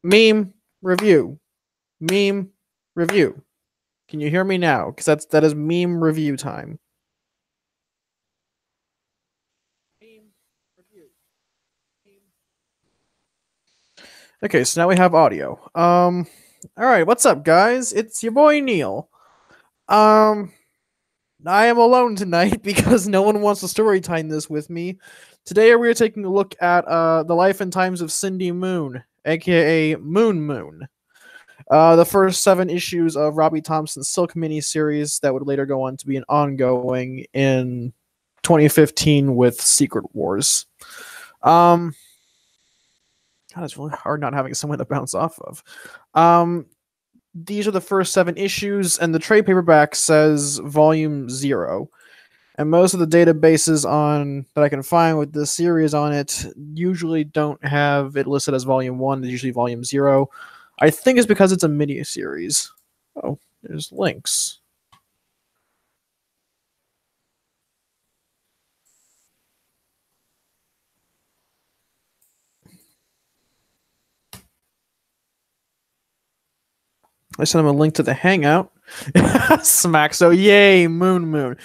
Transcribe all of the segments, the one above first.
Meme review. Meme review. Can you hear me now? Because that is meme review time. Meme review. Okay, so now we have audio. All right, what's up, guys? It's your boy Neil. I am alone tonight because no one wants to story time this with me. Today we are taking a look at the life and times of Cindy Moon, aka Moon Moon. The first 7 issues of Robbie Thompson's Silk miniseries that would later go on to be an ongoing in 2015 with Secret Wars. God, it's really hard not having someone to bounce off of. These are the first 7 issues, and the trade paperback says Volume 0. And most of the databases that I can find with this series on it usually don't have it listed as Volume 1. It's usually Volume 0. I think it's because it's a mini-series. Oh, there's links. I sent him a link to the Hangout. Smack. So yay, Moon Moon.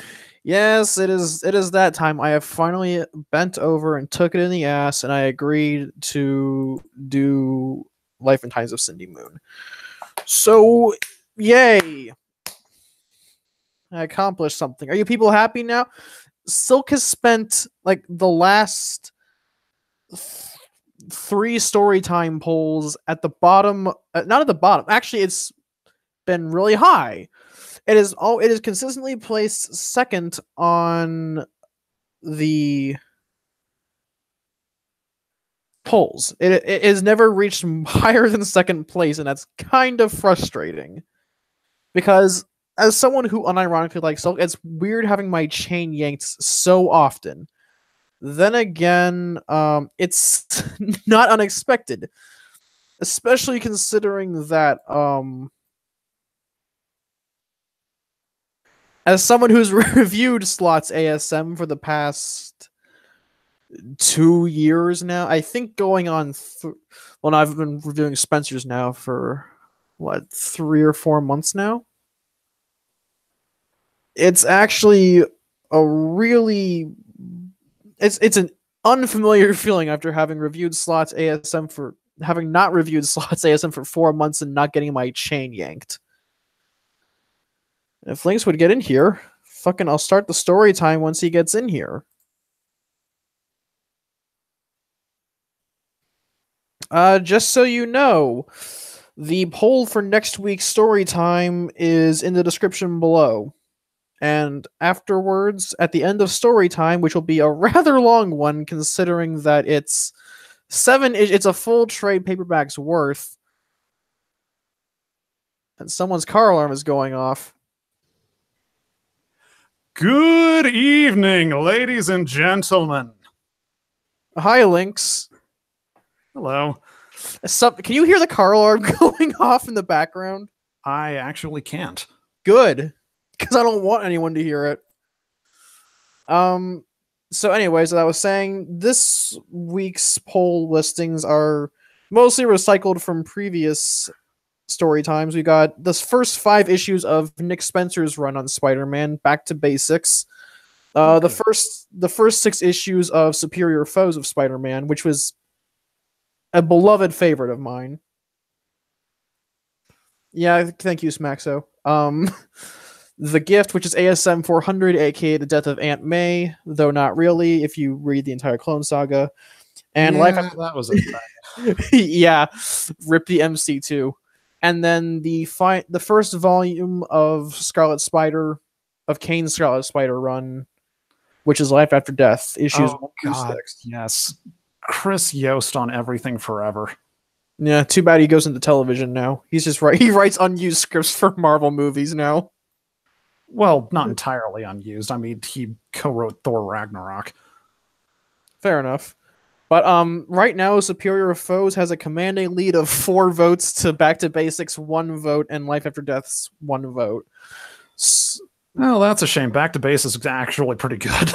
Yes, it is that time. I have finally bent over and took it in the ass, and I agreed to do Life and Times of Cindy Moon. So, yay! I accomplished something. Are you people happy now? Silk has spent like the last 3 Storytime polls at the bottom. Not at the bottom. Actually, it's been really high. It is consistently placed second on the polls. It has never reached higher than second place, and that's kind of frustrating. Because as someone who unironically likes Silk, it's weird having my chain yanked so often. Then again, it's not unexpected. Especially considering that as someone who's reviewed Slott's ASM for the past 2 years now, I think going on... well, no, I've been reviewing Spencer's now for, 3 or 4 months now? It's actually a really... It's an unfamiliar feeling after having reviewed Slott's ASM for... having not reviewed Slott's ASM for 4 months and not getting my chain yanked. If Lynx would get in here, I'll start the story time once he gets in here. Just so you know, the poll for next week's story time is in the description below. And afterwards, at the end of story time, which will be a rather long one considering that it's a full trade paperback's worth. And someone's car alarm is going off. Good evening, ladies and gentlemen. Hi, Lynx. Hello. Can you hear the car alarm going off in the background? I actually can't. Good, because I don't want anyone to hear it. So anyways, as I was saying, this week's poll listings are mostly recycled from previous story times. We got the first 5 issues of Nick Spencer's run on Spider-Man, Back to Basics. Okay. The first 6 issues of Superior Foes of Spider-Man, which was a beloved favorite of mine. Yeah, thank you, Smaxo. The Gift, which is ASM 400, aka The Death of Aunt May, though not really, if you read the entire Clone Saga. And yeah, that was a yeah, rip the MC2. And then the first volume of Kane's Scarlet Spider run, which is Life After Death, issues 1 through 6. Yes. Chris Yost on everything forever. Yeah, too bad he goes into television now. He writes unused scripts for Marvel movies now. Well, not entirely unused. I mean, he co-wrote Thor Ragnarok. Fair enough. But right now, Superior Foes has a commanding lead of 4 votes to Back to Basics 1 vote and Life After Death's 1 vote. Well, that's a shame. Back to Basics is actually pretty good.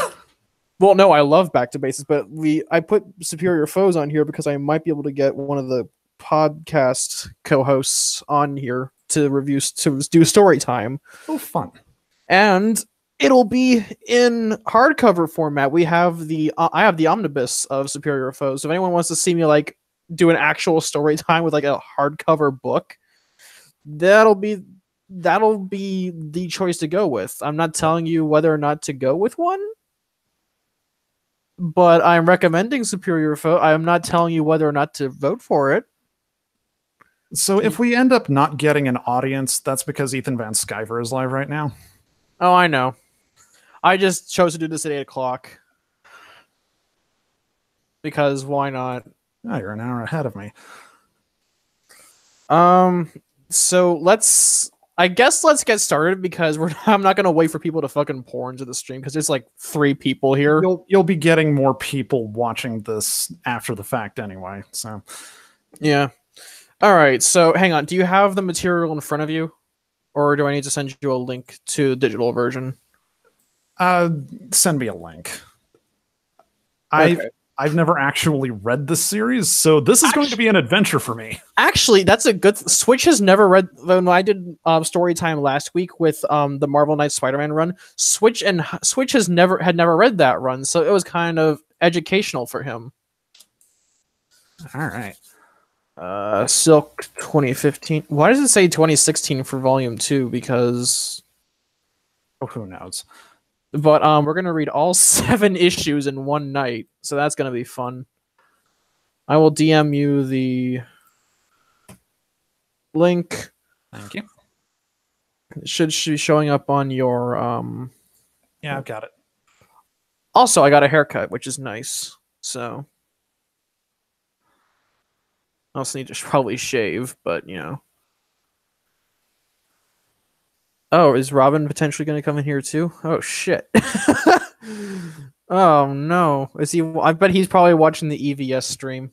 Well, no, I love Back to Basics, but I put Superior Foes on here because I might be able to get one of the podcast co-hosts on here to do story time. Oh, fun. And it'll be in hardcover format. We have I have the omnibus of Superior Foes. So if anyone wants to see me like do an actual story time with like a hardcover book, that'll be the choice to go with. I'm not telling you whether or not to go with one, but I'm recommending Superior Foe. I'm not telling you whether or not to vote for it. So if we end up not getting an audience, that's because Ethan Van Sciver is live right now. Oh, I know. I just chose to do this at 8 o'clock. Because why not? Oh, you're an hour ahead of me. So let's get started because I'm not gonna wait for people to fucking pour into the stream because there's like 3 people here. You'll be getting more people watching this after the fact anyway. So yeah. All right. So hang on. Do you have the material in front of you, or do I need to send you a link to the digital version? Send me a link. Okay. I've never actually read this series, so this is going to be an adventure for me. Actually, that's a good. Switch has never read. When I did story time last week with the Marvel Knights Spider-Man run, Switch had never read that run, so it was kind of educational for him. All right. Silk 2015. Why does it say 2016 for Volume 2? Because who knows? But we're gonna read all 7 issues in one night, so that's gonna be fun. I will DM you the link. Thank you. It should be showing up on your Yeah, I've got it. Also, I got a haircut, which is nice. So I also need to probably shave, but you know. Oh, is Robin potentially going to come in here too? Oh shit! Oh no, is he? I bet he's probably watching the EVS stream.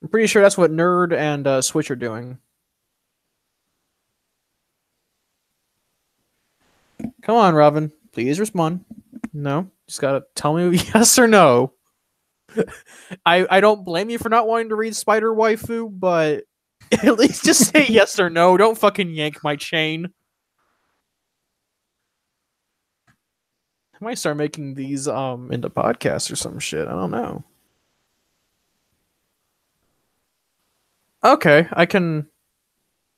I'm pretty sure that's what Nerd and Switch are doing. Come on, Robin, please respond. No, just gotta tell me yes or no. I don't blame you for not wanting to read Spider-Waifu, but at least just say yes or no. Don't fucking yank my chain. I might start making these into podcasts or some shit. I don't know. Okay, I can.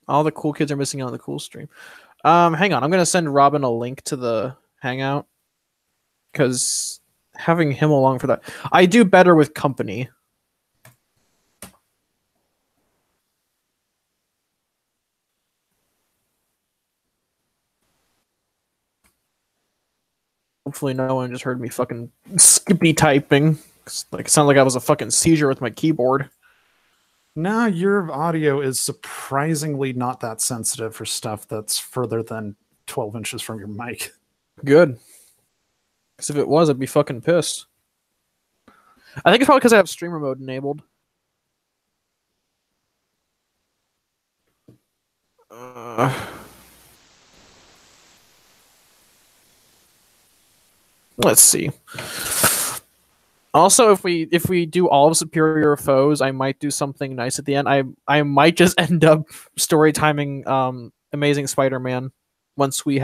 All the cool kids are missing out on the cool stream. Hang on, I'm gonna send Robin a link to the Hangout because having him along for that, I do better with company. Hopefully no one just heard me fucking skippy typing. Like, it sounded like I was a fucking seizure with my keyboard. No, your audio is surprisingly not that sensitive for stuff that's further than 12 inches from your mic. Good. Because if it was, I'd be fucking pissed. I think it's probably because I have streamer mode enabled. Let's see. Also, if we do all of Superior Foes, I might do something nice at the end. I might just end up story timing Amazing Spider-Man once we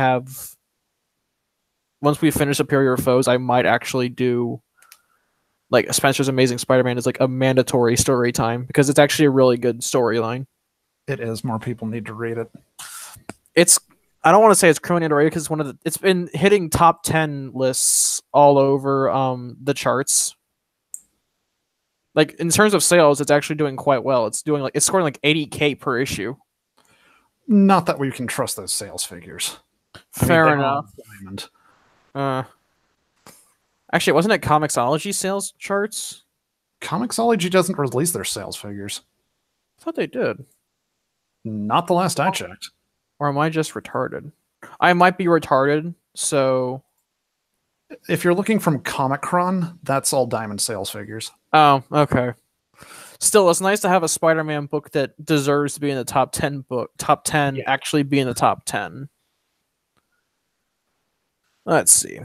finish Superior Foes. I might actually do like Spencer's Amazing Spider-Man is like a mandatory story time because it's actually a really good storyline. It is. More people need to read it. I don't want to say it's criminally underrated because it's been hitting top 10 lists all over the charts. Like in terms of sales, it's actually doing quite well. It's scoring like 80K per issue. Not that we can trust those sales figures. Fair enough. Actually, wasn't it Comixology sales charts? Comixology doesn't release their sales figures. I thought they did. Not the last I checked. Or am I just retarded? I might be retarded, so... If you're looking from Comicron, that's all Diamond sales figures. Oh, okay. Still, it's nice to have a Spider-Man book that deserves to be in the top 10 actually be in the top 10. Let's see.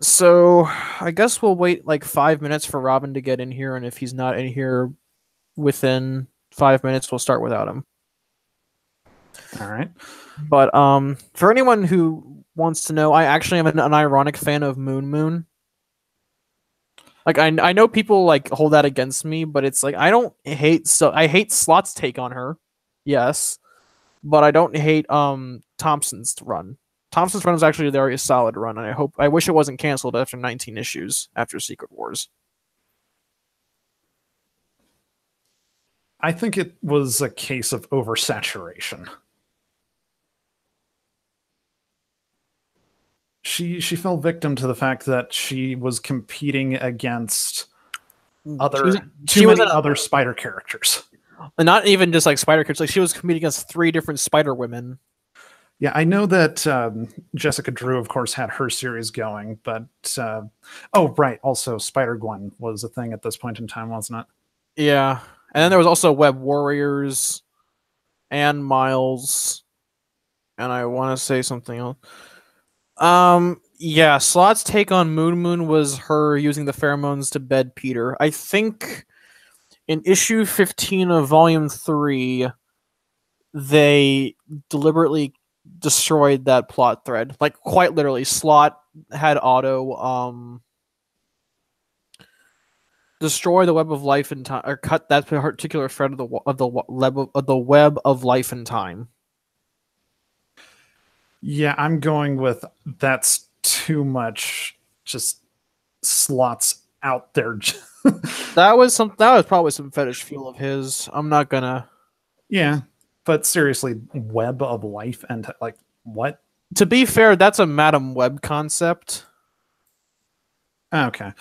So I guess we'll wait like 5 minutes for Robin to get in here, and if he's not in here within 5 minutes, we'll start without him. All right. But for anyone who wants to know, I actually am an ironic fan of Moon Moon. Like I know people like hold that against me, but it's like I hate Slott's take on her. Yes. But I don't hate Thompson's run. Thompson's run was actually a very solid run, and I wish it wasn't canceled after 19 issues after Secret Wars. I think it was a case of oversaturation. She fell victim to the fact that she was competing against other Spider characters. And not even just like Spider characters, like she was competing against 3 different Spider women. Yeah, I know that Jessica Drew, of course, had her series going, but oh, right. Also, Spider-Gwen was a thing at this point in time, wasn't it? Yeah. And then there was also Web Warriors and Miles. And I want to say something else. Yeah, Slott's take on Moon Moon was her using the pheromones to bed Peter. I think in issue 15 of volume 3, they deliberately destroyed that plot thread. Like quite literally, Slott had Otto destroy the web of life and time, or cut that particular thread of the web of life and time. Yeah, I'm going with that's too much. Just Slott's out there. That was probably some fetish feel of his. I'm not gonna. Yeah, but seriously, web of life and like what? To be fair, that's a Madam Web concept. Okay.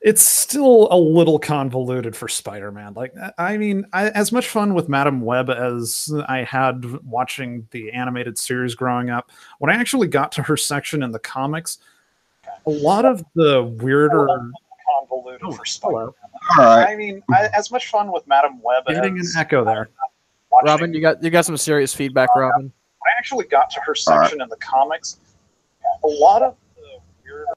It's still a little convoluted for Spider-Man. Like, I mean, as much fun with Madam Web as I had watching the animated series growing up, when I actually got to her section in the comics, a lot of the weirder convoluted for Spider-Man. All right. I mean, as much fun with Madam Web. Getting an echo there. Robin, you got some serious feedback, Robin. I actually got to her section in the comics. A lot of the weirder.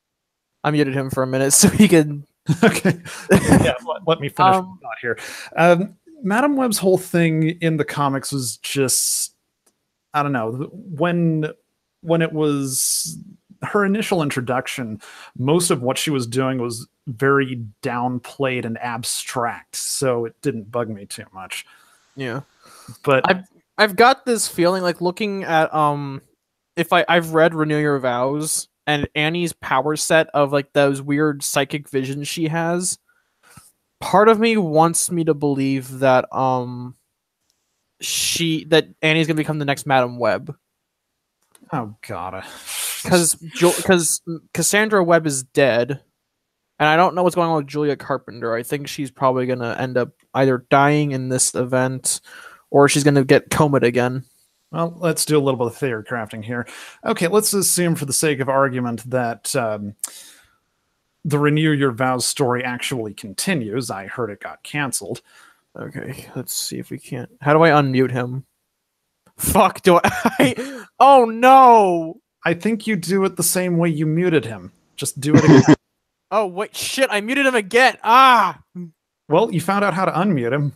I muted him for a minute so he could. Okay. Yeah, let me finish the thought here. Madam Web's whole thing in the comics was just, I don't know, when it was her initial introduction, most of what she was doing was very downplayed and abstract, so it didn't bug me too much. Yeah. But I've got this feeling like looking at if I've read Renew Your Vows and Annie's power set of like those weird psychic visions she has, part of me wants me to believe that that Annie's gonna become the next Madam Web. Oh god. Because Cassandra Webb is dead, and I don't know what's going on with Julia Carpenter. I think she's probably gonna end up either dying in this event, or she's gonna get comed again. Well, let's do a little bit of theory crafting here. Okay, let's assume for the sake of argument that the Renew Your Vows story actually continues. I heard it got canceled. Okay, let's see if we can't. How do I unmute him? Fuck, do I? Oh no! I think you do it the same way you muted him. Just do it again. Oh, wait, shit, I muted him again! Ah! Well, you found out how to unmute him.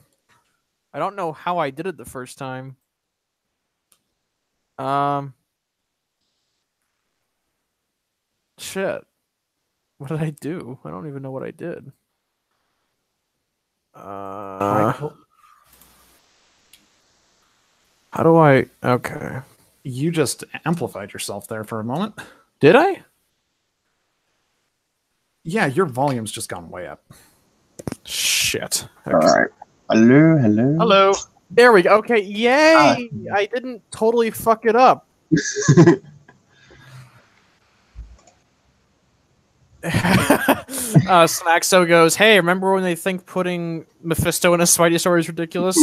I don't know how I did it the first time. Shit. What did I do? I don't even know what I did. How do I... Okay. You just amplified yourself there for a moment. Did I? Yeah, your volume's just gone way up. Shit. Okay. All right. Hello, hello. Hello. There we go. Okay, yay! I didn't totally fuck it up. Snaxo goes, hey, remember when they think putting Mephisto in a Spidey story is ridiculous?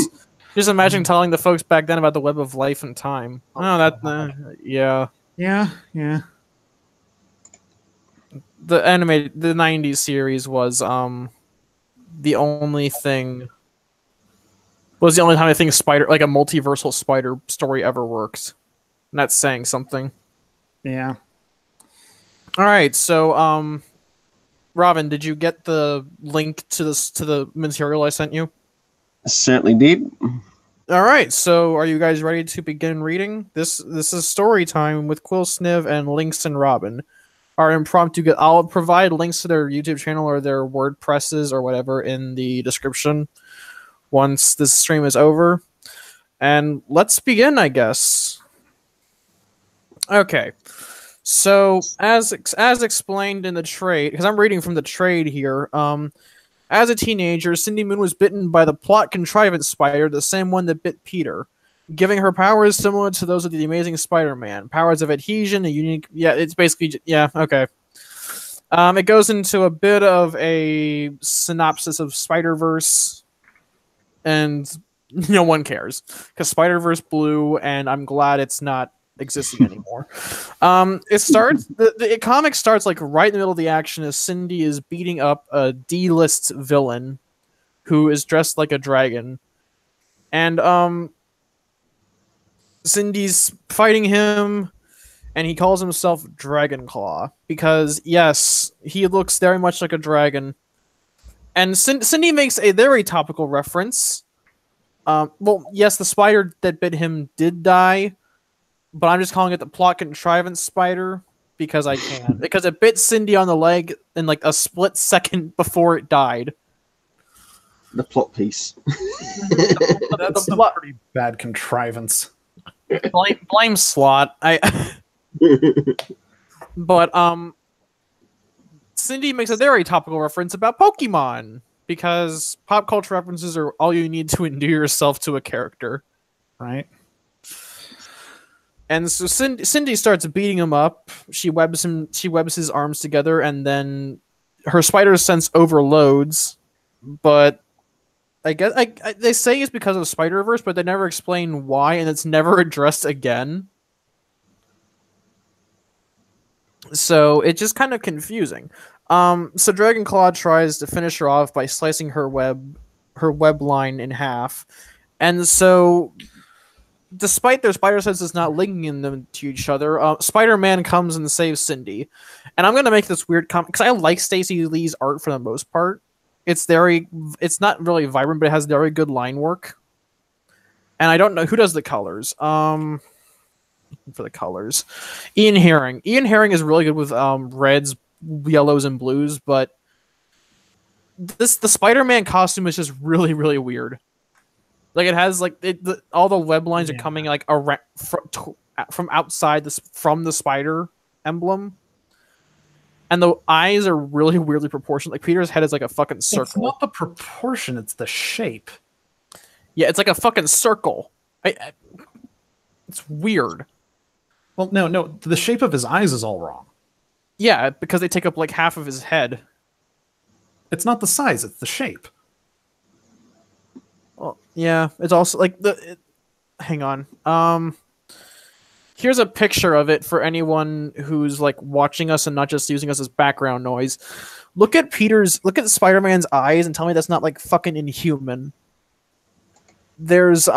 Just imagine telling the folks back then about the web of life and time. Oh, yeah. Yeah. The 90s series was the only time I think Spider, like a multiversal Spider story ever worked. And that's saying something. Yeah. All right, so Robin, did you get the link to the material I sent you? Certainly did. All right, so are you guys ready to begin reading? This is story time with Quill Sniv and Lynx and Robin. Our impromptu get. I'll provide links to their YouTube channel or their WordPresses or whatever in the description once this stream is over. And let's begin, I guess. Okay. So as explained in the trade, because I'm reading from the trade here, as a teenager, Cindy Moon was bitten by the plot contrivance spider, the same one that bit Peter, giving her powers similar to those of the Amazing Spider-Man. Powers of adhesion, a unique... Yeah, it's basically... Yeah, okay. It goes into a bit of a synopsis of Spider-Verse, and no one cares, because Spider-Verse blew, and I'm glad it's not existing anymore. It starts... The comic starts like right in the middle of the action as Cindy is beating up a D-list villain who is dressed like a dragon. And, Cindy's fighting him, and he calls himself Dragonclaw because, yes, he looks very much like a dragon. And Cindy makes a very topical reference. Well, yes, the spider that bit him did die, but I'm just calling it the plot contrivance spider because I can. Because it bit Cindy on the leg in like a split second before it died. The plot piece. That's a pretty bad contrivance. Blame Slott. But Cindy makes a very topical reference about Pokemon because pop culture references are all you need to endear yourself to a character, right? And so Cindy starts beating him up. She webs his arms together, and then her spider sense overloads. But I guess they say it's because of Spider-Verse, but they never explain why, and it's never addressed again. So it's just kind of confusing. So Dragonclaw tries to finish her off by slicing her web line in half, and so despite their spider senses not linking them to each other, Spider-Man comes and saves Cindy. And I'm gonna make this weird comment because I like Stacey Lee's art for the most part. It's not really vibrant, but it has very good line work. And I don't know who does the colors. For the colors, Ian Herring. Ian Herring is really good with reds, yellows, and blues. But the Spider-Man costume is just really, really weird. Like it has like all the web lines are coming like around from outside from the spider emblem. And the eyes are really weirdly proportioned. Like Peter's head is like a fucking circle. It's not the proportion; it's the shape. Yeah, it's like a fucking circle. It's weird. Well, no, the shape of his eyes is all wrong. Yeah, because they take up like half of his head. It's not the size; it's the shape. Well, yeah, it's also like hang on. Here's a picture of it for anyone who's like watching us and not just using us as background noise. Look at Spider-Man's eyes and tell me that's not like fucking inhuman. There's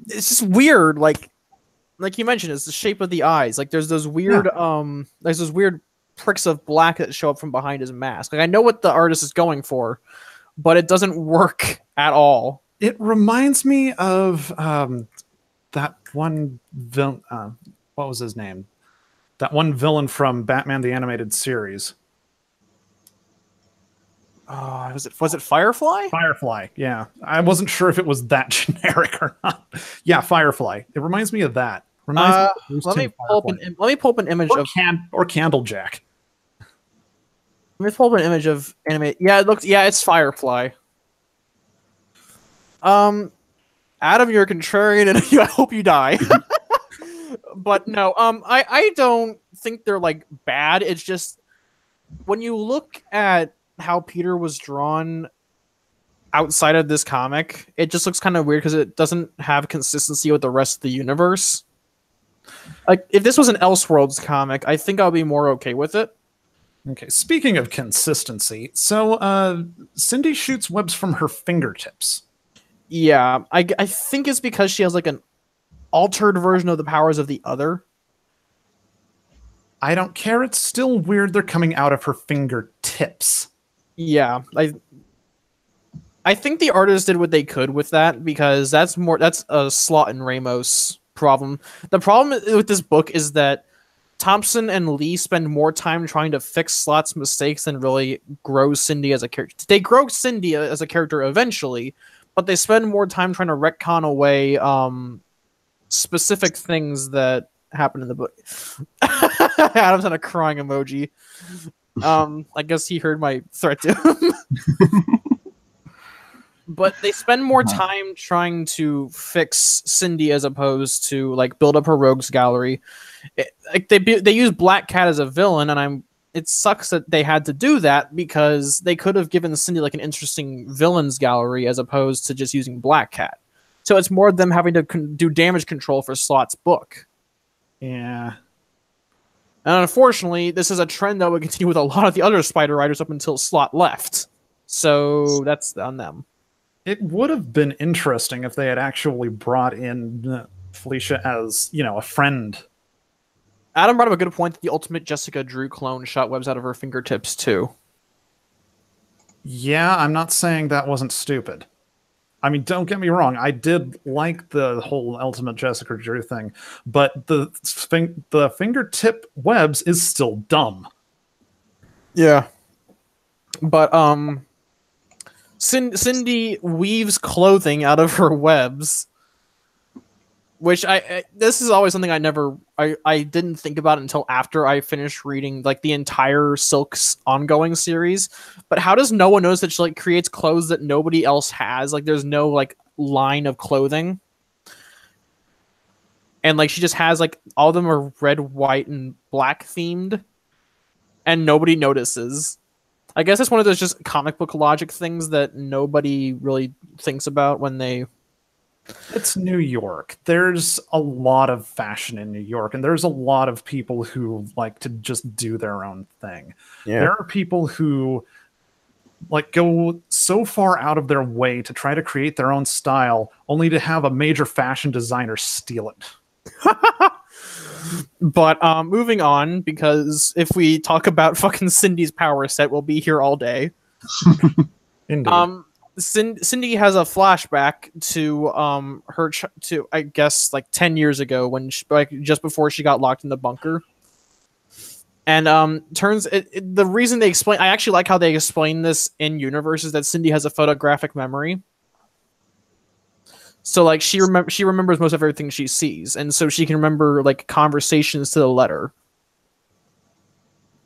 it's just weird, like you mentioned, it's the shape of the eyes. Like there's those weird pricks of black that show up from behind his mask. Like I know what the artist is going for, but it doesn't work at all. It reminds me of that one villain. What was his name? That one villain from Batman the Animated Series. Was it Firefly? Firefly, yeah. I wasn't sure if it was that generic or not. Yeah, Firefly. It reminds me of that. Let me pull up an image of Candlejack. Let me pull up an image of animated. Yeah, it looks. Yeah, it's Firefly. Adam, you're a contrarian, and I hope you die. But no, I don't think they're like bad. It's just when you look at how Peter was drawn outside of this comic, it just looks kind of weird because it doesn't have consistency with the rest of the universe. Like if this was an Elseworlds comic, I think I'll be more okay with it. Okay, speaking of consistency, so Cindy shoots webs from her fingertips. Yeah, I think it's because she has like an altered version of the powers of the other. I don't care. It's still weird they're coming out of her fingertips. Yeah, I think the artists did what they could with that, because that's a Slott and Ramos problem. The problem with this book is that Thompson and Lee spend more time trying to fix Slott's mistakes than really grow Cindy as a character. They grow Cindy as a character eventually, but they spend more time trying to retcon away specific things that happen in the book. Adam's on a crying emoji. I guess he heard my threat to him. But they spend more time trying to fix Cindy as opposed to like build up her rogues gallery. They use Black Cat as a villain, and it sucks that they had to do that, because they could have given Cindy like an interesting villains gallery as opposed to just using Black Cat. So it's more them having to do damage control for Slott's book. Yeah. And unfortunately, this is a trend that would continue with a lot of the other Spider writers up until Slott left. So that's on them. It would have been interesting if they had actually brought in Felicia as, a friend. Adam brought up a good point that the Ultimate Jessica Drew clone shot webs out of her fingertips, too. Yeah, I'm not saying that wasn't stupid. I mean, don't get me wrong. I did like the whole Ultimate Jessica Drew thing, but the fingertip webs is still dumb. Yeah. But, Cindy weaves clothing out of her webs, which this is always something I didn't think about until after I finished reading like the entire Silk's ongoing series. But how does no one notice that she like creates clothes that nobody else has? Like there's no like line of clothing, and like she just has like all of them are red, white, and black themed, and nobody notices. I guess it's one of those just comic book logic things that nobody really thinks about when they... It's New York. There's a lot of fashion in New York, and there's a lot of people who like to just do their own thing. Yeah. There are people who like go so far out of their way to try to create their own style, only to have a major fashion designer steal it. But moving on, because if we talk about fucking Cindy's power set, we'll be here all day. Indeed. Cindy has a flashback to I guess like 10 years ago, when just before she got locked in the bunker. And the reason they explain, I actually like how they explain this in universe, is that Cindy has a photographic memory. So like she remembers most of everything she sees, and so she can remember like conversations to the letter.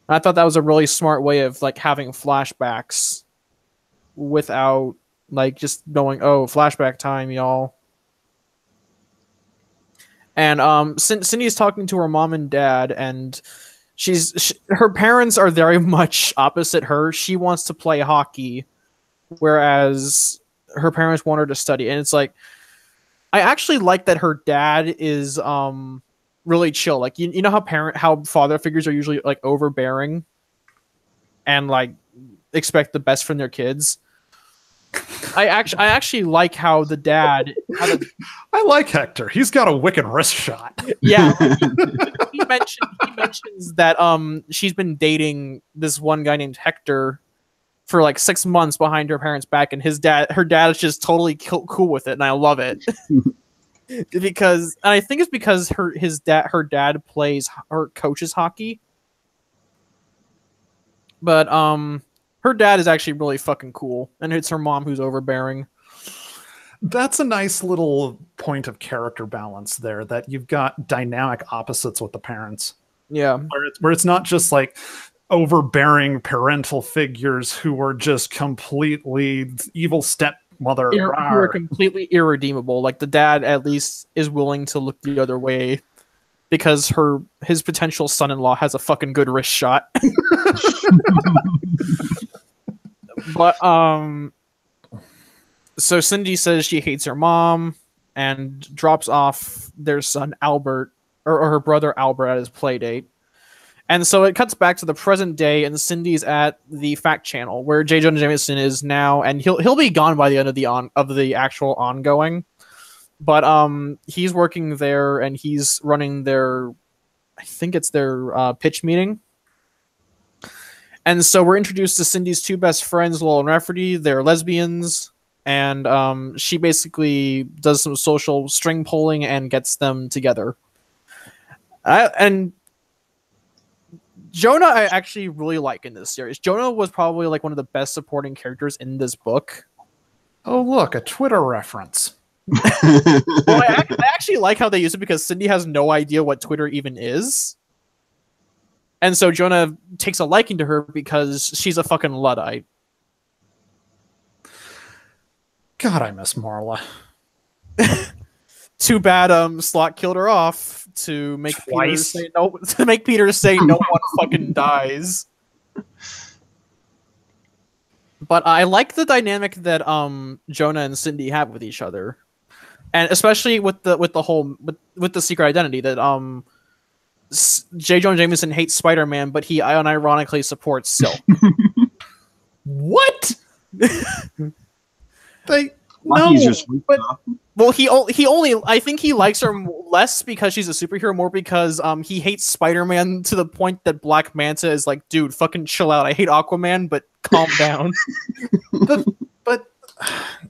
And I thought that was a really smart way of like having flashbacks without like just going, oh, flashback time, y'all. And Cindy's talking to her mom and dad, and her parents are very much opposite her. She wants to play hockey, whereas her parents want her to study. And it's like, I actually like that her dad is really chill. Like you know how father figures are usually like overbearing and like expect the best from their kids. I actually like how the dad. I like Hector. He's got a wicked wrist shot. Yeah, he mentions that she's been dating this one guy named Hector for like 6 months behind her parents' back, and her dad is just totally cool with it, and I love it. Because, and I think it's because her dad coaches hockey, but her dad is actually really fucking cool, and it's her mom who's overbearing. That's a nice little point of character balance there, that you've got dynamic opposites with the parents. Yeah, where it's not just like overbearing parental figures who are just completely evil stepmother. Who are completely irredeemable. Like the dad at least is willing to look the other way because his potential son-in-law has a fucking good wrist shot. But so Cindy says she hates her mom and drops off their son Albert, or her brother Albert, at his play date. And so it cuts back to the present day, and Cindy's at the Fact Channel, where J. Jonah Jameson is now, and he'll be gone by the end of the actual ongoing. But he's working there, and he's running their I think it's their pitch meeting. And so we're introduced to Cindy's two best friends, Lowell and Rafferty. They're lesbians, and she basically does some social string pulling and gets them together. And Jonah, I actually really like in this series. Jonah was probably like one of the best supporting characters in this book. Oh, look, a Twitter reference. Well, I actually like how they use it because Cindy has no idea what Twitter even is. And so Jonah takes a liking to her because she's a fucking Luddite. God, I miss Marla. Too bad Slott killed her off to make Peter say no, to make Peter say no one fucking dies. But I like the dynamic that Jonah and Cindy have with each other. And especially with the whole with the secret identity that J. Jonah Jameson hates Spider-Man, but he unironically supports Silk. What? Well, he only I think he likes her less because she's a superhero, more because he hates Spider-Man to the point that Black Manta is like, dude, fucking chill out. I hate Aquaman, but calm down. But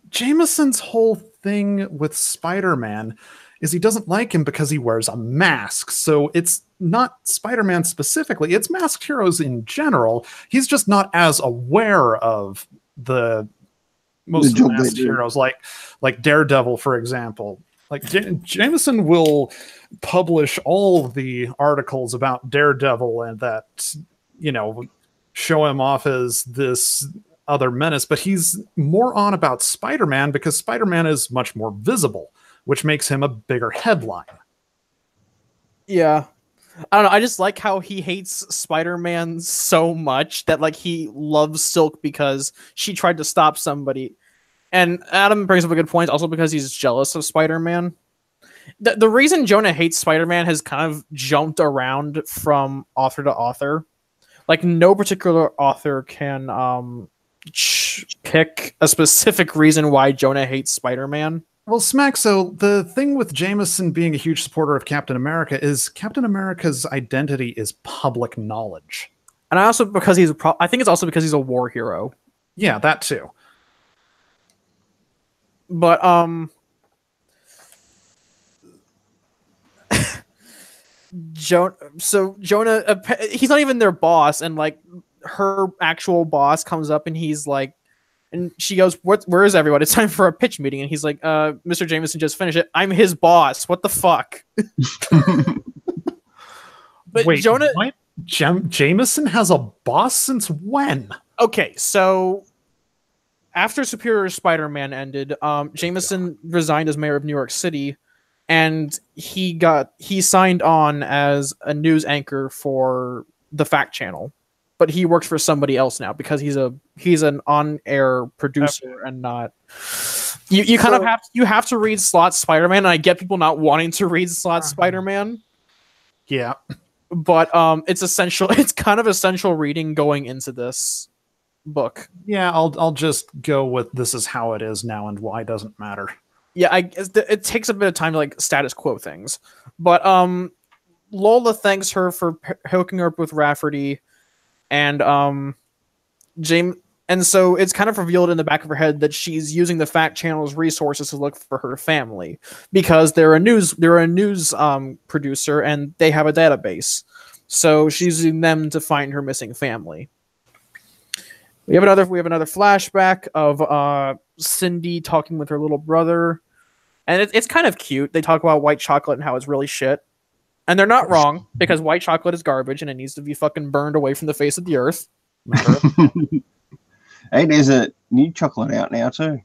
Jameson's whole thing with Spider-Man is he doesn't like him because he wears a mask. So it's not Spider-Man specifically, it's masked heroes in general. He's just not as aware of the most of the masked heroes, like Daredevil, for example. Like Jameson will publish all the articles about Daredevil and that, you know, show him off as this other menace, but he's more on about Spider-Man because Spider-Man is much more visible, which makes him a bigger headline. Yeah. I don't know. I just like how he hates Spider-Man so much that like he loves Silk because she tried to stop somebody. And Adam brings up a good point also because he's jealous of Spider-Man. The reason Jonah hates Spider-Man has kind of jumped around from author to author. Like no particular author can pick a specific reason why Jonah hates Spider-Man. Well, Smack, so the thing with Jameson being a huge supporter of Captain America is Captain America's identity is public knowledge. And I think it's also because he's a war hero. Yeah, that too. But Jonah, he's not even their boss, and like her actual boss comes up and he's like, and she goes, where is everyone? It's time for a pitch meeting. And he's like, Mr. Jameson just finished it. I'm his boss. What the fuck? But wait, Jonah, what? Jameson has a boss since when? Okay, so after Superior Spider-Man ended, Jameson resigned as mayor of New York City, and he signed on as a news anchor for the Fact Channel. But he works for somebody else now because he's an on-air producer and not. You kind of have to read Slott Spider-Man, and I get people not wanting to read Slott Spider-Man. Yeah, but it's essential. It's kind of essential reading going into this book. Yeah, I'll just go with this is how it is now, and why doesn't matter. Yeah, it takes a bit of time to like status quo things, but Lola thanks her for hooking her up with Rafferty. And and so it's kind of revealed in the back of her head that she's using the Fact Channel's resources to look for her family because they're a news producer and they have a database. So she's using them to find her missing family. We have another flashback of Cindy talking with her little brother, and it's kind of cute. They talk about white chocolate and how it's really shit. And they're not wrong, because white chocolate is garbage and it needs to be fucking burned away from the face of the earth. Hey, there's a new chocolate out now, too.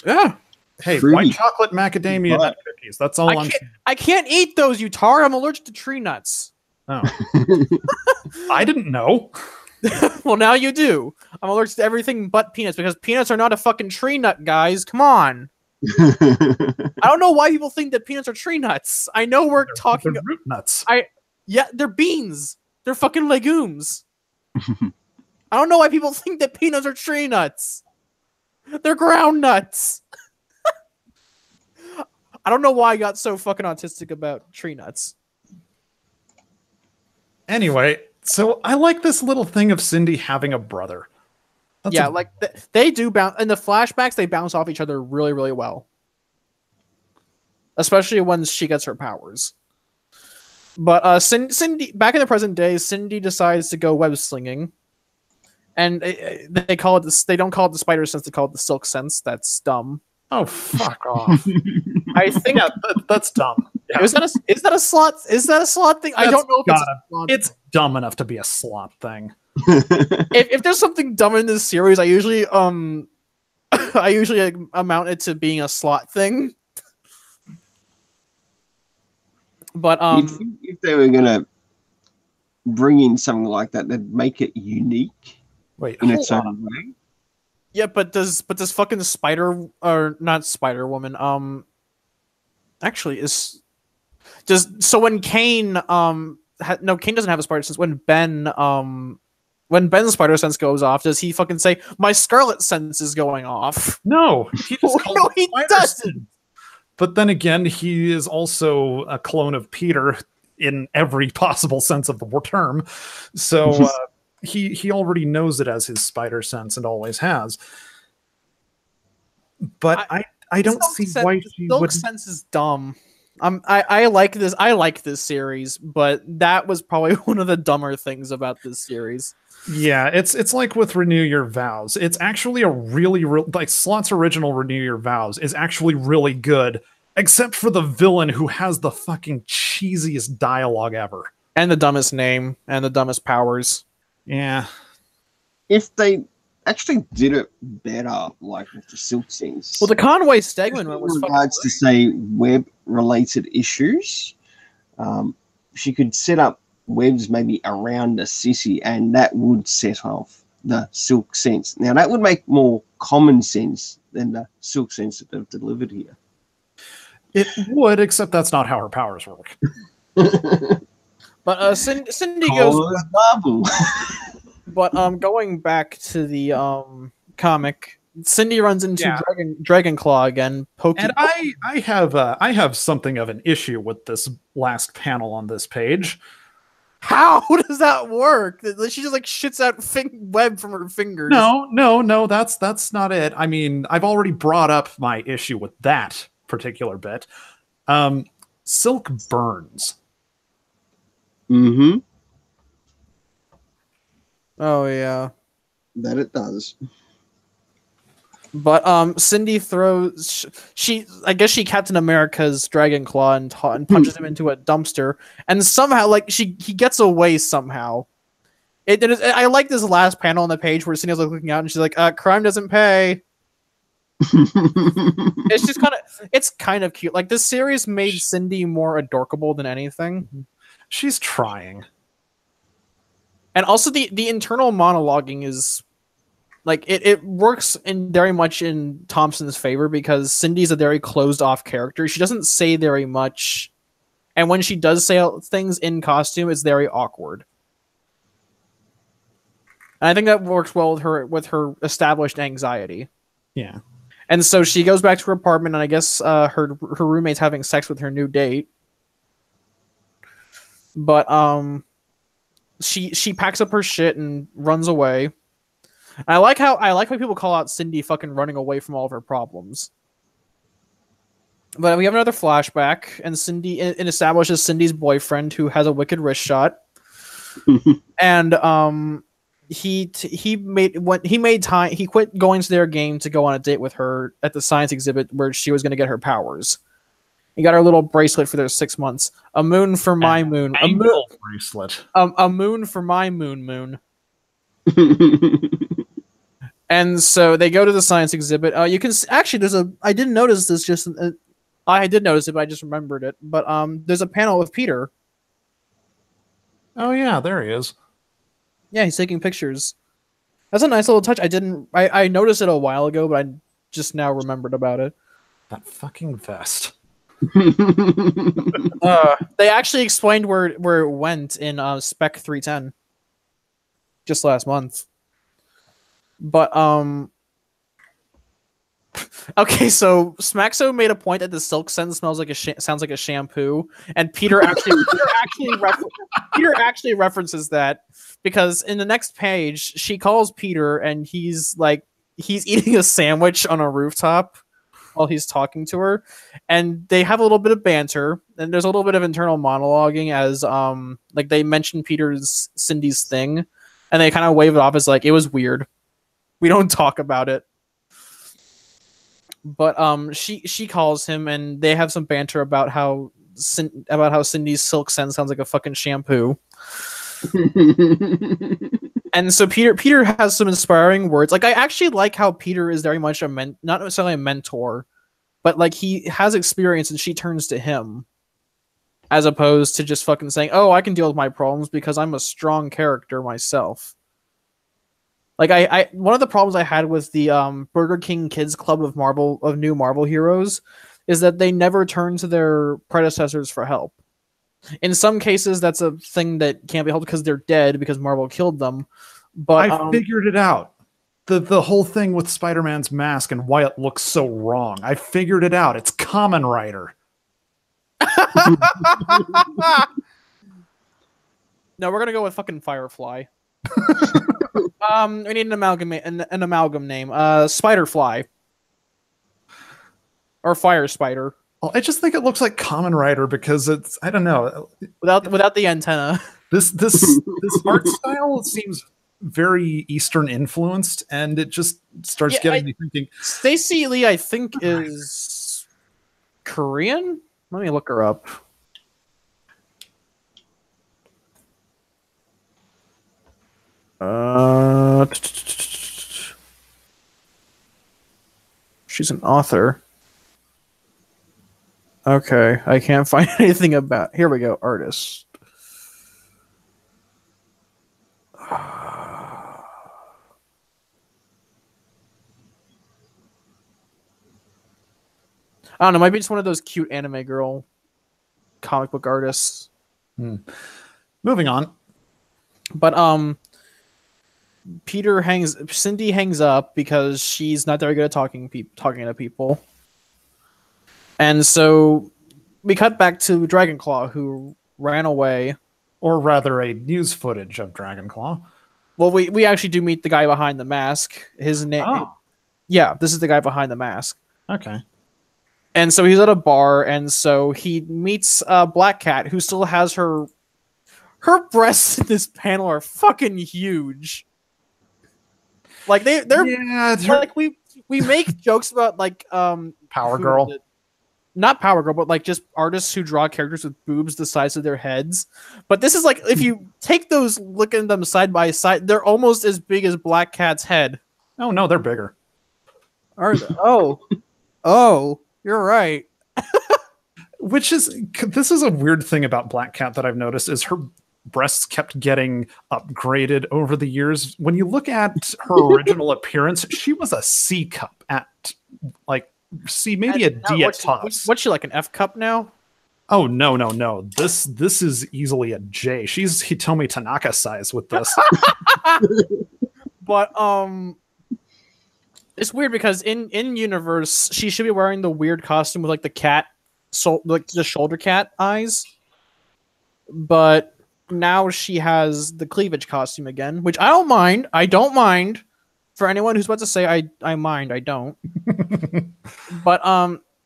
Yeah. Hey, white chocolate, macadamia nut cookies. That's all I can't eat those, you tar. I'm allergic to tree nuts. Oh. I didn't know. Well, now you do. I'm allergic to everything but peanuts, because peanuts are not a fucking tree nut, guys. Come on. I don't know why people think that peanuts are tree nuts. I know they're root nuts. Yeah, they're beans. They're fucking legumes. I don't know why people think that peanuts are tree nuts. They're ground nuts. I don't know why I got so fucking autistic about tree nuts. Anyway, so I like this little thing of Cindy having a brother. That's yeah, like they do bounce in the flashbacks. They bounce off each other really, really well, especially when she gets her powers. But Cindy, back in the present day, Cindy decides to go web slinging, and they call it this. They don't call it the spider sense; they call it the silk sense. That's dumb. Oh, fuck off! I think that's dumb. Yeah. Is that a slot? Is that a slot thing? I don't know if it's a slot it's thing. dumb enough to be a slot thing. If there's something dumb in this series, I usually like, amount it to being a slot thing. But if they were gonna bring in something like that, they'd make it unique Wait, in its own way. yeah, but does fucking Spider or not Spider Woman actually is just so when Kane no, Kane doesn't have a spider sense. When Ben's spider sense goes off, does he fucking say my Scarlet sense is going off? No, he just calls No, it he spider doesn't. sense. But then again, he is also a clone of Peter in every possible sense of the term. So he already knows it as his spider sense and always has. But I don't see why she would. Sense is dumb. I like this. I like this series, but that was probably one of the dumber things about this series. Yeah, it's like with Renew Your Vows. It's actually a really like Slott's original Renew Your Vows is actually really good, except for the villain who has the fucking cheesiest dialogue ever. And the dumbest name and the dumbest powers. Yeah. If they actually did it better, like with the Silk Sense. Well, the Conway Stegman one was in regards to say web-related issues, she could set up webs maybe around a sissy, and that would set off the Silk Sense. Now that would make more common sense than the Silk Sense that they've delivered here. It would, except that's not how her powers work. But Cindy goes. Marvel. But going back to the comic, Cindy runs into Dragonclaw again. And I have something of an issue with this last panel on this page. How does that work? She just like shits out web from her fingers. No, that's not it. I mean, I've already brought up my issue with that particular bit. Silk burns. Mm-hmm. Oh yeah. That it does. But Cindy throws I guess she Captain America's Dragonclaw and punches him into a dumpster, and somehow like he gets away somehow. I like this last panel on the page where Cindy's like looking out and she's like, crime doesn't pay. It's kind of cute. Like this series made Cindy more adorkable than anything. She's trying. And also the internal monologuing is like it works very much in Thompson's favor because Cindy's a very closed off character. She doesn't say very much, and when she does say things in costume, it's very awkward. And I think that works well with her established anxiety. Yeah. And so she goes back to her apartment, and I guess her roommate's having sex with her new date. But she packs up her shit and runs away. I like how people call out Cindy fucking running away from all of her problems. But we have another flashback, and it establishes Cindy's boyfriend who has a wicked wrist shot, and he quit going to their game to go on a date with her at the science exhibit where she was going to get her powers. He got her little bracelet for their 6 months. A moon for my moon. A moon bracelet. A moon for my moon. And so they go to the science exhibit. You can actually I didn't notice this. I did notice it, but I just remembered it. But there's a panel with Peter. Oh yeah, there he is. Yeah, he's taking pictures. That's a nice little touch. I noticed it a while ago, but I just now remembered about it. That fucking vest. They actually explained where it went in Spec 310 just last month. But Okay, so Smaxo made a point that the silk scent smells like sounds like a shampoo, and Peter actually references that because in the next page she calls Peter and he's eating a sandwich on a rooftop while he's talking to her, and they have a little bit of banter, and there's a little bit of internal monologuing as like they mention Cindy's thing, and they kind of wave it off as like it was weird. We don't talk about it. But she calls him and they have some banter about how Cindy's silk scent sounds like a fucking shampoo. And so Peter has some inspiring words. Like I actually like how Peter is very much not necessarily a mentor, but like he has experience and she turns to him as opposed to just fucking saying, "Oh, I can deal with my problems because I'm a strong character myself." Like I one of the problems I had with the Burger King Kids Club of new Marvel heroes is that they never turn to their predecessors for help. In some cases, that's a thing that can't be helped because they're dead because Marvel killed them. But I figured it out. The whole thing with Spider-Man's mask and why it looks so wrong. I figured it out. It's Kamen Rider. No, we're gonna go with fucking Firefly. We need an amalgam name. Spiderfly. Or Fire Spider. Well, I just think it looks like Kamen Rider because it's, I don't know. Without the antenna. This art style seems very Eastern influenced, and it just starts getting me thinking. Stacey Lee, I think, is Korean? Let me look her up. She's an author. Okay, I can't find anything about. Here we go, artist. I don't know. Might be just one of those cute anime girl comic book artists. Moving on, but Cindy hangs up because she's not very good at talking to people. And so we cut back to Dragonclaw, who ran away. Or rather, a news footage of Dragonclaw. Well, we actually do meet the guy behind the mask. His name... Oh. Yeah, this is the guy behind the mask. Okay. And so he's at a bar, and so he meets Black Cat, who still has her breasts in this panel are fucking huge. Like they're like we make jokes about like Power Girl. Not Power Girl, but like just artists who draw characters with boobs the size of their heads. But this is like if you take those, look at them side by side, they're almost as big as Black Cat's head. Oh no, they're bigger. Are they? Oh, you're right. This is a weird thing about Black Cat that I've noticed is her breasts kept getting upgraded over the years. When you look at her original appearance, she was a C cup at like C, maybe a D at tops. What's she like, an F cup now? Oh no. This is easily a J. She's Hitomi Tanaka size with this. But it's weird because in universe she should be wearing the weird costume with like the cat, like the shoulder cat eyes. But now she has the cleavage costume again, which I don't mind. I don't mind. For anyone who's about to say I mind, I don't. But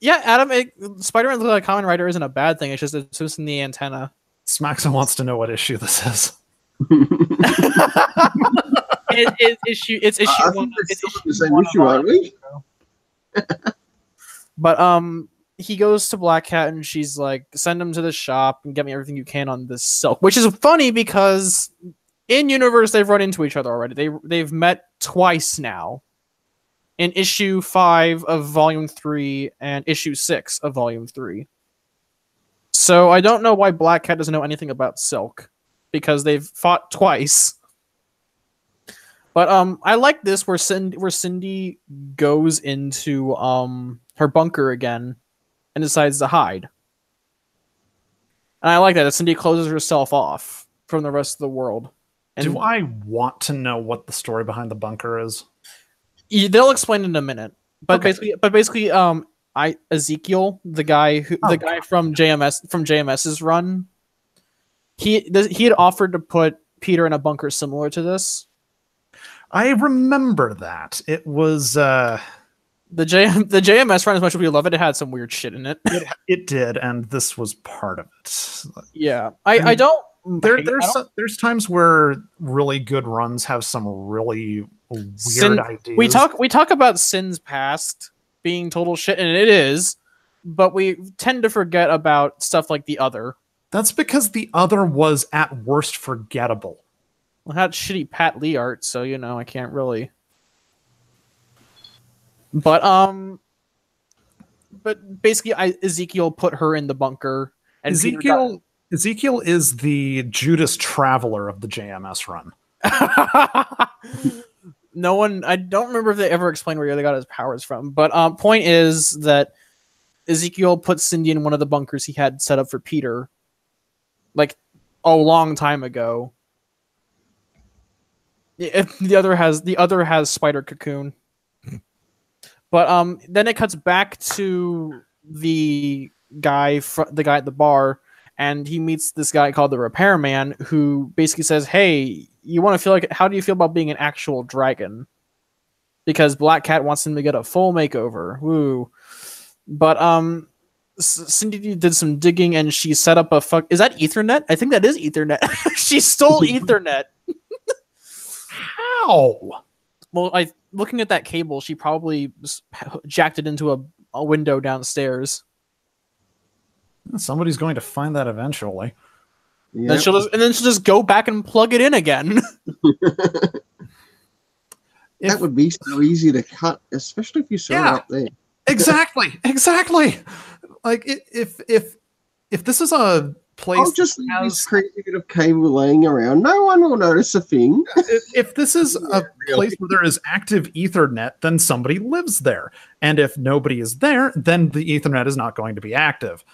yeah, Adam, Spider-Man looking like a Kamen Rider isn't a bad thing. It's just in the antenna. Smaxon wants to know what issue this is. It's issue one. It's the same issue, aren't we? But he goes to Black Cat and she's like, send him to the shop and get me everything you can on this silk. Which is funny because in universe they've run into each other already. They've met twice now. In issue 5 of volume 3 and issue 6 of volume 3. So I don't know why Black Cat doesn't know anything about silk, because they've fought twice. But I like this where Cindy goes into her bunker again and decides to hide. And I like that Cindy closes herself off from the rest of the world. And do I want to know what the story behind the bunker is? they'll explain in a minute. But basically, Ezekiel, the guy from JMS's run, he had offered to put Peter in a bunker similar to this. I remember that. It was the JMS run, as much as we love it, it had some weird shit in it. It did, and this was part of it. Yeah, I don't. There's times where really good runs have some really weird ideas. We talk about Sin's past being total shit, and it is, but we tend to forget about stuff like the Other. That's because the Other was at worst forgettable. Well, it had shitty Pat Lee art, so I can't really. But basically, Ezekiel put her in the bunker, and Ezekiel is the Judas Traveler of the JMS run. I don't remember if they ever explained where they got his powers from, but point is that Ezekiel put Cindy in one of the bunkers he had set up for Peter, like a long time ago. The other has Spider Cocoon. But then it cuts back to the guy at the bar, and he meets this guy called the Repairman, who basically says, "Hey, how do you feel about being an actual dragon?" Because Black Cat wants him to get a full makeover. Woo. But Cindy did some digging, and she set up is that Ethernet? I think that is Ethernet. She stole Ethernet. How? Well, looking at that cable, she probably jacked it into a window downstairs. Somebody's going to find that eventually. Yep. Then she'll just go back and plug it in again. That would be so easy to cut, especially if you saw it up there. Exactly. Like if this is a place, I'll just leave this crazy bit of cable laying around. No one will notice a thing. If this is a place where there is active Ethernet, then somebody lives there. And if nobody is there, then the Ethernet is not going to be active.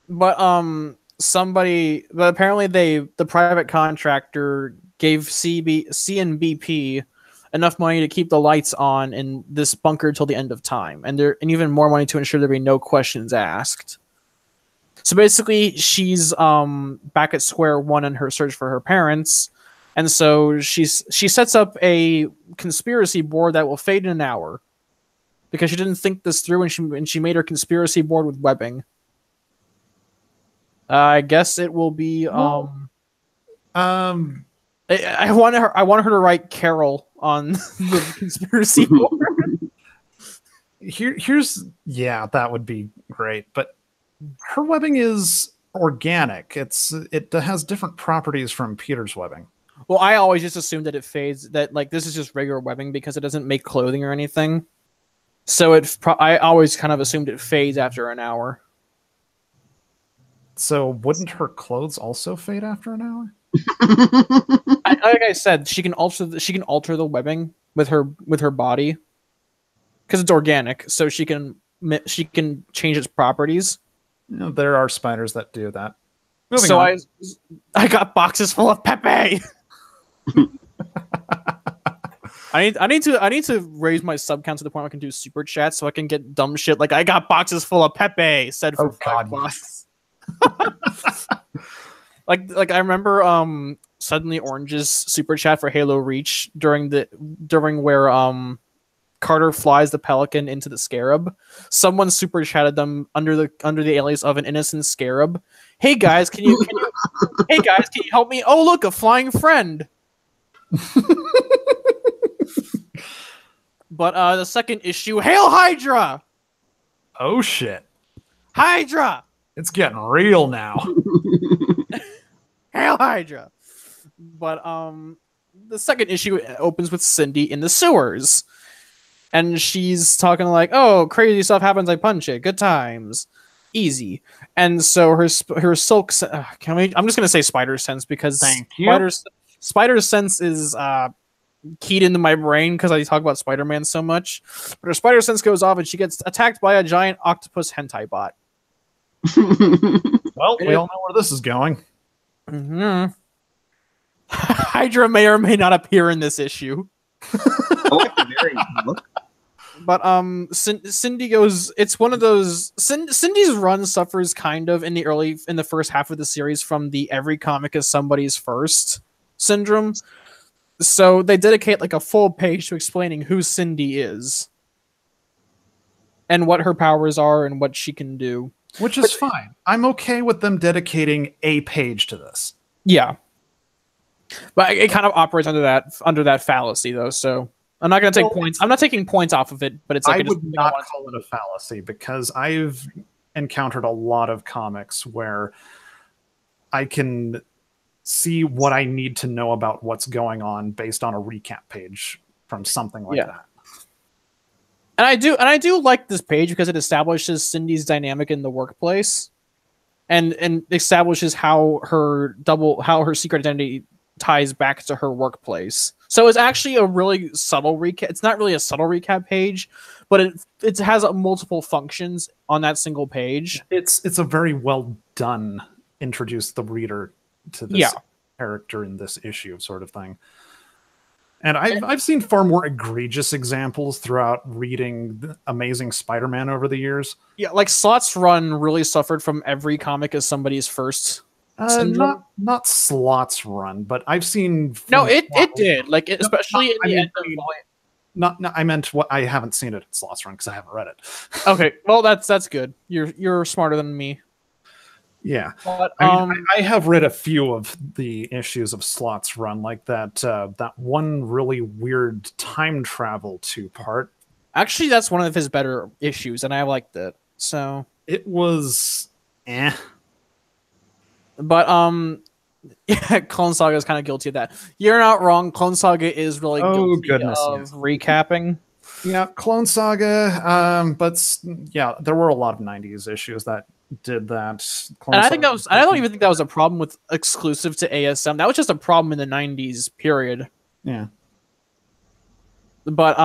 But apparently the private contractor gave CNBP enough money to keep the lights on in this bunker till the end of time, and even more money to ensure there be no questions asked. So basically, she's back at square one in her search for her parents, and so she sets up a conspiracy board that will fade in an hour because she didn't think this through, and she made her conspiracy board with webbing. I guess it will be. I want her to write Carol on the conspiracy board. That would be great, but her webbing is organic. It has different properties from Peter's webbing. Well, I always just assumed that it fades. That this is just regular webbing because it doesn't make clothing or anything. So I always kind of assumed it fades after an hour. So wouldn't her clothes also fade after an hour? Like I said, she can alter the webbing with her body because it's organic. So she can change its properties. There are spiders that do that. Moving on. I got boxes full of Pepe. I need to raise my sub count to the point where I can do super chats so I can get dumb shit like I got boxes full of Pepe said for $5. like I remember Suddenly Orange's super chat for Halo Reach during where Carter flies the Pelican into the Scarab. Someone super chatted them under the alias of an innocent Scarab. Hey guys, can you help me? Oh look, a flying friend. But the second issue, Hail Hydra! Oh shit. Hydra! It's getting real now. Hail Hydra! But the second issue opens with Cindy in the sewers. And she's talking like, oh, crazy stuff happens, I punch it. Good times. Easy. And so her silk... I'm just going to say spider sense because spider sense is keyed into my brain because I talk about Spider-Man so much. But her spider sense goes off and she gets attacked by a giant octopus hentai bot. Well, we all know where this is going. Mm-hmm. Hydra may or may not appear in this issue. I like the variant look. But Cindy goes. It's one of those. Cindy's run suffers kind of in the first half of the series from the every comic is somebody's first syndrome. So they dedicate like a full page to explaining who Cindy is and what her powers are and what she can do. Which is fine. I'm okay with them dedicating a page to this. Yeah. But it kind of operates under that fallacy though, so I'm not going to take points. I'm not taking points off of it, but it's like I would not call it a fallacy because I've encountered a lot of comics where I can see what I need to know about what's going on based on a recap page from something like that. And I do like this page because it establishes Cindy's dynamic in the workplace and establishes how her secret identity ties back to her workplace. So it's actually a really subtle recap. It's not really a subtle recap page, but it has multiple functions on that single page. It's a very well done introduce the reader to this character in this issue sort of thing. And I've seen far more egregious examples throughout reading Amazing Spider-Man over the years. Yeah, like Slott's run really suffered from every comic as somebody's first. Not Slott's run, but I've seen. No, it did. Like especially in the end of Not, I meant what I haven't seen it at Slott's run because I haven't read it. Okay, well that's good. You're smarter than me. Yeah, but, I have read a few of the issues of Slott's run, like that one really weird time travel 2-part. Actually, that's one of his better issues, and I liked it. So it was, But yeah, Clone Saga is kind of guilty of that. You're not wrong. Clone Saga is really guilty of recapping. Yeah, Clone Saga. But yeah, there were a lot of '90s issues that did that. And I think that was. I don't even think that was a problem with exclusive to ASM. That was just a problem in the '90s period. Yeah. But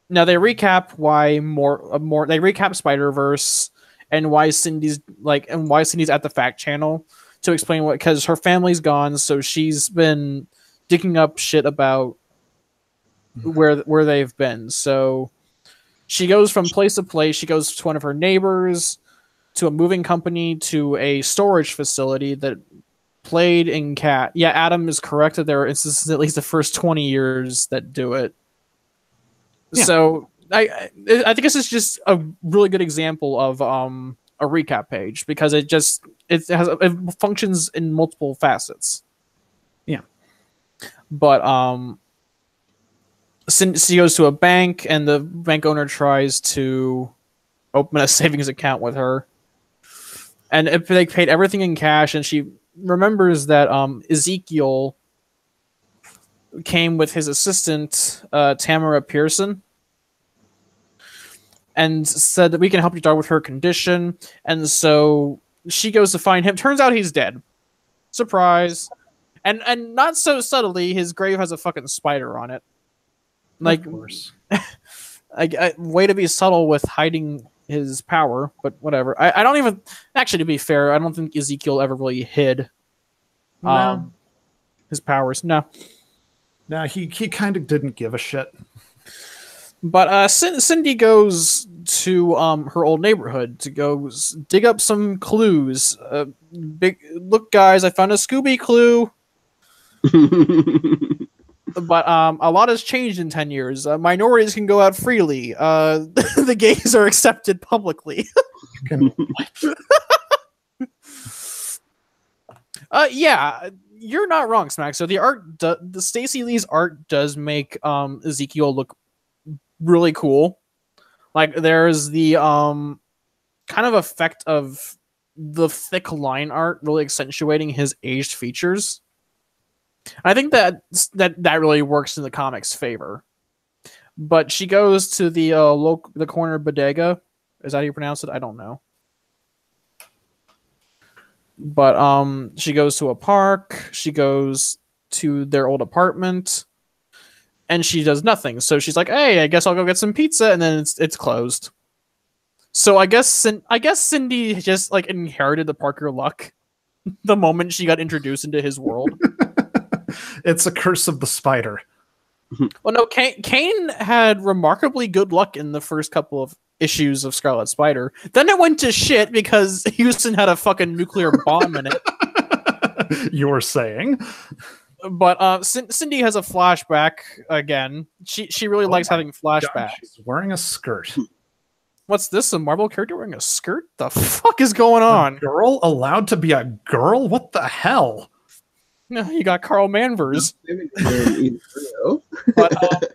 now they recap why they recap Spider-Verse and why Cindy's at the fact channel to explain because her family's gone, so she's been digging up shit about where they've been. So she goes from place to place. She goes to one of her neighbors, to a moving company, to a storage facility that played in Cat. Yeah, Adam is correct that there are instances at least the first 20 years that do it. Yeah. So I think this is just a really good example of a recap page because it functions in multiple facets. Yeah. But she goes to a bank and the bank owner tries to open a savings account with her. And if they paid everything in cash, and she remembers that Ezekiel came with his assistant, Tamara Pearson, and said that we can help your daughter with her condition. And so she goes to find him. Turns out he's dead. Surprise. And not so subtly, his grave has a fucking spider on it. Like, of course. Way to be subtle with hiding his power, but whatever. I don't even... Actually, to be fair, I don't think Ezekiel ever really hid his powers. No. No, he kind of didn't give a shit. But Cindy goes to her old neighborhood to go dig up some clues. Look, guys, I found a Scooby clue. But a lot has changed in 10 years. Minorities can go out freely. The gays are accepted publicly. Yeah, you're not wrong, Smack. So the Stacey Lee's art does make Ezekiel look really cool. Like there's the kind of effect of the thick line art really accentuating his aged features. I think that really works in the comic's favor. But she goes to the corner bodega. Is that how you pronounce it? I don't know. But she goes to a park. She goes to their old apartment, and she does nothing. So she's like, "Hey, I guess I'll go get some pizza," and then it's closed. So I guess Cindy just like inherited the Parker luck the moment she got introduced into his world. It's a curse of the spider. Well, no, Kane had remarkably good luck in the first couple of issues of Scarlet Spider. Then it went to shit because Houston had a fucking nuclear bomb in it. You're saying? But Cindy has a flashback again. She really likes having flashbacks. God, she's wearing a skirt. What's this? A Marvel character wearing a skirt? The fuck is going on? A girl allowed to be a girl? What the hell? No, you got Carl Manvers. But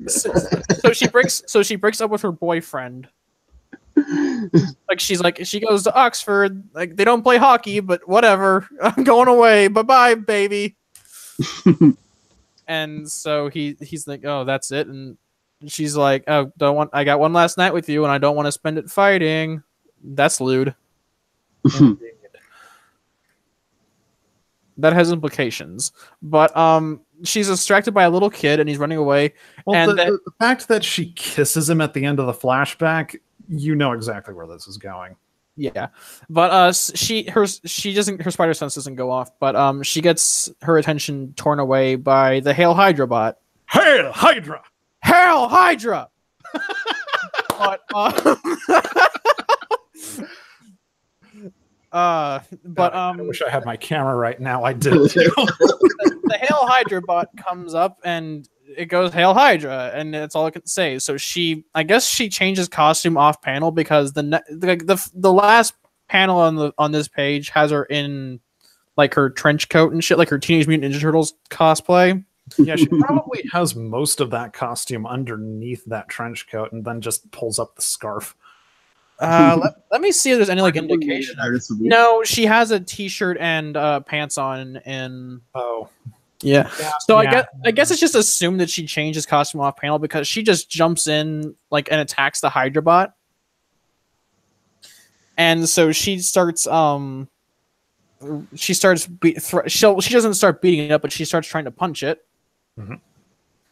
so she breaks up with her boyfriend. She goes to Oxford. Like, they don't play hockey, but whatever. I'm going away. Bye-bye, baby. And so he's like, oh, that's it. And she's like, oh, I got one last night with you, and I don't want to spend it fighting. That's lewd. That has implications. But she's distracted by a little kid, and he's running away. Well, and the fact that she kisses him at the end of the flashback, you know exactly where this is going. Yeah, but her spider sense doesn't go off, but she gets her attention torn away by the Hail Hydra bot. Hail Hydra! Hail Hydra! But I wish I had my camera right now. I did too. The Hail Hydra bot comes up and it goes Hail Hydra, and that's all I can say. So I guess she changes costume off panel because the last panel on this page has her in like her trench coat and shit, like her Teenage Mutant Ninja Turtles cosplay. Yeah, she probably has most of that costume underneath that trench coat, and then just pulls up the scarf. Let me see if there's any like indication. No, she has a t-shirt and pants on, and yeah. So I guess it's just assumed that she changes costume off panel because she just jumps in like and attacks the Hydra bot, and so she starts she doesn't start beating it up, but she starts trying to punch it. Mm-hmm.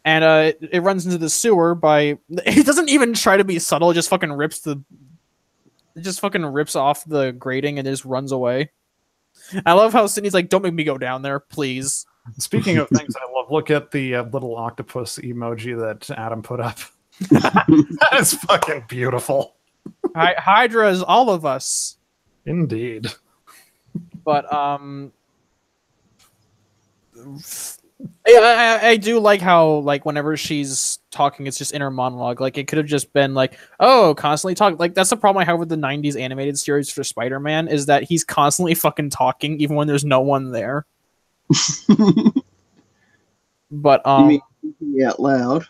And it runs into the sewer it doesn't even try to be subtle. It just fucking rips off the grating and just runs away. I love how Sydney's like, don't make me go down there, please. Speaking of things I love, look at the little octopus emoji that Adam put up. That is fucking beautiful. Hydra is all of us. Indeed. But I do like how like whenever she's talking, it's just inner monologue. Like it could have just been like, oh, constantly talk. Like that's the problem I have with the '90s animated series for Spider-Man is that he's constantly fucking talking even when there's no one there. But you mean thinking out loud?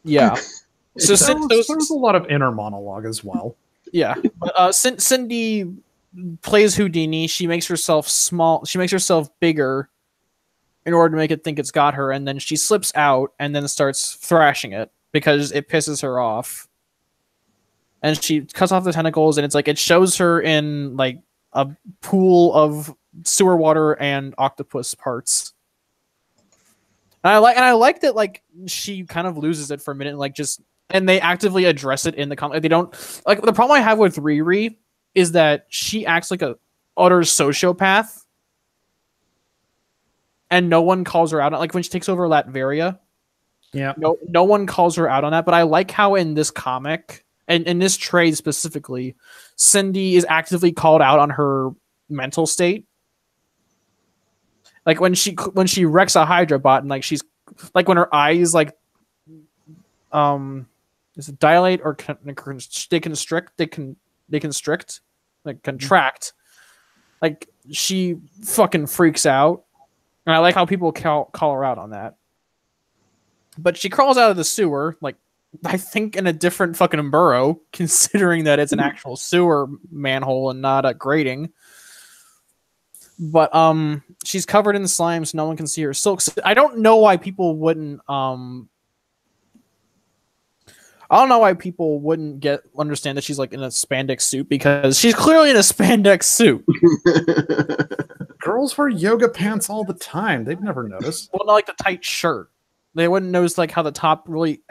Yeah. So there's a lot of inner monologue as well. Yeah. But, Cindy plays Houdini. She makes herself small. She makes herself bigger in order to make it think it's got her, and then she slips out and then starts thrashing it because it pisses her off. And she cuts off the tentacles, and it's like it shows her in like a pool of sewer water and octopus parts. And I like that like she kind of loses it for a minute, and, like and they actively address it in the comic. They don't like the problem I have with Riri is that she acts like a utter sociopath. And no one calls her out on like when she takes over Latveria. Yeah. No one calls her out on that. But I like how in this comic and in this trade specifically, Cindy is actively called out on her mental state. Like when she wrecks a Hydra bot and like she's like when her eyes like is it dilate or they constrict like contract. Like she fucking freaks out. And I like how people call her out on that. But she crawls out of the sewer, like, I think in a different fucking burrow, considering that it's an actual sewer manhole and not a grating. But she's covered in slime, so no one can see her silks. I don't know why people wouldn't understand that she's like in a spandex suit, because she's clearly in a spandex suit. Girls wear yoga pants all the time. They've never noticed. Well, not like the tight shirt. They wouldn't notice like how the top really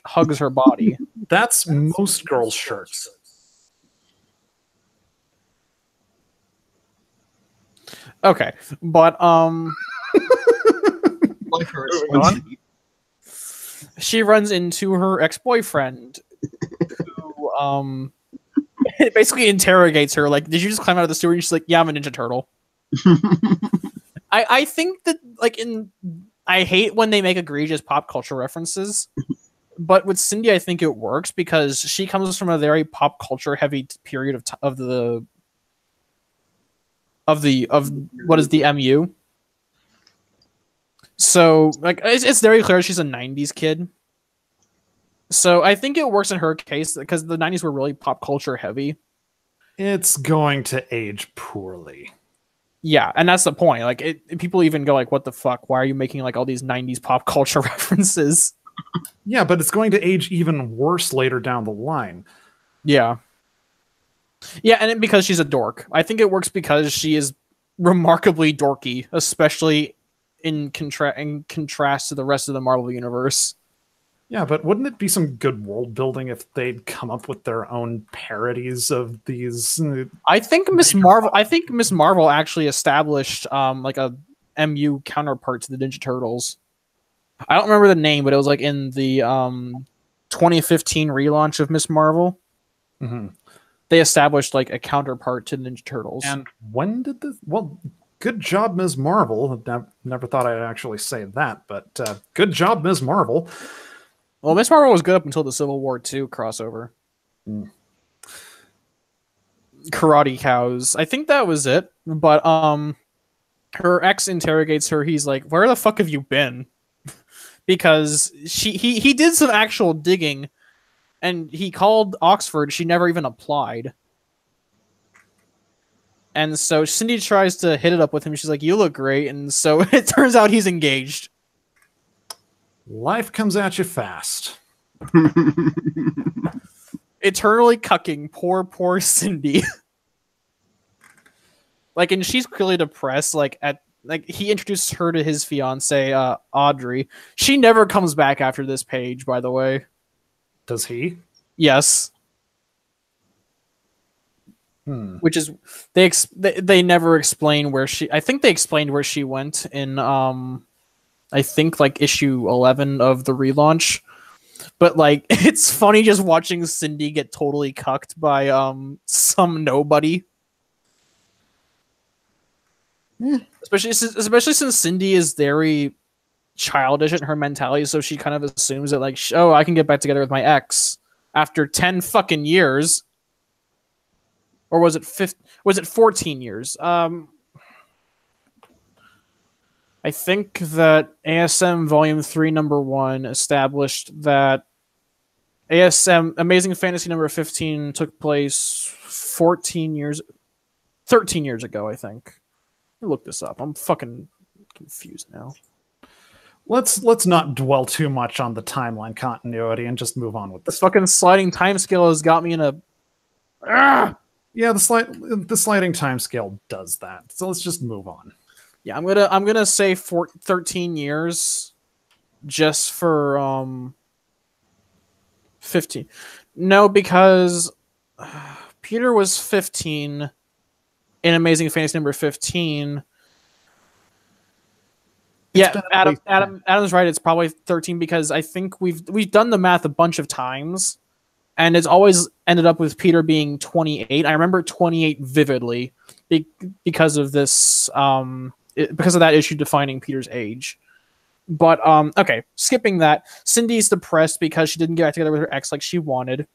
hugs her body. That's most girls' shirts. Okay, but Like her she runs into her ex-boyfriend, who basically interrogates her. Like, did you just climb out of the sewer? And she's like, yeah, I'm a Ninja Turtle. I think that like I hate when they make egregious pop culture references. But with Cindy, I think it works because she comes from a very pop culture heavy period of what is the MU. So like it's very clear she's a 90s kid. So I think it works in her case because the 90s were really pop culture heavy. It's going to age poorly. Yeah, and that's the point. Like people even go like, what the fuck? Why are you making like all these 90s pop culture references? Yeah, but it's going to age even worse later down the line. Yeah. Yeah, and because she's a dork. I think it works because she is remarkably dorky, especially in contrast to the rest of the Marvel universe. Yeah, but wouldn't it be some good world building if they'd come up with their own parodies of these? I think Miss Marvel actually established like a MU counterpart to the Ninja Turtles. I don't remember the name, but it was like in the 2015 relaunch of Miss Marvel. Mm-hmm. They established like a counterpart to the Ninja Turtles. And when did this? Well, good job, Ms. Marvel. Never thought I'd actually say that, but good job, Ms. Marvel. Well, Miss Marvel was good up until the Civil War II crossover. Karate Cows. I think that was it. But her ex interrogates her. He's like, "Where the fuck have you been?" Because he did some actual digging, and he called Oxford. She never even applied. And so Cindy tries to hit it up with him. She's like, "You look great." And so it turns out he's engaged. Life comes at you fast. Eternally cucking poor Cindy. Like, and she's clearly depressed. Like he introduced her to his fiance, Audrey. She never comes back after this page, by the way. Does he? Yes. Which is they never explain where she. I think they explained where she went in I think like issue 11 of the relaunch. But like it's funny just watching Cindy get totally cucked by some nobody. Yeah. Especially since Cindy is very childish in her mentality, so she kind of assumes that like, oh, I can get back together with my ex after 10 fucking years. Or was it 14 years? I think that ASM Volume 3, Number 1 established that ASM Amazing Fantasy number 15 took place 13 years ago, I think. Let me look this up. I'm fucking confused now. Let's not dwell too much on the timeline continuity and just move on with this. Fucking sliding timescale has got me in a... Yeah, the sliding timescale does that. So let's just move on. Yeah, I'm gonna say 13 years, just for 15. No, because Peter was 15 in Amazing Fantasy number 15. Yeah, Adam's right. It's probably 13 because I think we've done the math a bunch of times, and it's always ended up with Peter being 28. I remember 28 vividly because of this. Because of that issue defining Peter's age. But, okay, skipping that, Cindy's depressed because she didn't get back together with her ex like she wanted.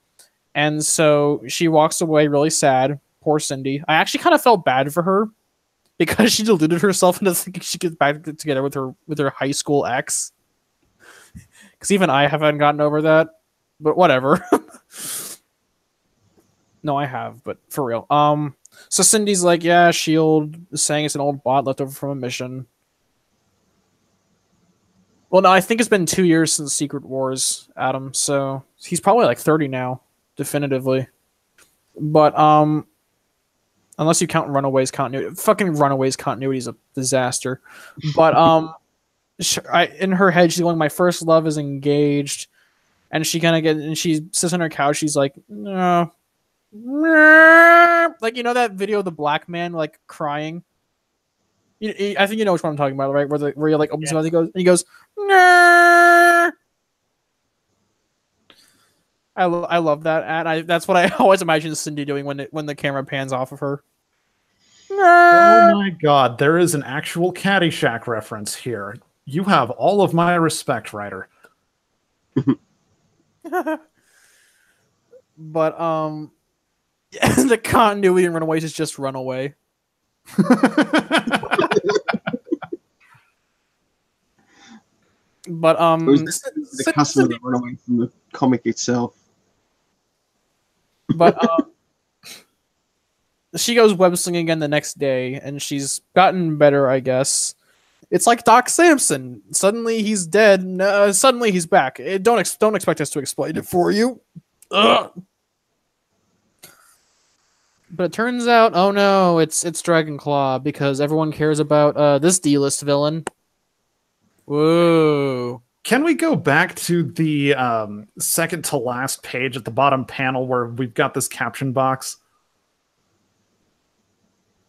And so she walks away really sad. Poor Cindy. I actually kind of felt bad for her because she deluded herself into thinking she could get back together with her high school ex. Because even I haven't gotten over that. But whatever. No, I have, but for real. So Cindy's like, yeah, S.H.I.E.L.D. is saying it's an old bot left over from a mission. Well, no, I think it's been 2 years since Secret Wars, Adam, so he's probably like 30 now, definitively. But, unless you count Runaways continuity. Fucking Runaways continuity is a disaster. But, in her head, she's going, my first love is engaged. And she she sits on her couch, she's like, no. Like, you know that video of the black man like crying? I think you know which one I'm talking about, right? Where he like opens his mouth, he goes, nah. I love that, and that's what I always imagine Cindy doing when the camera pans off of her. Oh my god, there is an actual Caddyshack reference here. You have all of my respect, writer. But the continuity in Runaways is just Runaway. But the customer that run away from the comic itself. But she goes web slinging again the next day, and she's gotten better, I guess. It's like Doc Samson. Suddenly he's dead. No, suddenly he's back. Don't expect us to explain it for you. Ugh. But it turns out, oh no, it's Dragonclaw, because everyone cares about this D-list villain. Whoa. Can we go back to the second to last page at the bottom panel where we've got this caption box?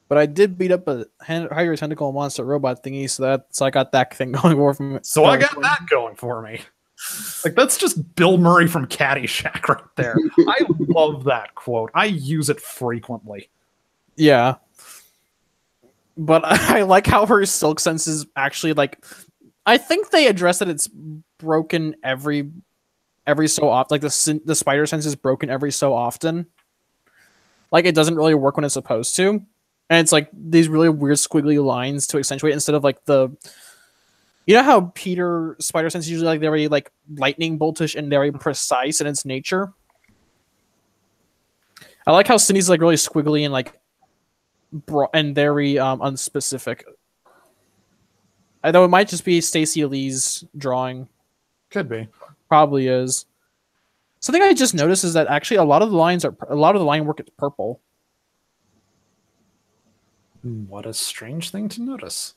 But I did beat up a higher tentacle monster robot thingy, so I got that thing going for me. So I got that going for me. Like, that's just Bill Murray from Caddyshack right there. I love that quote. I use it frequently. Yeah. But I like how her silk sense is actually, like... I think they address that it's broken every so often. Like, the spider sense is broken every so often. Like, it doesn't really work when it's supposed to. And it's, like, these really weird squiggly lines to accentuate instead of, like, the... You know how Peter spider sense is usually like very like lightning boltish and very precise in its nature? I like how Cindy's like really squiggly and like and very unspecific. Though it might just be Stacey Lee's drawing. Could be. Probably is. Something I just noticed is that actually a lot of the line work is purple. What a strange thing to notice.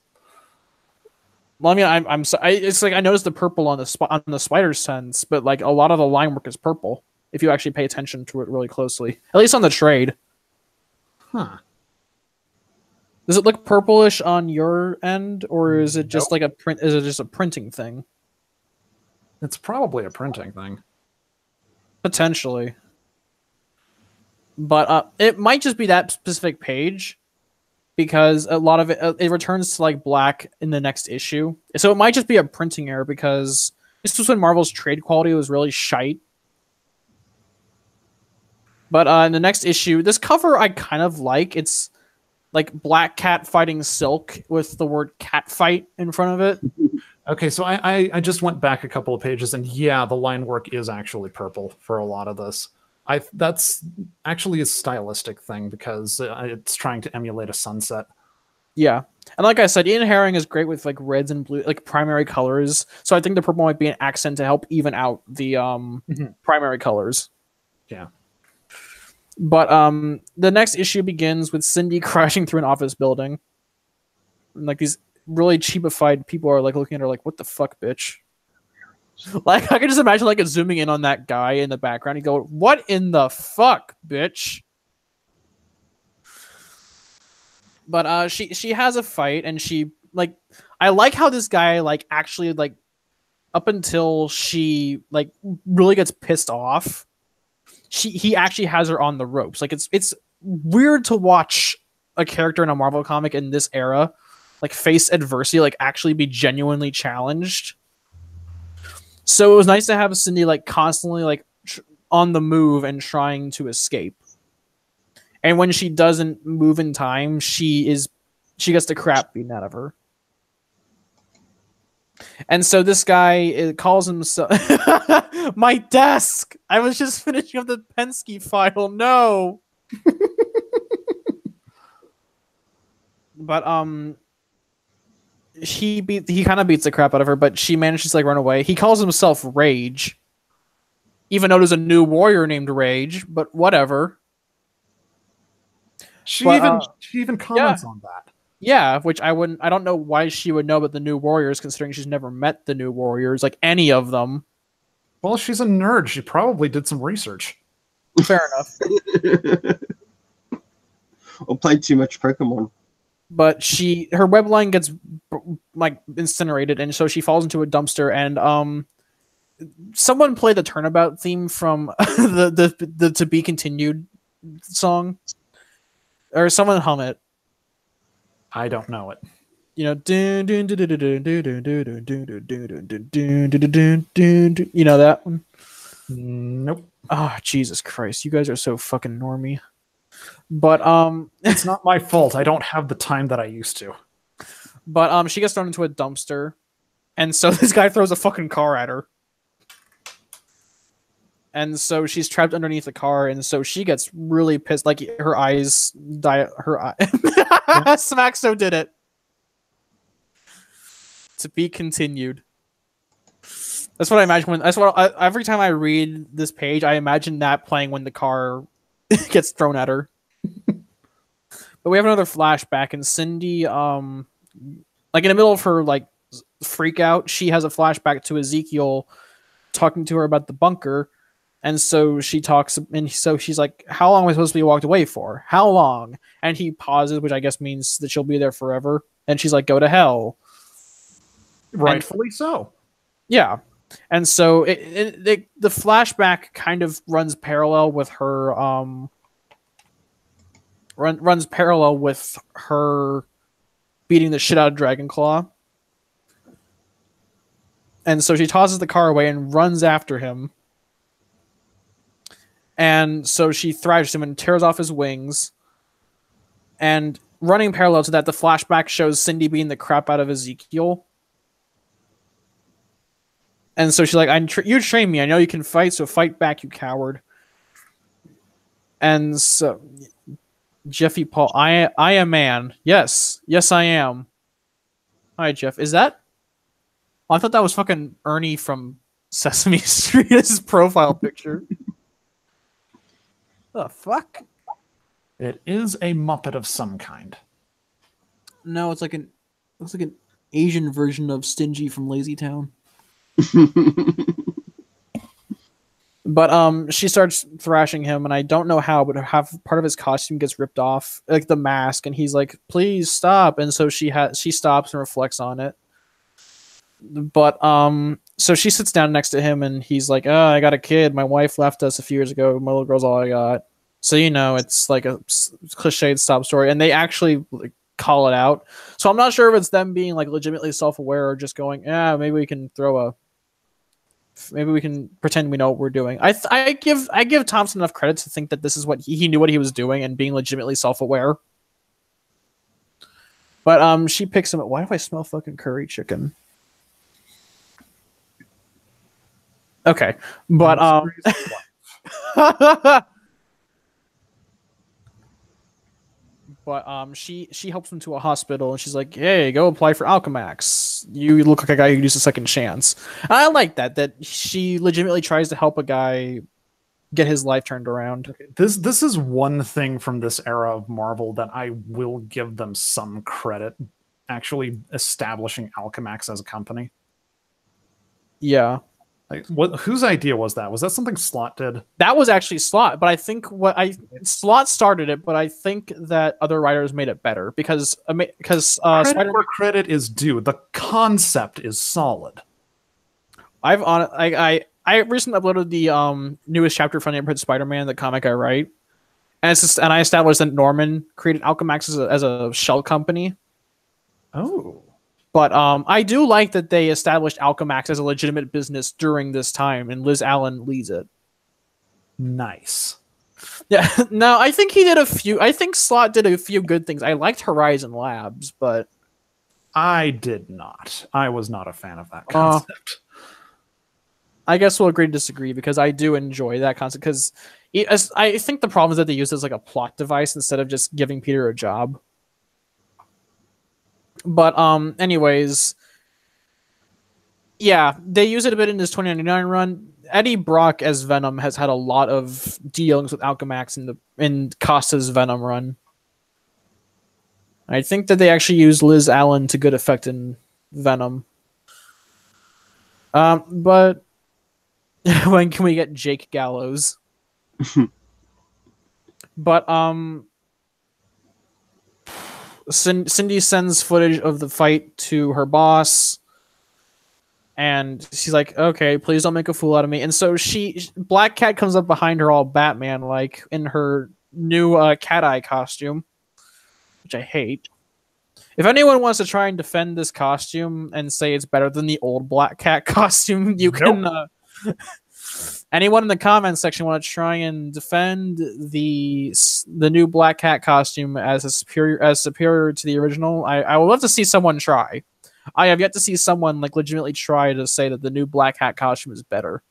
Well, I mean, it's like I noticed the purple on the spider sense, but like a lot of the line work is purple if you actually pay attention to it really closely. At least on the trade. Huh. Does it look purplish on your end, or is it just like a print? Is it just a printing thing? It's probably a printing thing. Potentially. But it might just be that specific page. Because a lot of it returns to like black in the next issue, so it might just be a printing error because this was when Marvel's trade quality was really shite. But in the next issue, this cover I kind of like. It's like Black Cat fighting Silk with the word "cat fight" in front of it. Okay, so I just went back a couple of pages, and yeah, the line work is actually purple for a lot of this. That's actually a stylistic thing because it's trying to emulate a sunset. Yeah, and like I said, Ian Herring is great with like reds and blue, like primary colors. So I think the purple might be an accent to help even out the primary colors. Yeah. But the next issue begins with Cindy crashing through an office building. And, like these really cheapified people are like looking at her like, "What the fuck, bitch?" Like, I can just imagine like zooming in on that guy in the background and go, "What in the fuck, bitch?" But she has a fight, and she like I like how this guy like actually like up until she like really gets pissed off, he actually has her on the ropes. Like it's weird to watch a character in a Marvel comic in this era like face adversity, like actually be genuinely challenged. So it was nice to have Cindy like constantly like on the move and trying to escape. And when she doesn't move in time, she gets the crap beaten out of her. And so this guy calls himself my desk. I was just finishing up the Penske file. No. But he kind of beats the crap out of her, but she manages to like run away. He calls himself Rage, even though there's a new warrior named Rage. But whatever. She even comments on that. Yeah, which I don't know why she would know about the new warriors, considering she's never met the new warriors, like any of them. Well, she's a nerd. She probably did some research. Fair enough. Or played too much Pokemon. But her web line gets like incinerated, and so she falls into a dumpster, and someone play the Turnabout theme from the To Be Continued song, or someone hum it. I don't know it. You know, you know that one? Nope. Oh, Jesus Christ! You guys are so fucking normie. But it's not my fault. I don't have the time that I used to. But she gets thrown into a dumpster, and so this guy throws a fucking car at her. And so she's trapped underneath the car, and so she gets really pissed. Like her eyes die. Her eye. Smackso did it. To be continued. That's what I imagine when. That's what every time I read this page, I imagine that playing when the car gets thrown at her. But we have another flashback, and Cindy, like in the middle of her like freak out, she has a flashback to Ezekiel talking to her about the bunker. And so she talks, and so she's like, how long am I supposed to be walked away for? How long? And he pauses, which I guess means that she'll be there forever. And she's like, go to hell. Rightfully so. Yeah. And so the flashback kind of runs parallel with her, runs parallel with her beating the shit out of Dragonclaw. And so she tosses the car away and runs after him. And so she thrashes him and tears off his wings. And running parallel to that, the flashback shows Cindy beating the crap out of Ezekiel. And so she's like, you trained me. I know you can fight, so fight back, you coward. And so Jeffy Paul, I am man. Yes. Yes, I am. Hi, Jeff. Is that? Oh, I thought that was fucking Ernie from Sesame Street, his profile picture. The fuck? It is a Muppet of some kind. No, it's like looks like an Asian version of Stingy from Lazy Town. But she starts thrashing him, and I don't know how, but part of his costume gets ripped off, like the mask, and he's like, "Please stop!" And so she stops and reflects on it. But so she sits down next to him, and he's like, "Oh, I got a kid. My wife left us a few years ago. My little girl's all I got." So it's like a cliched sob story, and they actually like call it out. So I'm not sure if it's them being like legitimately self-aware or just going, "Yeah, maybe we can pretend we know what we're doing." I give Thompson enough credit to think that this is what he knew what he was doing and being legitimately self-aware. But she picks him up. Why do I smell fucking curry chicken? Okay, but But she helps him to a hospital, and she's like, "Hey, go apply for Alchemax. You look like a guy who could use a second chance." And I like that she legitimately tries to help a guy get his life turned around. Okay. This is one thing from this era of Marvel that I will give them some credit, actually establishing Alchemax as a company. Yeah. Like, whose idea was that? Was that something Slott did? That was actually Slott, but I think Slott started it, but I think that other writers made it better because credit where credit is due. The concept is solid. I recently uploaded the newest chapter from Neighborhood Spider-Man, the comic I write, and I established that Norman created Alchemax as a shell company. Oh. But I do like that they established Alchemax as a legitimate business during this time, and Liz Allen leads it. Nice. Yeah, no, I think he did a few. I think Slott did a few good things. I liked Horizon Labs, but I did not. I was not a fan of that concept. I guess we'll agree to disagree because I do enjoy that concept. Because I think the problem is that they use it as like a plot device instead of just giving Peter a job. But anyways, yeah, they use it a bit in this 2099 run. Eddie Brock as Venom has had a lot of dealings with Alchemax in Costa's Venom run. I think that they actually used Liz Allen to good effect in Venom. But when can we get Jake Gallows? But Cindy sends footage of the fight to her boss, And she's like, okay, please don't make a fool out of me. And so Black Cat comes up behind her all Batman-like in her new cat eye costume, which I hate. If anyone wants to try and defend this costume and say it's better than the old Black Cat costume, you can... anyone in the comments section want to try and defend the new Black Cat costume as superior to the original? I would love to see someone try. I have yet to see someone like legitimately try to say that the new Black Hat costume is better.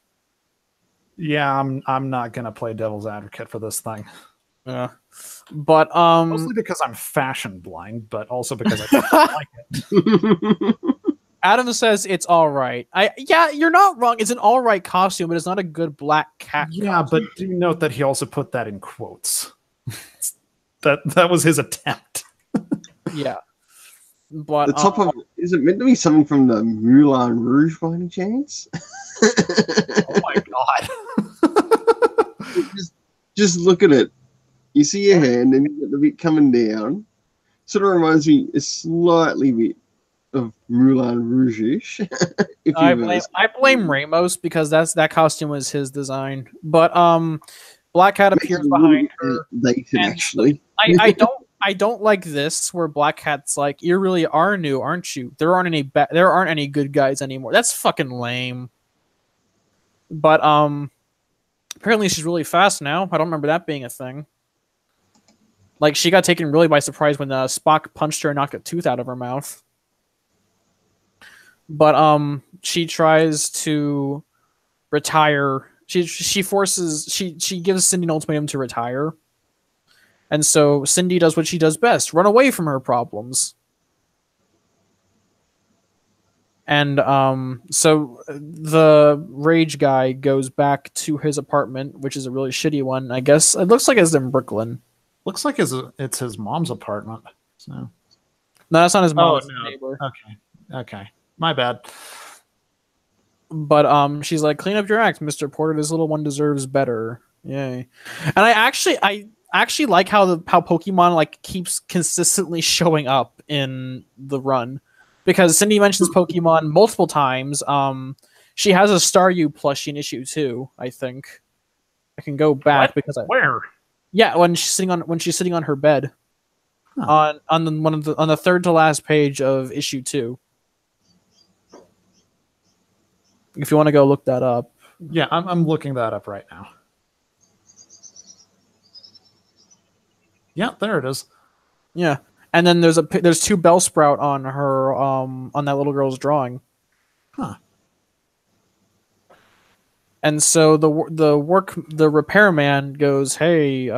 Yeah, I'm not gonna play devil's advocate for this thing. Yeah, but mostly because I'm fashion blind, but also because I don't like it. Adam says it's all right. Yeah, you're not wrong. It's an all right costume, but it's not a good Black Cat. Yeah, costume. But do note that he also put that in quotes. that was his attempt. Yeah. But the top of is it meant to be something from the Moulin Rouge by any chance? Oh my god! just look at it. You see your hand, and you get the bit coming down. Sort of reminds me a slightly bit of Moulin Rouge-ish. I blame Ramos because that costume was his design. But Black Cat appears behind her. Actually, I don't like this where Black Cat's like, you really are new, aren't you? There aren't any good guys anymore. That's fucking lame. But apparently she's really fast now. I don't remember that being a thing. Like she got taken really by surprise when Spock punched her and knocked a tooth out of her mouth. But she tries to retire. She gives Cindy an ultimatum to retire. And so Cindy does what she does best, run away from her problems. And so the rage guy goes back to his apartment, which is a really shitty one. I guess it looks like it's in Brooklyn. Looks like it's his mom's apartment. So. No, that's not his mom's neighbor. Okay. My bad. But she's like, clean up your act, Mr. Porter. This little one deserves better. Yay. And I actually like how Pokemon like keeps consistently showing up in the run, because Cindy mentions Pokemon multiple times. She has a Staryu plushie in issue 2, I think. I can go back because where? Yeah, when she's sitting on her bed, on the third to last page of issue 2. If you want to go look that up. Yeah, I'm looking that up right now. Yeah, there it is. Yeah, and then there's 2 Bellsprout on her on that little girl's drawing. Huh. And so the repairman goes, "Hey,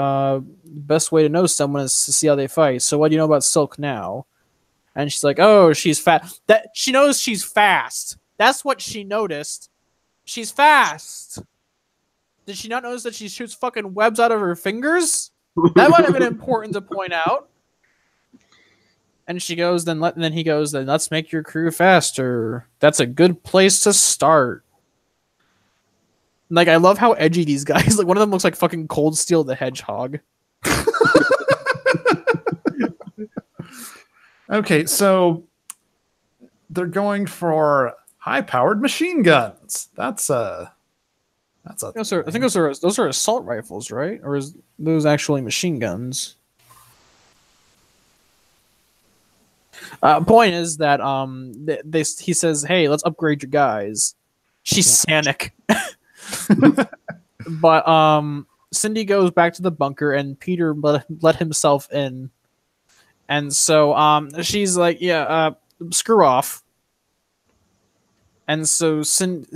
best way to know someone is to see how they fight. So what do you know about Silk now?" And she's like, "Oh, she's fast. That she knows she's fast. That's what she noticed. She's fast. Did she not notice that she shoots fucking webs out of her fingers? That might have been important to point out." And she goes, then he goes, "Then let's make your crew faster. That's a good place to start." Like, I love how edgy these guys. Like, one of them looks like fucking Cold Steel the Hedgehog. Okay, so they're going for high-powered machine guns. That's a. I think those are assault rifles, right? Or is those actually machine guns? Point is that he says, "Hey, let's upgrade your guys." She's Sanic. But Cindy goes back to the bunker and Peter let himself in. And so she's like, "Yeah, screw off." And so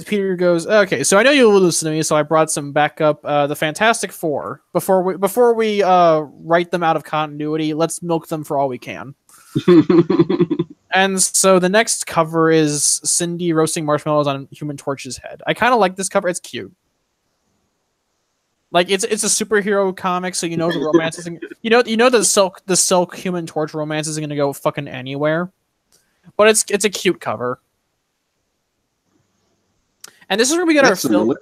Peter goes, "Okay, so I know you'll listen to me, so I brought some backup. The Fantastic Four. Before we write them out of continuity, let's milk them for all we can." And so the next cover is Cindy roasting marshmallows on Human Torch's head. I kind of like this cover. It's cute. Like it's a superhero comic, so you know the romance isn't. You know the Silk Human Torch romance isn't going to go fucking anywhere. But it's a cute cover. And this is where we get our film.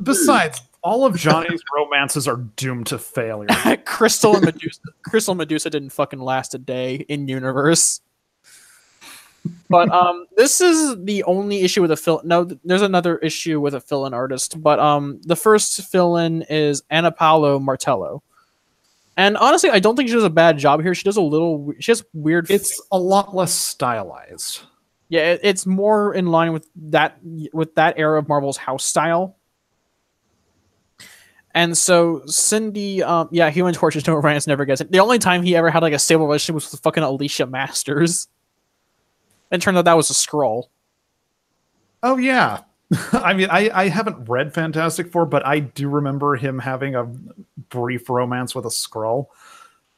Besides, all of Johnny's romances are doomed to failure. Crystal and Medusa didn't fucking last a day in universe. But this is the only issue with a fill. No, there's another issue with a fill-in artist. But the first fill-in is Anna Paolo Martello, and honestly, I don't think she does a bad job here. She does a little. She has weird. It's a lot less stylized. Yeah, it's more in line with that era of Marvel's house style. And so Cindy, Human Torch's no romance never gets it. The only time he ever had like a stable relationship was with fucking Alicia Masters. And it turned out that was a Skrull. Oh yeah. I mean, I haven't read Fantastic Four, but I do remember him having a brief romance with a Skrull.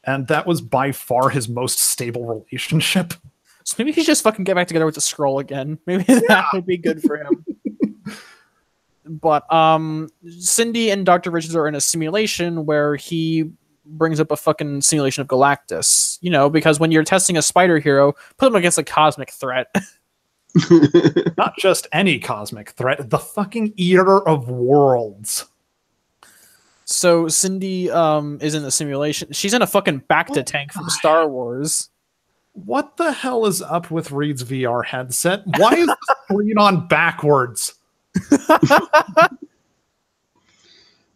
And that was by far his most stable relationship. So maybe he should just fucking get back together with the Skrull again. Maybe that would be good for him. But Cindy and Dr. Richards are in a simulation where he brings up a fucking simulation of Galactus. You know, because when you're testing a spider hero, put him against a cosmic threat. Not just any cosmic threat, the fucking Eater of Worlds. So Cindy is in the simulation. She's in a fucking Bacta tank from Star Wars. What the hell is up with Reed's VR headset? Why is the screen on backwards?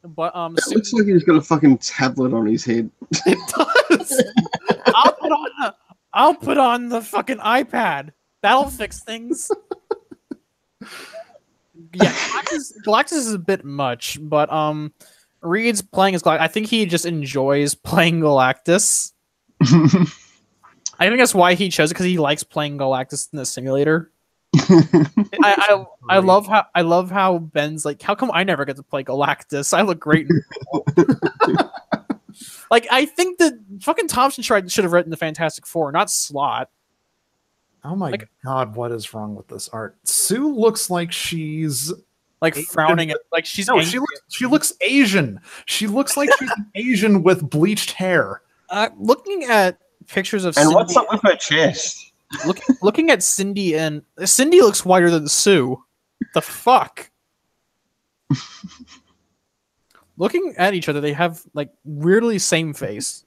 But It looks like he's got a fucking tablet on his head. It does. I'll put on the fucking iPad. That'll fix things. Yeah, Galactus is a bit much, but Reed's playing as Galactus. I think he just enjoys playing Galactus. I think that's why he chose it, because he likes playing Galactus in the simulator. I love how Ben's like, how come I never get to play Galactus? I look great. Like, I think that fucking Thompson should have written the Fantastic Four, not Slott. Oh my god, what is wrong with this art? Sue looks like she's like frowning at, like she's no, she looks Asian. She looks like she's an Asian with bleached hair. Looking at pictures of and Cindy, what's up with her chest? Looking at Cindy, and Cindy looks whiter than Sue. The fuck? Looking at each other, they have like weirdly same face.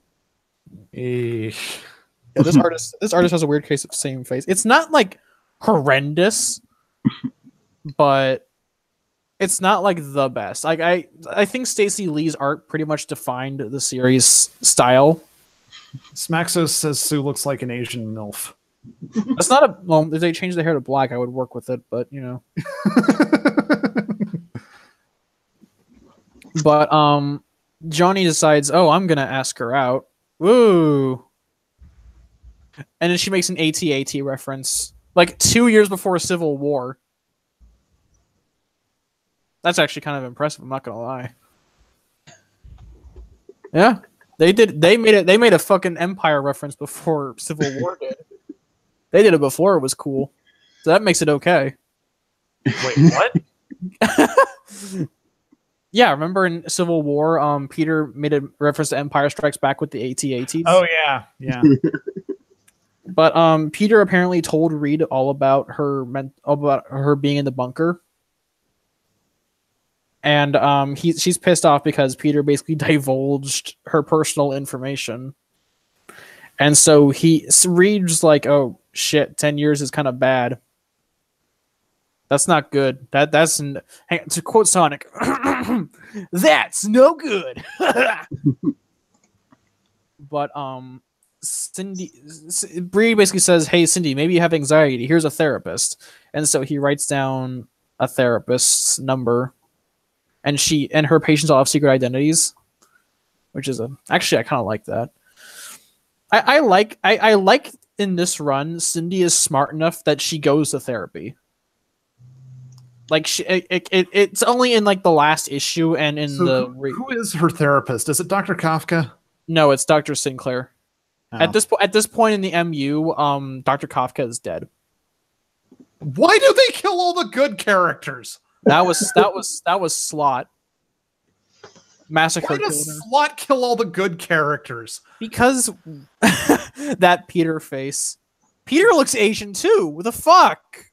Eesh. Yeah, this artist has a weird case of same face. It's not like horrendous, but it's not like the best. Like I think Stacey Lee's art pretty much defined the series style. Smaxos says Sue looks like an Asian MILF. That's not a well. If they changed the hair to black, I would work with it. But you know. But Johnny decides, oh, I'm gonna ask her out. Woo! And then she makes an AT-AT reference, like 2 years before Civil War. That's actually kind of impressive. I'm not gonna lie. Yeah, they did. They made a fucking Empire reference before Civil War did. They did it before it was cool, so that makes it okay. Wait, what? Yeah, remember in Civil War, Peter made a reference to Empire Strikes Back with the AT-ATs. Oh yeah, yeah. But Peter apparently told Reed all about her being in the bunker, and she's pissed off because Peter basically divulged her personal information, and so Reed's like, "Oh shit, 10 years is kind of bad. That's not good. That's to quote Sonic, that's no good." But Bree basically says, "Hey Cindy, maybe you have anxiety. Here's a therapist." And so he writes down a therapist's number, and her patients all have secret identities, which is actually I kind of like that. I like in this run, Cindy is smart enough that she goes to therapy. Like it's only in like the last issue and in who is her therapist? Is it Dr. Kafka? No, it's Dr. Sinclair. Oh. At this point in the MU, Dr. Kafka is dead. Why do they kill all the good characters? That was Slott. Massacre. Why does Slott kill all the good characters? Because that Peter face. Peter looks Asian too. What the fuck?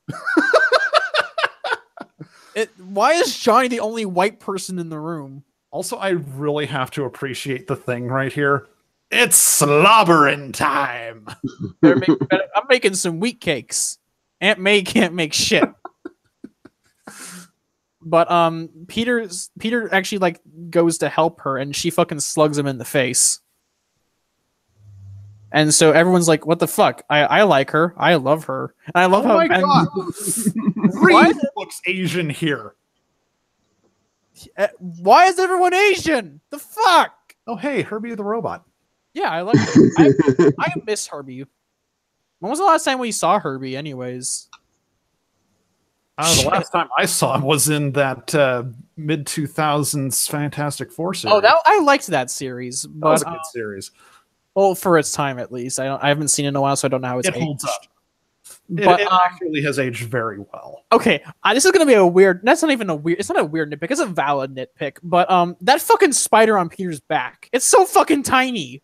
Why is Johnny the only white person in the room? Also, I really have to appreciate the Thing right here. It's slobbering time. I'm making some wheat cakes. Aunt May can't make shit. But Peter actually like goes to help her, and she fucking slugs him in the face. And so everyone's like, "What the fuck? I like her. I love her. And I love how." Oh my god! Reed looks Asian here. Why is everyone Asian? The fuck? Oh hey, Herbie the robot. Yeah, I like her. I miss Herbie. When was the last time we saw Herbie? Anyways. The last time I saw him was in that mid 2000s Fantastic Four series. Oh, I liked that series. But, that was a good series. Well, for its time at least. I haven't seen it in a while, so I don't know how it's holds aged. up. But it actually has aged very well. Okay, this is gonna be a weird. That's not even a weird. It's not a weird nitpick. It's a valid nitpick. But that fucking spider on Peter's back. It's so fucking tiny.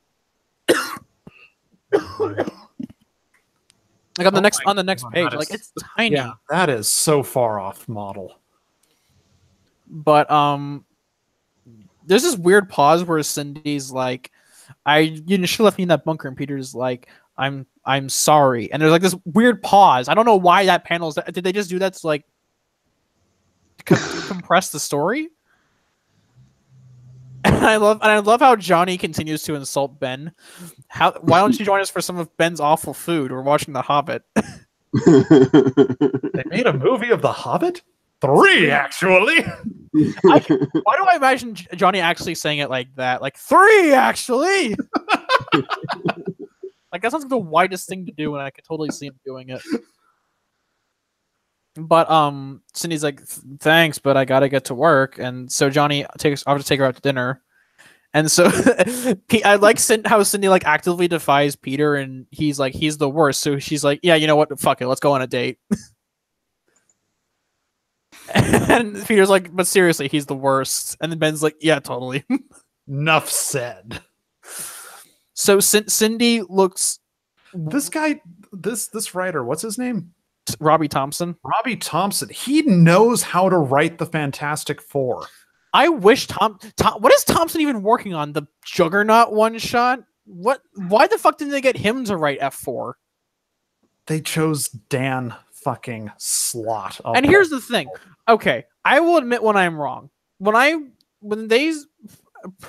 Like on the next page, like it's tiny. Yeah, that is so far off model. But there's this weird pause where Cindy's like, you should have left me in that bunker," and Peter's like, I'm sorry. And there's like this weird pause. I don't know why that panel's. Did they just do that to like compress the story? And I love how Johnny continues to insult Ben. Why don't you join us for some of Ben's awful food? We're watching The Hobbit. They made a movie of The Hobbit? 3, actually. Why do I imagine Johnny actually saying it like that? Like 3, actually. Like that sounds like the widest thing to do, and I could totally see him doing it. But Cindy's like, "Thanks, but I gotta get to work," and so Johnny I have to take her out to dinner. And so I like how Cindy like actively defies Peter, and he's like, he's the worst. So she's like, "Yeah, you know what? Fuck it, let's go on a date." And Peter's like, "But seriously, he's the worst." And then Ben's like, "Yeah, totally." Enough said. So Cindy looks. This guy, this writer, what's his name? Robbie Thompson. Robbie Thompson. He knows how to write the Fantastic Four. I wish what is Thompson even working on? The Juggernaut one shot? What? Why the fuck didn't they get him to write F4? They chose Dan fucking Slott. And here's the thing. Okay, I will admit when I'm wrong. When they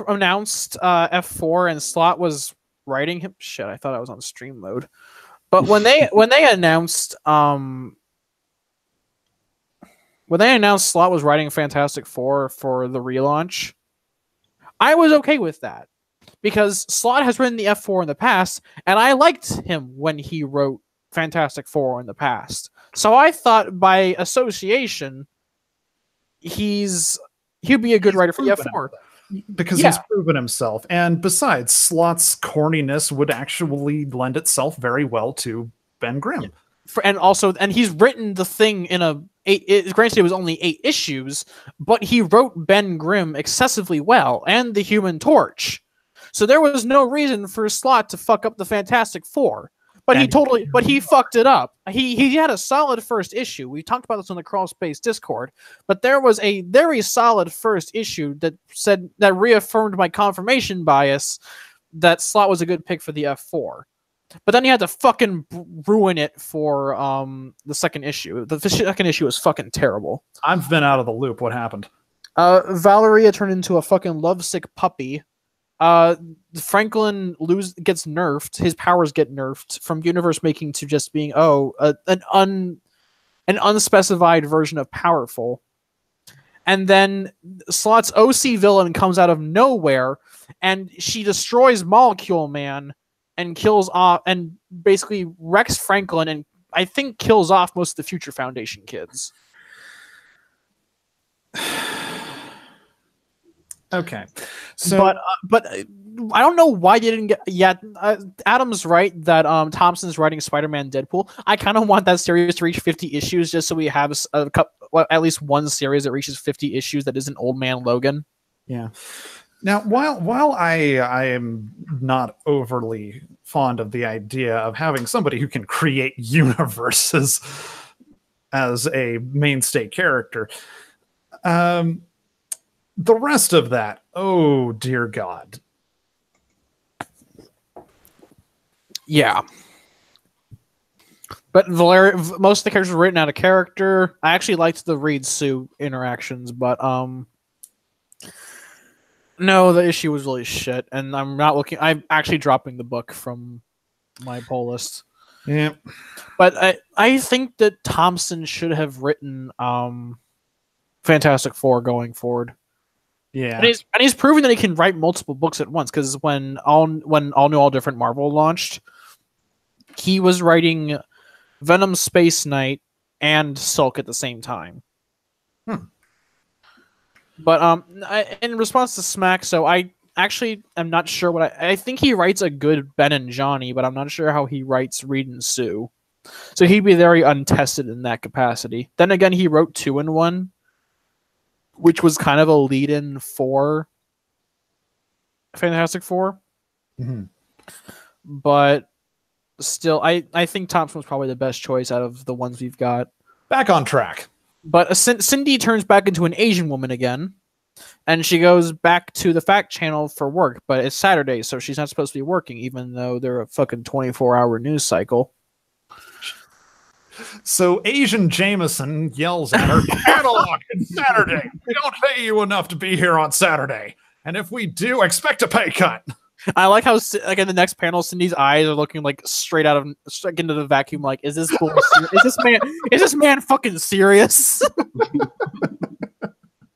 announced F4 and Slott was writing him, shit, I thought I was on stream mode. But when they announced Slott was writing Fantastic Four for the relaunch, I was okay with that because Slott has written the F4 in the past, and I liked him when he wrote Fantastic Four in the past. So I thought by association, he'd be a good writer for the F4. Because he's proven himself. And besides, Slott's corniness would actually lend itself very well to Ben Grimm. Yeah. And he's written the thing in granted it was only 8 issues, but he wrote Ben Grimm excessively well, and the Human Torch. So there was no reason for Slott to fuck up the Fantastic Four. But he fucked it up. He had a solid first issue. We talked about this on the Crawl Space Discord, but there was a very solid first issue that reaffirmed my confirmation bias that Slott was a good pick for the F4. But then he had to fucking ruin it for the second issue. The second issue was fucking terrible. I've been out of the loop. What happened? Valeria turned into a fucking lovesick puppy. Franklin gets nerfed. His powers get nerfed from universe making to just being an unspecified version of powerful. And then Slott's OC villain comes out of nowhere, and she destroys Molecule Man and kills off and basically wrecks Franklin, and I think kills off most of the Future Foundation kids. Okay, so but I don't know why you didn't get. Yeah, Adam's right that Thompson's writing Spider-Man Deadpool. I kind of want that series to reach 50 issues just so we have at least one series that reaches 50 issues that isn't Old Man Logan. Yeah. Now, while I am not overly fond of the idea of having somebody who can create universes as a mainstay character, the rest of that, oh dear God. Yeah. But most of the characters were written out of character. I actually liked the Reed Sue interactions, but no, the issue was really shit, and I'm actually dropping the book from my pull list. Yeah. But I think that Thompson should have written Fantastic Four going forward. Yeah. And he's proven that he can write multiple books at once, because when All New All Different Marvel launched, he was writing Venom Space Knight and Sulk at the same time. But in response to Smack, so I actually am not sure what I think he writes a good Ben and Johnny, but I'm not sure how he writes Reed and Sue. So he'd be very untested in that capacity. Then again, he wrote 2-in-1, which was kind of a lead-in for Fantastic Four. Mm-hmm. But still, I think Thompson was probably the best choice out of the ones we've got. Back on track. But Cindy turns back into an Asian woman again, and she goes back to the Fact Channel for work, but it's Saturday, so she's not supposed to be working, even though they're a fucking 24-hour news cycle. So Asian Jameson yells at her, "Catalog, it's Saturday. We don't pay you enough to be here on Saturday. And if we do, expect a pay cut." I like how, like, in the next panel, Cindy's eyes are looking like straight into the vacuum. Like, is this bull is this man fucking serious?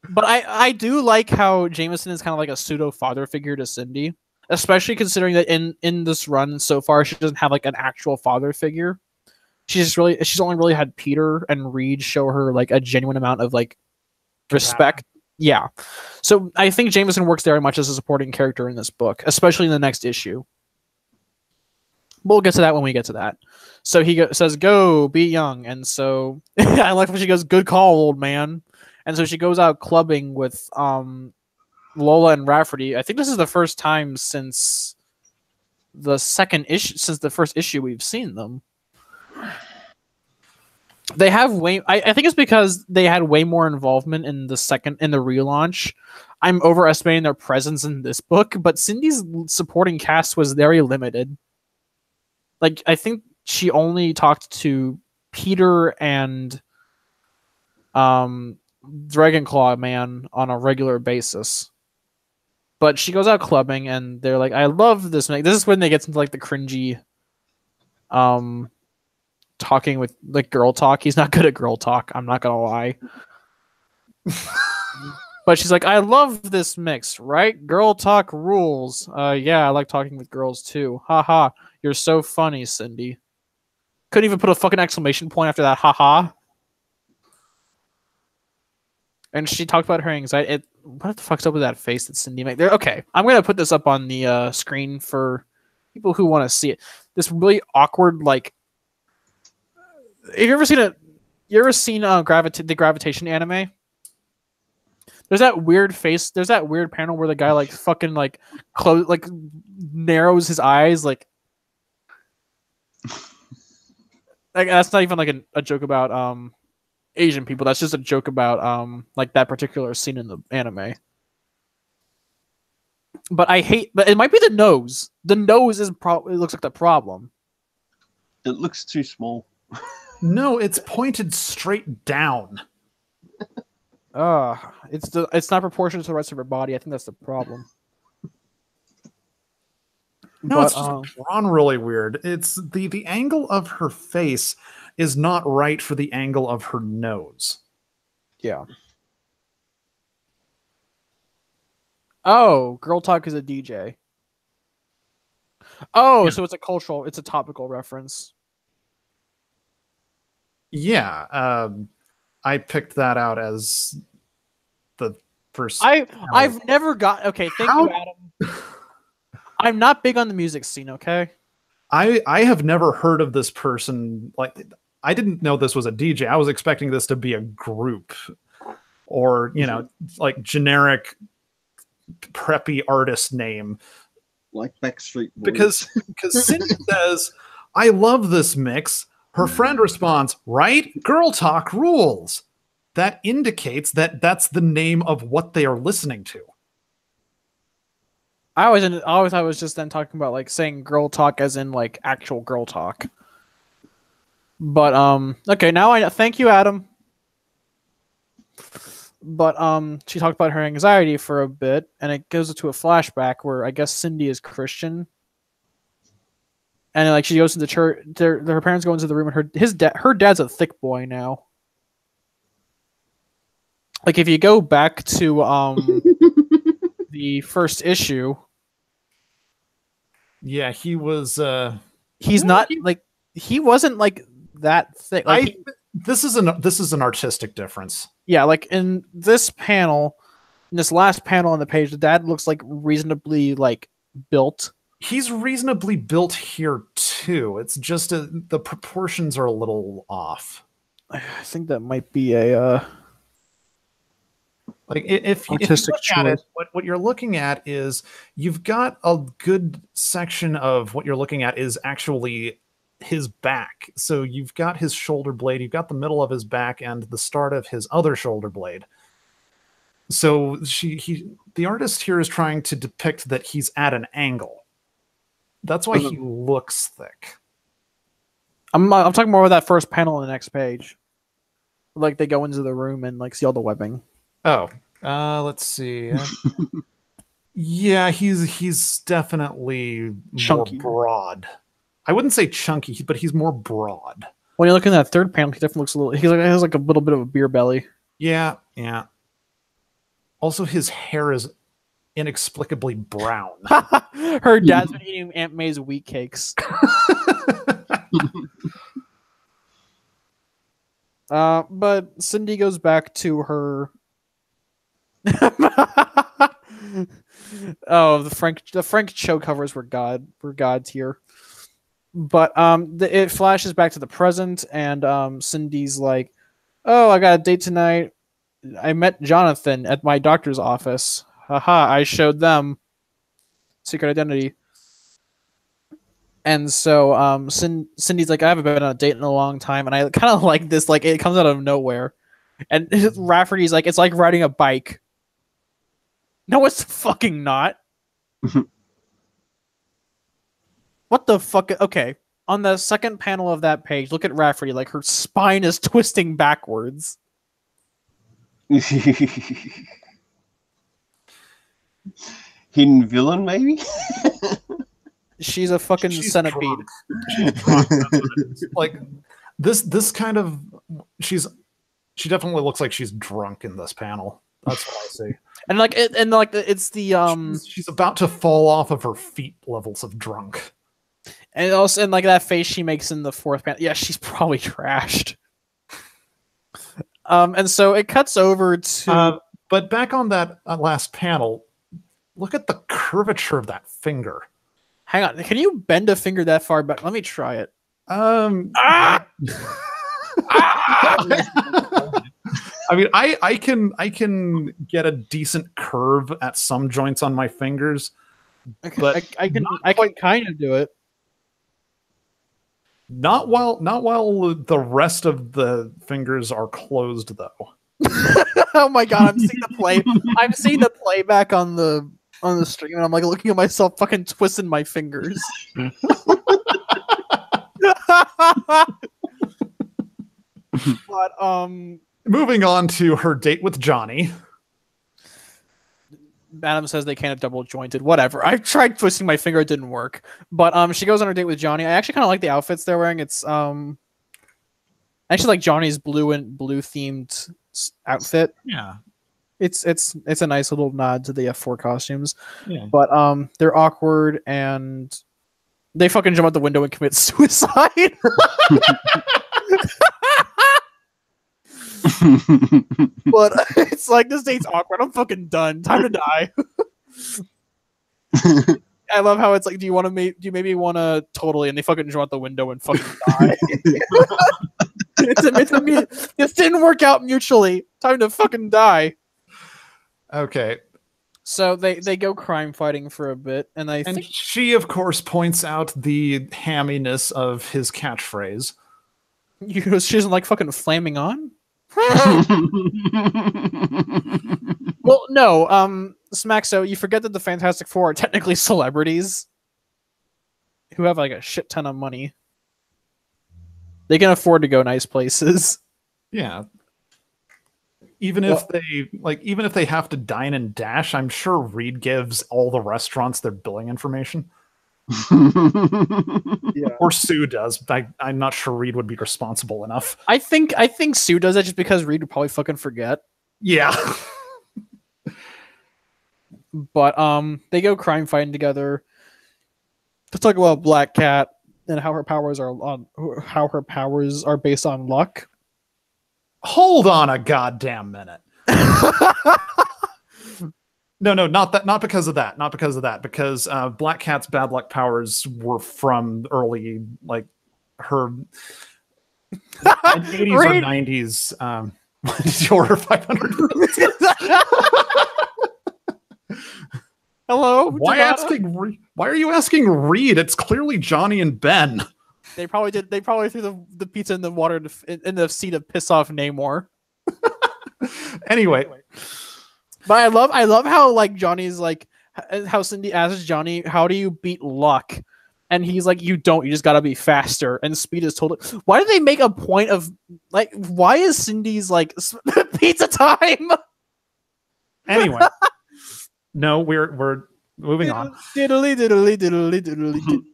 But I do like how Jameson is kind of like a pseudo father figure to Cindy, especially considering that in this run so far she doesn't have like an actual father figure. She's only really had Peter and Reed show her like a genuine amount of like respect. Yeah. So I think Jameson works very much as a supporting character in this book, especially in the next issue. We'll get to that when we get to that. So he says, "Go, be young." And so I like when she goes, "Good call, old man." And so she goes out clubbing with Lola and Rafferty. I think this is the first time since the first issue we've seen them. They have I think it's because they had way more involvement in the relaunch. I'm overestimating their presence in this book, but Cindy's supporting cast was very limited. Like, I think she only talked to Peter and Dragonclaw Man on a regular basis. But she goes out clubbing and they're like, "I love this." This is when they get into like the cringy talking with like girl talk. He's not good at girl talk, I'm not gonna lie. But she's like, "I love this mix, right? Girl talk rules. Yeah, I like talking with girls too. Haha, you're so funny, Cindy." Couldn't even put a fucking exclamation point after that haha. And she talked about her anxiety. What the fuck's up with that face that Cindy made? Okay, I'm gonna put this up on the screen for people who want to see it. This really awkward, like, have you ever seen the Gravitation anime? There's that weird face. There's that weird panel where the guy like fucking like narrows his eyes like that's not even like a joke about Asian people. That's just a joke about like that particular scene in the anime. But it might be the nose. The nose it looks like the problem. It looks too small. No, it's pointed straight down. It's not proportional to the rest of her body. I think that's the problem. No, it's just drawn really weird. It's the angle of her face is not right for the angle of her nose. Yeah. Oh, Girl Talk is a DJ. Oh, yeah. So it's a topical reference. Yeah, I picked that out as the first. I've never got. Okay, thank you, Adam. I'm not big on the music scene. Okay. I have never heard of this person. Like, I didn't know this was a DJ. I was expecting this to be a group, or like generic preppy artist name, like Backstreet Because Boys. Cindy says, "I love this mix." Her friend responds, "Right? Girl talk rules." That indicates that that's the name of what they are listening to. I always thought it was just them talking about like saying girl talk as in like actual girl talk. But okay, now I thank you, Adam. But she talked about her anxiety for a bit, and it goes to a flashback where I guess Cindy is Christian, and like she goes to the church. Her parents go into the room, and her dad's a thick boy now. Like if you go back to the first issue, yeah, he was. He's not like he wasn't like that thick. Like this is an artistic difference. Yeah, like in this panel, in this last panel on the page, the dad looks like reasonably like built. He's reasonably built here too. It's just the proportions are a little off. I think that might be a like if you look at it, what you're looking at is you've got a good section of what you're looking at is actually his back. So you've got his shoulder blade, you've got the middle of his back and the start of his other shoulder blade. So the artist here is trying to depict that he's at an angle. That's why he looks thick. I'm talking more about that first panel on the next page. Like they go into the room and like see all the webbing. Oh, let's see. Yeah, he's definitely chunky. More broad. I wouldn't say chunky, but he's more broad. When you look in that third panel, he definitely looks a little. He has like a little bit of a beer belly. Yeah, yeah. Also, his hair is inexplicably brown. Her dad's been eating Aunt May's wheat cakes. But Cindy goes back to her. Oh, the Frank show covers were god tier. But it flashes back to the present, and Cindy's like, "Oh, I got a date tonight. I met Jonathan at my doctor's office. Haha, I showed them secret identity." And so Cindy's like, "I haven't been on a date in a long time," and I kind of like this. Like it comes out of nowhere, and Rafferty's like, "It's like riding a bike." No, it's fucking not. What the fuck? Okay. On the second panel of that page, look at Rafferty. Like, her spine is twisting backwards. Hidden villain, maybe? She's a fucking centipede. Like, this kind of... She definitely looks like she's drunk in this panel. That's what I see. And it's the... She's about to fall off of her feet levels of drunk. And also, and like that face she makes in the fourth panel, yeah, she's probably trashed. And so it cuts over to. But back on that last panel, look at the curvature of that finger. Hang on, can you bend a finger that far back? Let me try it. I mean, I can get a decent curve at some joints on my fingers, but I can kind of do it. Not while the rest of the fingers are closed, though. Oh my god, I'm seeing the playback on the stream, and I'm like looking at myself fucking twisting my fingers. But moving on to her date with Johnny. Adam says they can't have double jointed. Whatever. I tried twisting my finger, it didn't work. But she goes on her date with Johnny. I actually kind of like the outfits they're wearing. It's I actually like Johnny's blue themed outfit. Yeah. It's a nice little nod to the F4 costumes. Yeah. But they're awkward and they fucking jump out the window and commit suicide. But it's like, this date's awkward. I'm fucking done. Time to die. I love how it's like, do you maybe want to totally, and they fucking jump out the window and fucking die. This didn't work out mutually. Time to fucking die. Okay. So they go crime fighting for a bit, and think she, of course, points out the hamminess of his catchphrase. She doesn't like fucking flaming on? Well, no. Smack, so you forget that the Fantastic Four are technically celebrities who have like a shit ton of money. They can afford to go nice places. Yeah. Even if they have to dine and dash, I'm sure Reed gives all the restaurants their billing information. Yeah. Or Sue does. I'm not sure Reed would be responsible enough. I think Sue does that just because Reed would probably fucking forget. Yeah. But they go crime fighting together. Let's talk about Black Cat and how her powers are based on luck. Hold on a goddamn minute. No, not that. Not because of that. Not because of that. Because Black Cat's bad luck powers were from early, like her 80s or 90s. Did you order 500? Hello. Why are you asking Reed? It's clearly Johnny and Ben. They probably did. They probably threw the pizza in the water in the sea to piss off Namor. Anyway. But I love how like Johnny's like how Cindy asks Johnny, how do you beat luck? And he's like, you don't, you just gotta be faster. And Speed is told, why did they make a point of like, why is Cindy's like pizza time? Anyway. No, we're moving on. Diddly diddly diddly diddly.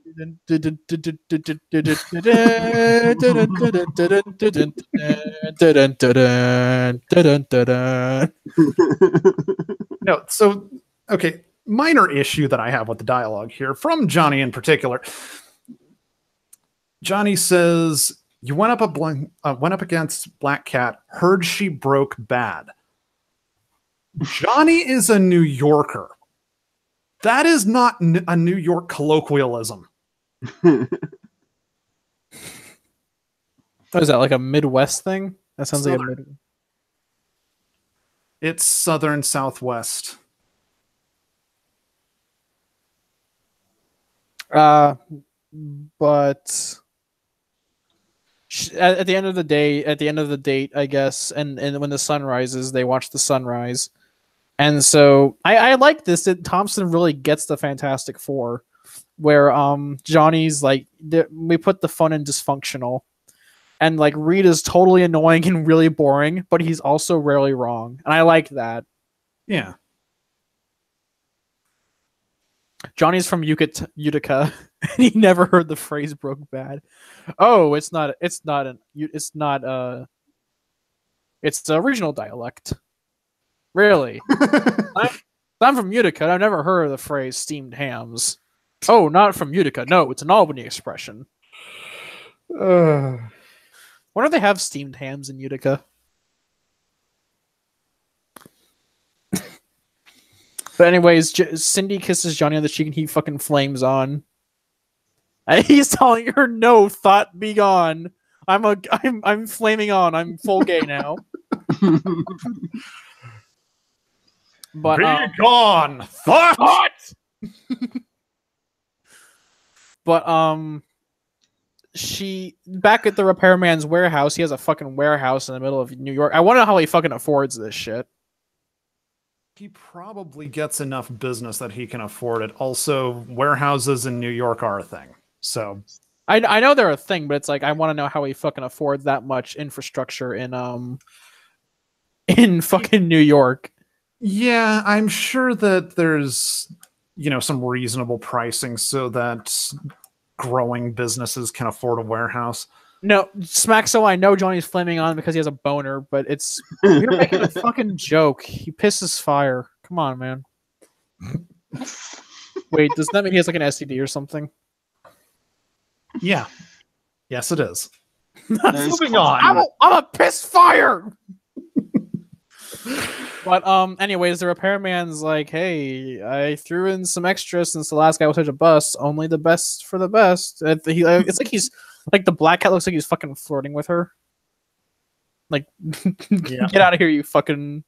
No, so okay, minor issue that I have with the dialogue here from Johnny in particular. Johnny says, "You went up against Black Cat. Heard she broke bad." Johnny is a New Yorker. That is not a New York colloquialism. What is that, like a Midwest thing? That sounds like a Midwest. It's Southern Southwest. But at the end of the day, at the end of the date, I guess, and when the sun rises, they watch the sunrise. And so I like this, that Thompson really gets the Fantastic Four, where Johnny's like, we put the fun in dysfunctional, and like Reed is totally annoying and really boring, but he's also rarely wrong, and I like that. Yeah. Johnny's from Utica, and he never heard the phrase "broke bad." Oh, it's the regional dialect. Really? I'm from Utica. I've never heard of the phrase "steamed hams." Oh, not from Utica. No, it's an Albany expression. Why don't they have steamed hams in Utica? But anyways, Cindy kisses Johnny on the cheek and he fucking flames on. And he's telling her, "No, thought be gone. I'm flaming on. I'm full gay now." But be gone, thought. But she back at the repairman's warehouse. He has a fucking warehouse in the middle of New York. I wonder how he fucking affords this shit. He probably gets enough business that he can afford it. Also, warehouses in New York are a thing. So I know they're a thing, but it's like I want to know how he fucking affords that much infrastructure in fucking New York. Yeah, I'm sure that there's, some reasonable pricing so that growing businesses can afford a warehouse. No, Smack, so I know Johnny's flaming on because he has a boner, but you're making a fucking joke. He pisses fire. Come on, man. Wait, does that mean he has like an STD or something? Yeah. Yes, it is. Moving on. I'm a piss fire! But anyways, the repairman's like, "Hey, I threw in some extras since the last guy was such a bust. Only the best for the best." It's like he's like the Black Cat looks like he's fucking flirting with her. Like, yeah. Get out of here, you fucking.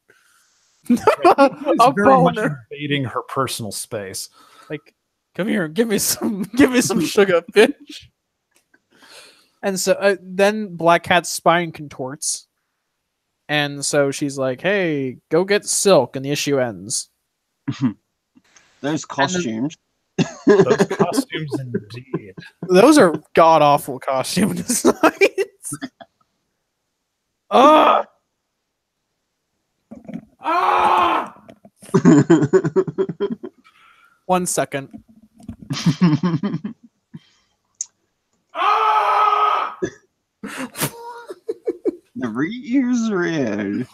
He's very much invading her personal space. Like, come here, give me some sugar, bitch. And so then Black Cat's spine contorts. And so she's like, "Hey, go get Silk," and the issue ends. Those costumes. Those costumes, indeed. Those are god awful costume designs. Ah! Ah! 1 second. Ah! The re-ears red.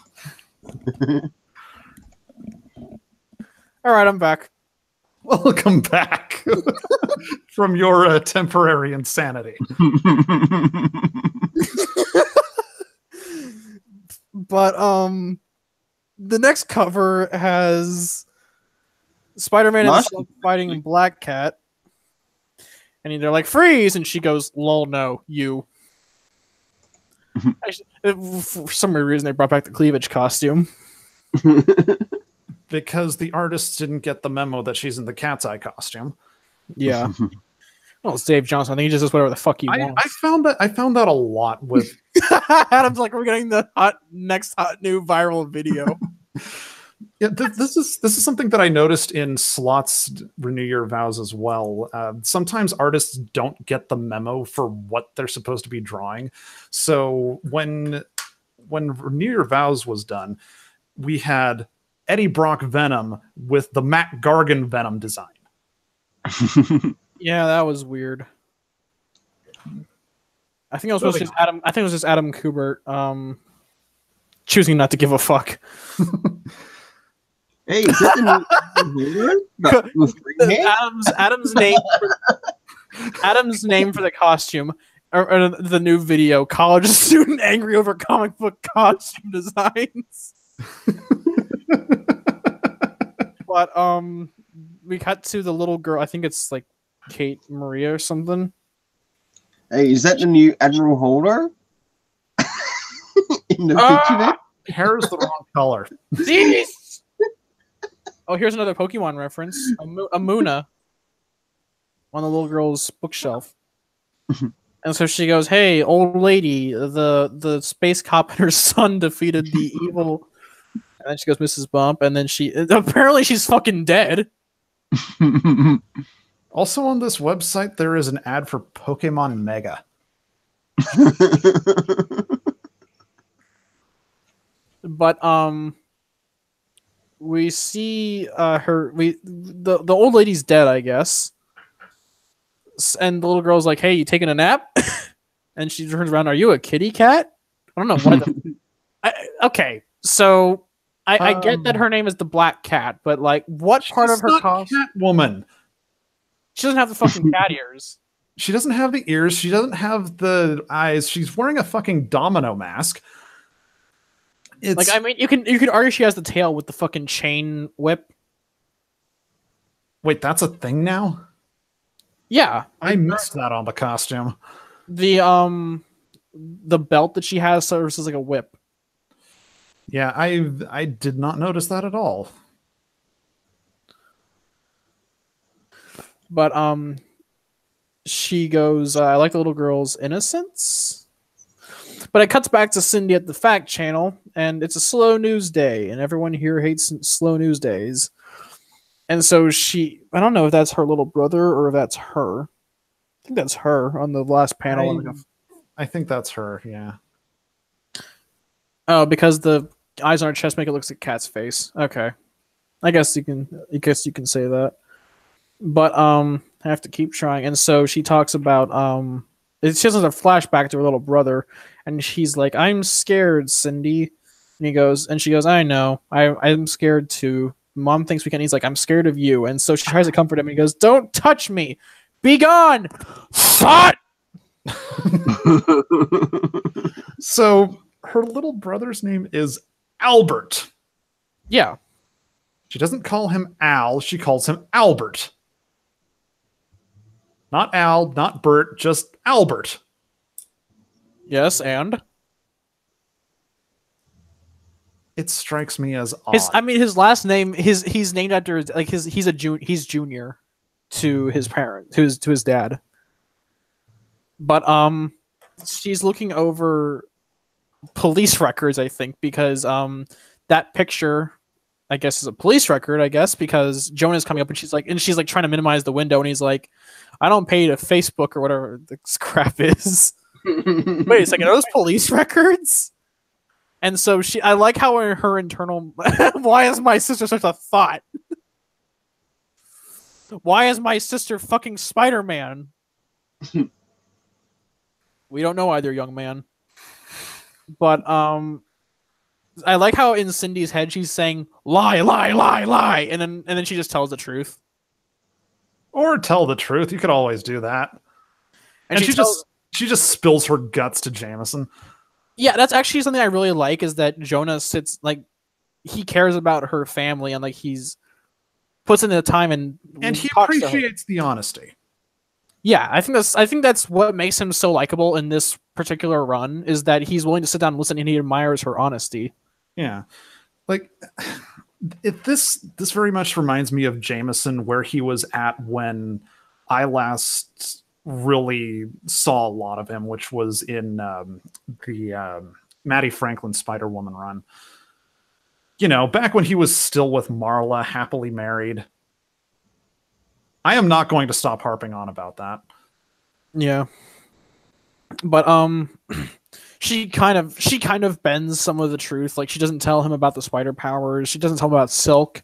All right, I'm back. Welcome back from your temporary insanity. But the next cover has Spider-Man and Slott fighting Black Cat, and they're like, "Freeze!" and she goes, "Lol, no, you." For some weird reason, they brought back the cleavage costume. Because the artists didn't get the memo that she's in the cat's eye costume. Yeah. Well, it's Dave Johnson. I think he just does whatever the fuck he wants. I found that a lot with Adam's like, we're getting the next hot new viral video. Yeah, this is something that I noticed in Slott's Renew Your Vows as well. Sometimes artists don't get the memo for what they're supposed to be drawing. So when Renew Your Vows was done, we had Eddie Brock Venom with the Matt Gargan Venom design. Yeah, that was weird. I think it was just Adam. I think it was just Adam Kubert choosing not to give a fuck. Hey, is that Adam's name. Adam's name for the costume or the new video. College student angry over comic book costume designs. But we cut to the little girl. I think it's like Kate Maria or something. Hey, is that the new Admiral Holder? In the picture there? Hair is the wrong color. Jeez! Oh, here's another Pokemon reference. Amuna on the little girl's bookshelf. And so she goes, "Hey, old lady, the space cop and her son defeated the evil." And then she goes, "Mrs. Bump," and then apparently she's fucking dead. Also on this website, there is an ad for Pokemon Mega. But we see the old lady's dead, I guess. And the little girl's like, "Hey, you taking a nap?" And she turns around, "Are you a kitty cat?" I don't know what okay, so I get that her name is the Black Cat, but like, what part of her costume? Catwoman. She doesn't have the fucking cat ears. She doesn't have the ears. She doesn't have the eyes. She's wearing a fucking domino mask. It's like, I mean, you could argue she has the tail with the fucking chain whip. Wait, that's a thing now? Yeah, I missed that on the costume. The belt that she has serves as like a whip. Yeah, I did not notice that at all. But she goes, "I like the little girl's innocence." But it cuts back to Cindy at the fact channel, and it's a slow news day, and everyone here hates slow news days. And so I don't know if that's her little brother or if that's her. I think that's her on the last panel. I think that's her, yeah. Oh, because the eyes on her chest make it look like Cat's face. Okay. I guess you can say that. But I have to keep trying. And so she talks about she has a flashback to her little brother, and she's like, "I'm scared, Cindy." And she goes, "I know. I'm scared too. Mom thinks we can." He's like, "I'm scared of you." And so she tries to comfort him, and he goes, "Don't touch me. Be gone. Slott." So her little brother's name is Albert. Yeah. She doesn't call him Al. She calls him Albert. Not Al, not Bert, just Albert. Yes, and it strikes me as odd. His last name, he's named after he's junior to his parent, to his dad. But she's looking over police records, I think, because that picture I guess is a police record, I guess, because Jonah's coming up and she's like trying to minimize the window, and he's like, I don't pay to Facebook or whatever this crap is. Wait a second, are those police records? And so I like how in her internal, why is my sister such a thought? Why is my sister fucking Spider-Man? We don't know either, young man. But I like how in Cindy's head she's saying lie, lie, lie, lie, and then she just tells the truth. Or tell the truth. You could always do that. And she just spills her guts to Jameson. Yeah, that's actually something I really like, is that Jonah sits, like, he cares about her family, and like he's puts in the time and he appreciates the honesty. Yeah, I think that's what makes him so likable in this particular run, is that he's willing to sit down and listen, and he admires her honesty. Yeah, like this very much reminds me of Jameson, where he was at when I last really saw a lot of him, which was in the Maddie Franklin Spider-Woman run. You know, back when he was still with Marla, happily married. I am not going to stop harping on about that. Yeah. But she kind of bends some of the truth. Like, she doesn't tell him about the spider powers. She doesn't tell him about Silk,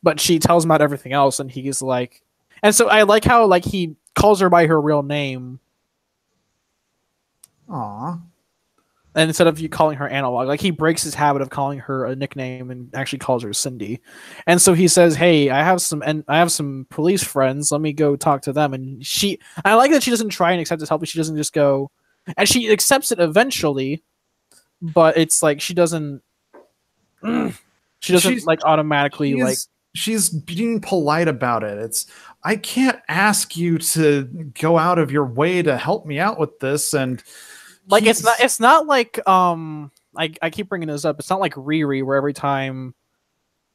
but she tells him about everything else, and he's like, and so I like how, like, he calls her by her real name. Aww. And instead of you calling her Analog, like, he breaks his habit of calling her a nickname and actually calls her Cindy. And so he says, "Hey, I have some police friends. Let me go talk to them." And I like that she doesn't try and accept his help. She doesn't just go, and she accepts it eventually, but it's like she doesn't like automatically like. She's being polite about it. I can't ask you to go out of your way to help me out with this, and like it's not like I keep bringing this up. It's not like Riri, where every time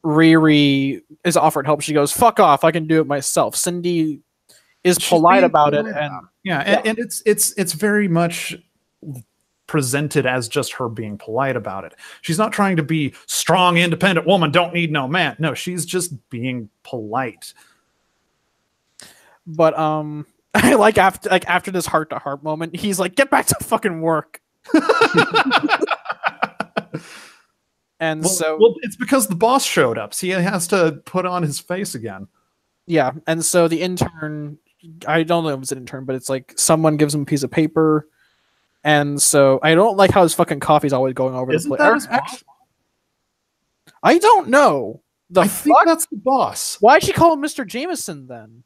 Riri is offered help, she goes, "Fuck off! I can do it myself." Cindy is polite about it, and and it's very much presented as just her being polite about it. She's not trying to be strong, independent woman, don't need no man. No, she's just being polite. But I like after this heart-to-heart moment, he's like, "Get back to fucking work." And well, it's because the boss showed up, so he has to put on his face again. Yeah, and so the intern, I don't know if it's an intern, but it's like someone gives him a piece of paper, and so I don't like how his fucking coffee's always going over the place. I don't know. I think that's the boss. Why'd she call him Mr. Jameson then?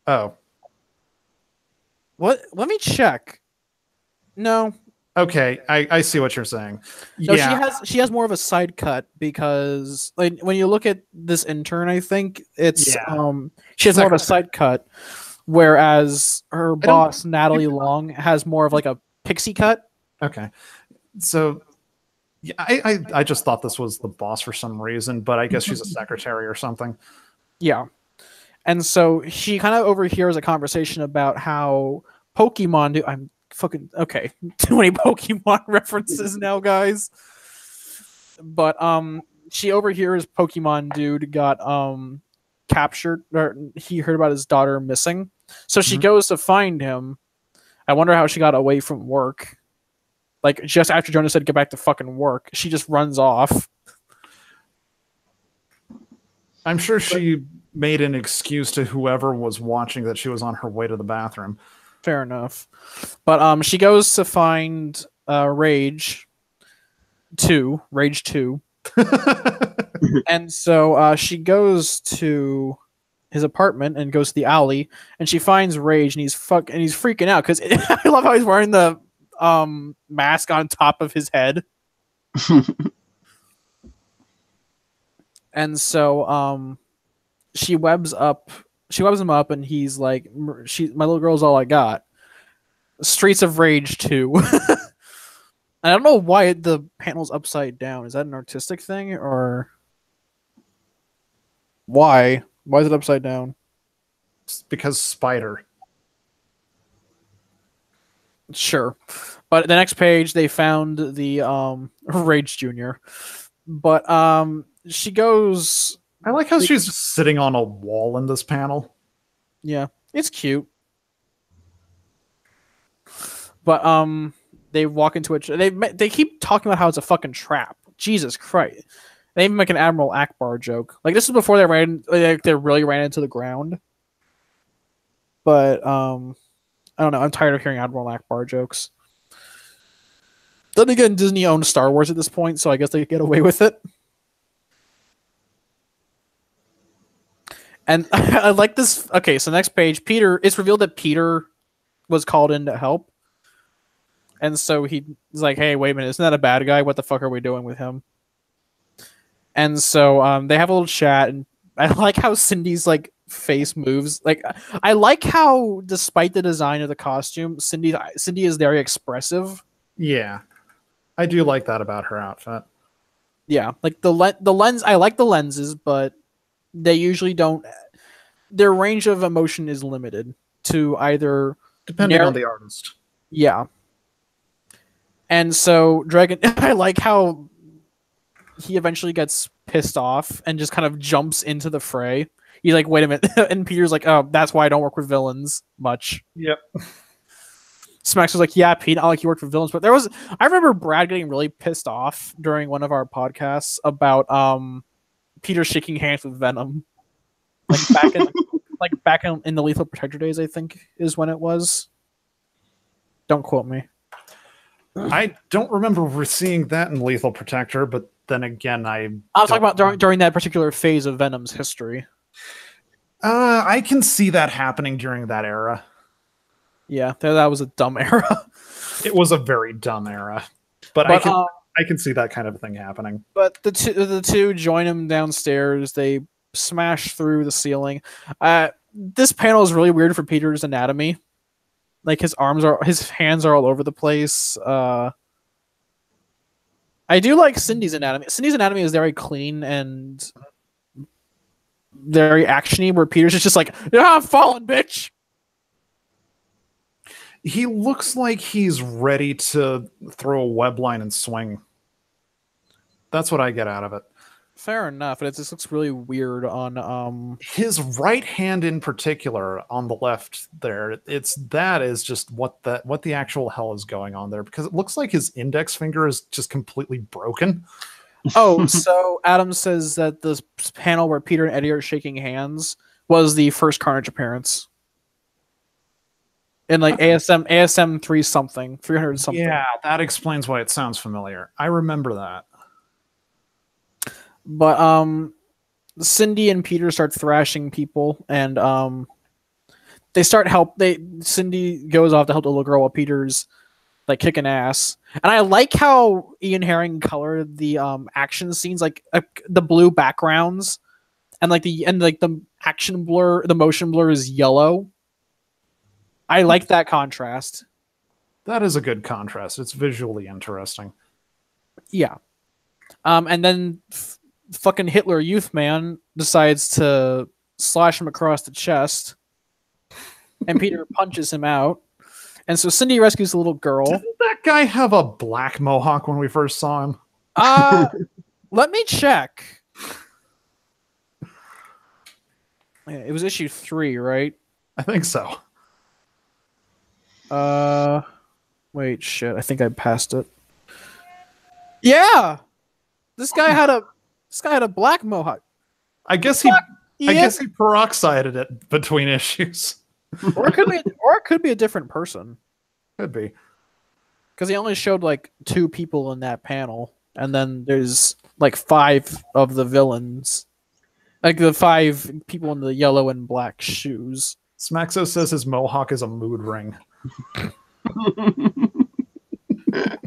Oh. What? Let me check. No. Okay, I see what you're saying. No, yeah. She has more of a side cut, because like when you look at this intern, I think it's she has more of a side cut, whereas her boss Natalie Long has more of like a pixie cut. Okay, so yeah, I just thought this was the boss for some reason, but I guess she's a secretary or something. Yeah, and so she kind of overhears a conversation about how Pokemon do. I'm fucking okay. Too many Pokemon references now, guys. But she overhears Pokemon dude got captured, or he heard about his daughter missing. So she goes to find him. I wonder how she got away from work. Like, just after Jonah said get back to fucking work, she just runs off. I'm sure she made an excuse to whoever was watching that she was on her way to the bathroom. Fair enough. But she goes to find Rage 2. And so she goes to his apartment and goes to the alley, and she finds Rage, and he's freaking out because I love how he's wearing the mask on top of his head. And so she webs him up, and he's like, my little girl's all I got. Streets of Rage 2. I don't know why the panel's upside down. Is that an artistic thing, or why? Why is it upside down? It's because Spider. Sure. But the next page, they found the Rage Jr. But she goes. I like how she's just sitting on a wall in this panel. Yeah, it's cute. But they walk into it. They keep talking about how it's a fucking trap. Jesus Christ! They even make an Admiral Akbar joke. Like, this is before they really ran into the ground. But I don't know. I'm tired of hearing Admiral Akbar jokes. Then again, Disney owns Star Wars at this point, so I guess they could get away with it. And I like this. Okay, so next page, Peter. It's revealed that Peter was called in to help. And so he's like, hey, wait a minute, isn't that a bad guy? What the fuck are we doing with him? And so they have a little chat, and I like how Cindy's like face moves. Like, I like how, despite the design of the costume, Cindy is very expressive. Yeah, I do like that about her outfit. Yeah, like the lens. I like the lenses, but they usually don't. Their range of emotion is limited to either depending on the artist. Yeah. And so Dragon, I like how he eventually gets pissed off and just kind of jumps into the fray. He's like, wait a minute. And Peter's like, oh, that's why I don't work with villains much. Yep. Smax was like, yeah, Pete, not like you work for villains. But I remember Brad getting really pissed off during one of our podcasts about Peter shaking hands with Venom. Like back in the Lethal Protector days, I think is when it was. Don't quote me. I don't remember seeing that in Lethal Protector, but then again, I'm talking about during that particular phase of Venom's history. I can see that happening during that era. Yeah, that was a dumb era. It was a very dumb era, but I can see that kind of thing happening. But the two join him downstairs. They smash through the ceiling. This panel is really weird for Peter's anatomy. Like, his hands are all over the place. I do like Cindy's anatomy. Cindy's anatomy is very clean and very actiony, where Peter's just like, yeah, I'm falling, bitch. He looks like he's ready to throw a web line and swing. That's what I get out of it. Fair enough, but it just looks really weird on his right hand in particular on the left there. That is just what the actual hell is going on there, because it looks like his index finger is just completely broken. Oh, so Adam says that this panel where Peter and Eddie are shaking hands was the first Carnage appearance. In like ASM 300 something. Yeah, that explains why it sounds familiar. I remember that. But Cindy and Peter start thrashing people, and they start Cindy goes off to help the little girl while Peter's like kicking ass. And I like how Ian Herring colored the action scenes, like the blue backgrounds, and the action blur, the motion blur is yellow. I like that contrast. That is a good contrast. It's visually interesting. Yeah. And then fucking Hitler Youth Man decides to slash him across the chest, and Peter punches him out. And so Cindy rescues the little girl. Didn't that guy have a black mohawk when we first saw him? Let me check. It was issue 3, right? I think so. Wait, shit. I think I passed it. Yeah, this guy had a black mohawk. I guess he peroxided it between issues. Or it could be a different person. Could be. Because he only showed like 2 people in that panel, and then there's like 5 of the villains. Like the 5 people in the yellow and black shoes. Smaxo says his mohawk is a mood ring.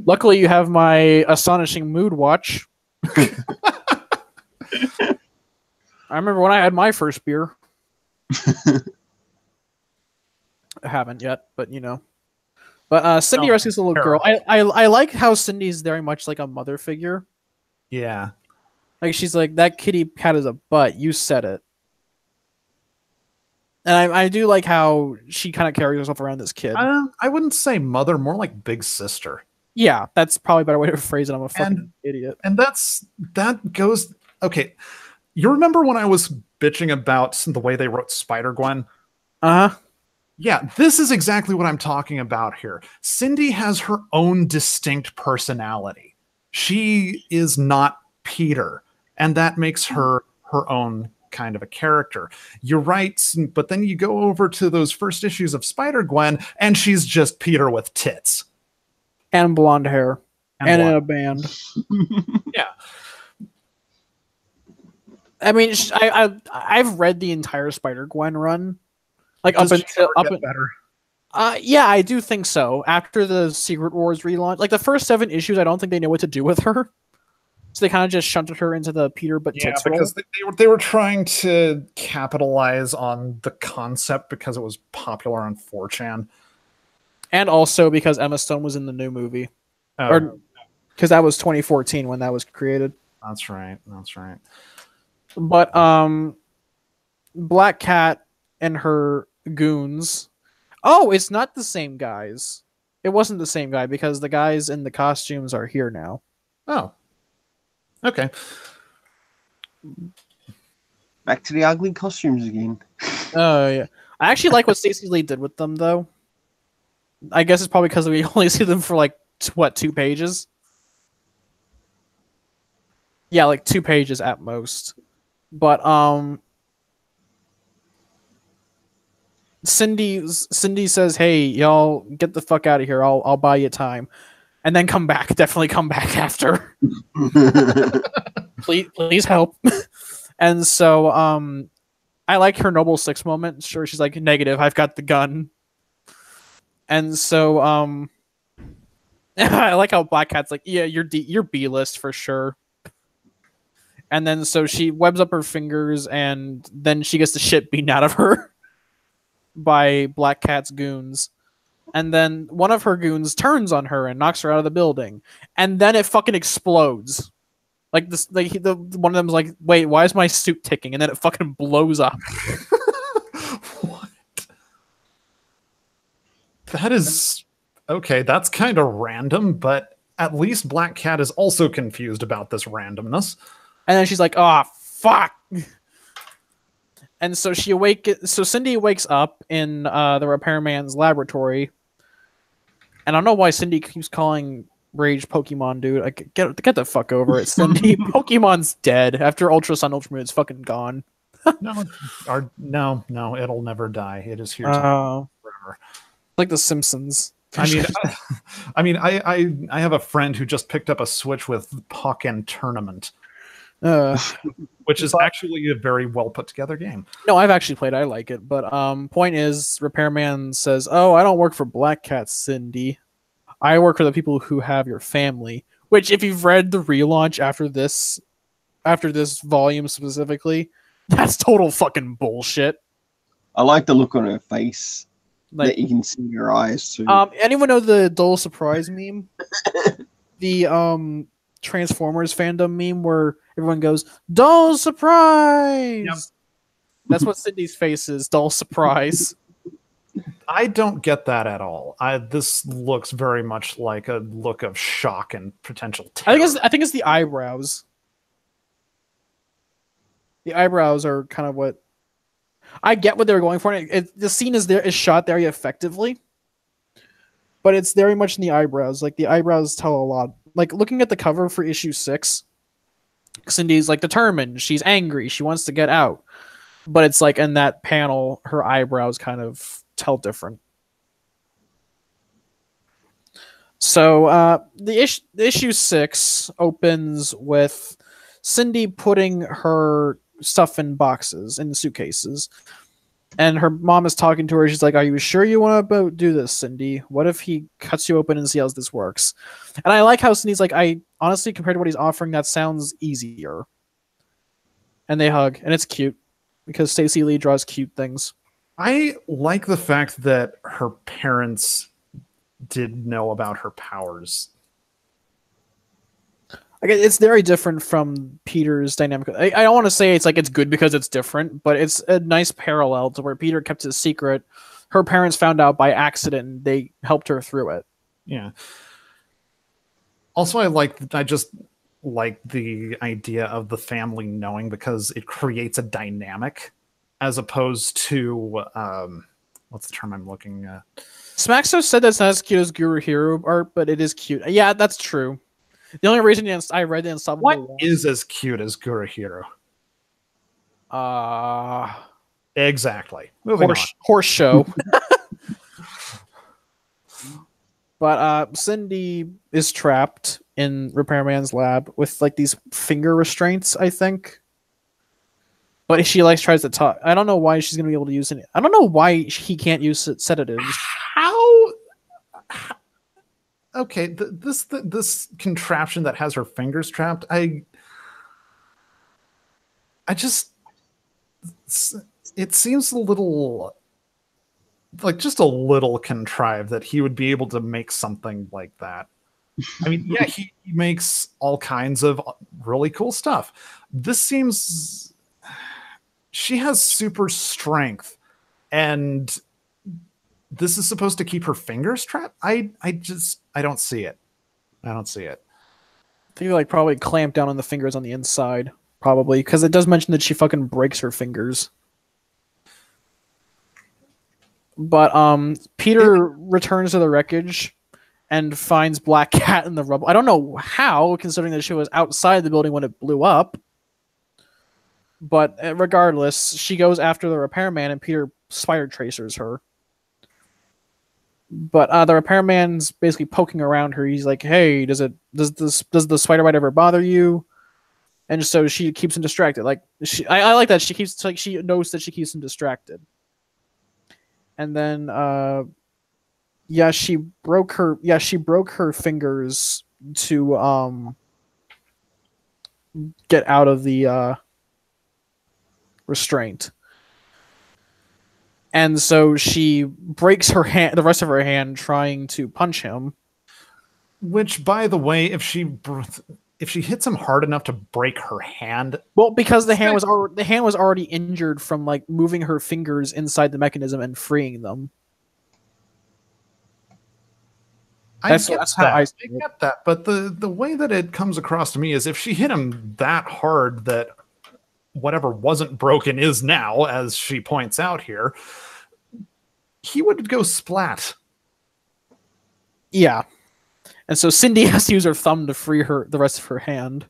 Luckily, you have my astonishing mood watch. I remember when I had my first beer. I haven't yet, but you know. But Cindy rescues the little girl. I like how Cindy's very much like a mother figure. Yeah. Like, she's like, that kitty cat is a butt. You said it. And I do like how she kind of carries herself around this kid. I wouldn't say mother, more like big sister. Yeah, that's probably a better way to phrase it. I'm a fucking idiot. And that goes okay, you remember when I was bitching about the way they wrote Spider-Gwen? Uh-huh. Yeah, this is exactly what I'm talking about here. Cindy has her own distinct personality. She is not Peter, and that makes her her own kind of a character. You're right, but then you go over to those first issues of Spider-Gwen, and she's just Peter with tits. And blonde hair. And in a band. Yeah. I mean, I've read the entire Spider-Gwen run. Like Does up she until ever get better? Yeah, I do think so. After the Secret Wars relaunch, like the first 7 issues, I don't think they know what to do with her. So they kind of just shunted her into the Peter but tits role. Because they were trying to capitalize on the concept because it was popular on 4chan. And also because Emma Stone was in the new movie. Oh, Or because that was 2014 when that was created. that's right. That's right. But Black Cat and her goons. Oh, it's not the same guys. It wasn't the same guy because the guys in the costumes are here now. Oh. Okay. Back to the ugly costumes again. Oh, yeah. I actually like what Stacey Lee did with them, though. I guess it's probably because we only see them for, like, 2 pages? Yeah, like 2 pages at most. But, Cindy says, "Hey, y'all, get the fuck out of here. I'll buy you time, and then come back. Definitely come back after. please help." And so, I like her Noble Six moment. Sure, she's like, "Negative. I've got the gun." And so, I like how Black Cat's like, "Yeah, you're B-list for sure." And then so she webs up her fingers, and then she gets the shit beaten out of her by Black Cat's goons. And then one of her goons turns on her and knocks her out of the building. And then it fucking explodes. Like this, the one of them's like, "Wait, why is my suit ticking?" And then it fucking blows up. What? That is okay. That's kind of random, but at least Black Cat is also confused about this randomness. And then she's like, "Oh fuck!" And so So Cindy wakes up in the repairman's laboratory. And I don't know why Cindy keeps calling Rage Pokemon, dude. Like, get the fuck over it, Cindy. Pokemon's dead. After Ultra Sun, Ultra Moon, it's fucking gone. No, it'll never die. It is here forever. Like the Simpsons. I mean, I have a friend who just picked up a Switch with Pokken Tournament. Which is actually a very well put together game. No, I've actually played. I like it, but point is, Repairman says, "Oh, I don't work for Black Cat, Cindy. I work for the people who have your family." Which, if you've read the relaunch after this volume specifically, that's total fucking bullshit. I like the look on her face. Like, that you can see in her eyes too. Anyone know the Dull Surprise meme? The Transformers fandom meme where everyone goes, "Dull surprise!" Yep. That's what Cindy's face is, dull surprise. I don't get that at all. This looks very much like a look of shock and potential terror. I think it's the eyebrows. The eyebrows are kind of what I get what they were going for. The scene is shot very effectively, but it's very much in the eyebrows. Like the eyebrows tell a lot. Like looking at the cover for issue 6, Cindy's like determined. She's angry. She wants to get out. But it's like in that panel, her eyebrows kind of tell different. So the issue 6 opens with Cindy putting her stuff in boxes, in suitcases. And her mom is talking to her. She's like, "Are you sure you want to do this, Cindy? What if he cuts you open and see how this works?" And I like how Cindy's like, "I honestly, compared to what he's offering, that sounds easier." And they hug, and it's cute because Stacey Lee draws cute things. I like the fact that her parents did know about her powers. It's very different from Peter's dynamic. I don't want to say it's like it's good because it's different, but it's a nice parallel to where Peter kept his secret. Her parents found out by accident, and they helped her through it. Yeah. Also, like the idea of the family knowing because it creates a dynamic as opposed to what's the term I'm looking at? Smaxo said that's not as cute as Guru Hero art, but it is cute. Yeah, that's true. The only reason I read the Unstoppable What One is as cute as Guru Hero? Exactly. Moving on. Horse show. But Cindy is trapped in Repairman's lab with like these finger restraints, I think. But she like tries to talk. I don't know why she's gonna be able to use it. I don't know why he can't use sedatives. How? Okay, this contraption that has her fingers trapped. I just it seems a little like just a little contrived that he would be able to make something like that. I mean, yeah, he makes all kinds of really cool stuff. This seems she has super strength, and this is supposed to keep her fingers trapped. I don't see it. I don't see it. I think like probably clamp down on the fingers on the inside, probably, because it does mention that she fucking breaks her fingers. But Peter returns to the wreckage and finds Black Cat in the rubble. I don't know how, considering that she was outside the building when it blew up. But regardless, she goes after the repairman, and Peter spider tracers her. But the repairman's basically poking around her. He's like, "Hey, does the spider bite ever bother you?" And so she keeps him distracted. Like I like that she knows that she keeps him distracted. And then she broke her fingers to get out of the restraint. And so she breaks the rest of her hand trying to punch him. Which, by the way, if she hits him hard enough to break her hand, well, because the hand was already injured from like moving her fingers inside the mechanism and freeing them. That's how I get that. But the way that it comes across to me is if she hit him that hard that whatever wasn't broken is now, as she points out here, he would go splat. Yeah. And so Cindy has to use her thumb to free the rest of her hand.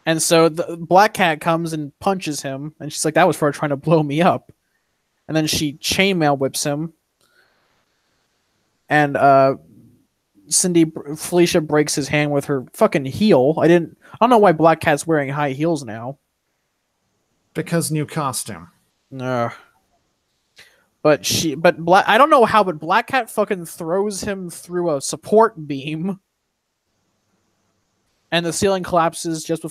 And so the Black Cat comes and punches him, and she's like, "That was for trying to blow me up." And then she chainmail whips him. And Felicia breaks his hand with her fucking heel. I don't know why Black Cat's wearing high heels now. Because new costume. But I don't know how, but Black Cat fucking throws him through a support beam. And the ceiling collapses just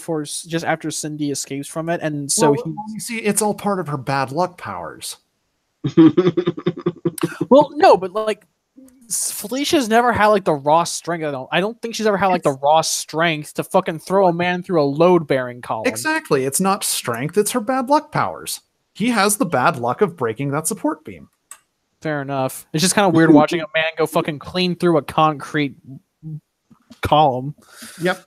after Cindy escapes from it. And so you see, it's all part of her bad luck powers. Well, no, but like Felicia's never had like the raw strength. I don't think she's ever had like the raw strength to fucking throw a man through a load-bearing column. Exactly. It's not strength, it's her bad luck powers. He has the bad luck of breaking that support beam. Fair enough. It's just kind of weird watching a man go fucking clean through a concrete column. Yep.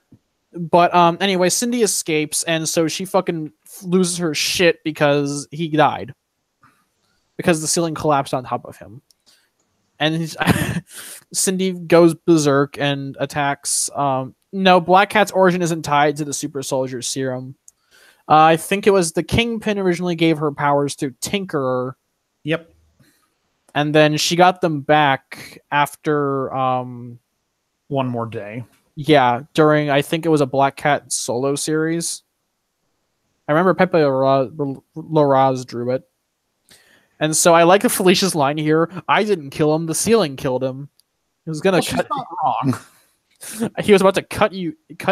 But anyway, Cindy escapes, and so she fucking loses her shit because he died. Because the ceiling collapsed on top of him. And Cindy goes berserk and attacks. No, Black Cat's origin isn't tied to the super soldier serum. I think it was the Kingpin originally gave her powers through Tinkerer. Yep. And then she got them back after... One More Day. Yeah, during, I think it was a Black Cat solo series. I remember Pepe Larraz drew it. And so I like the Felicia's line here. "I didn't kill him, the ceiling killed him." He was gonna cut. She's not wrong. He was about to cut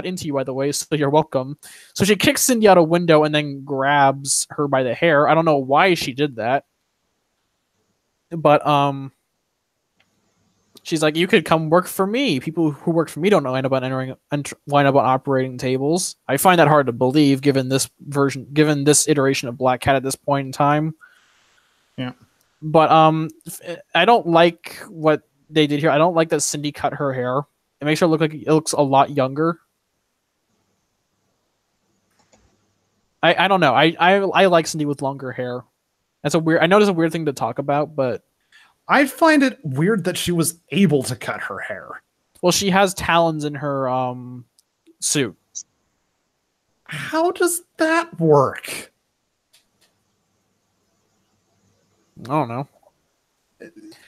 into you, by the way, so you're welcome. So she kicks Cindy out a window and then grabs her by the hair. I don't know why she did that. But she's like, "You could come work for me. People who work for me don't wind up operating tables." I find that hard to believe given this iteration of Black Cat at this point in time. Yeah. But I don't like what they did here. I don't like that Cindy cut her hair. It makes her look like it looks a lot younger. I don't know. I like Cindy with longer hair. That's a weird. I know it's a weird thing to talk about, but I find it weird that she was able to cut her hair. well, she has talons in her suit. How does that work? I don't know.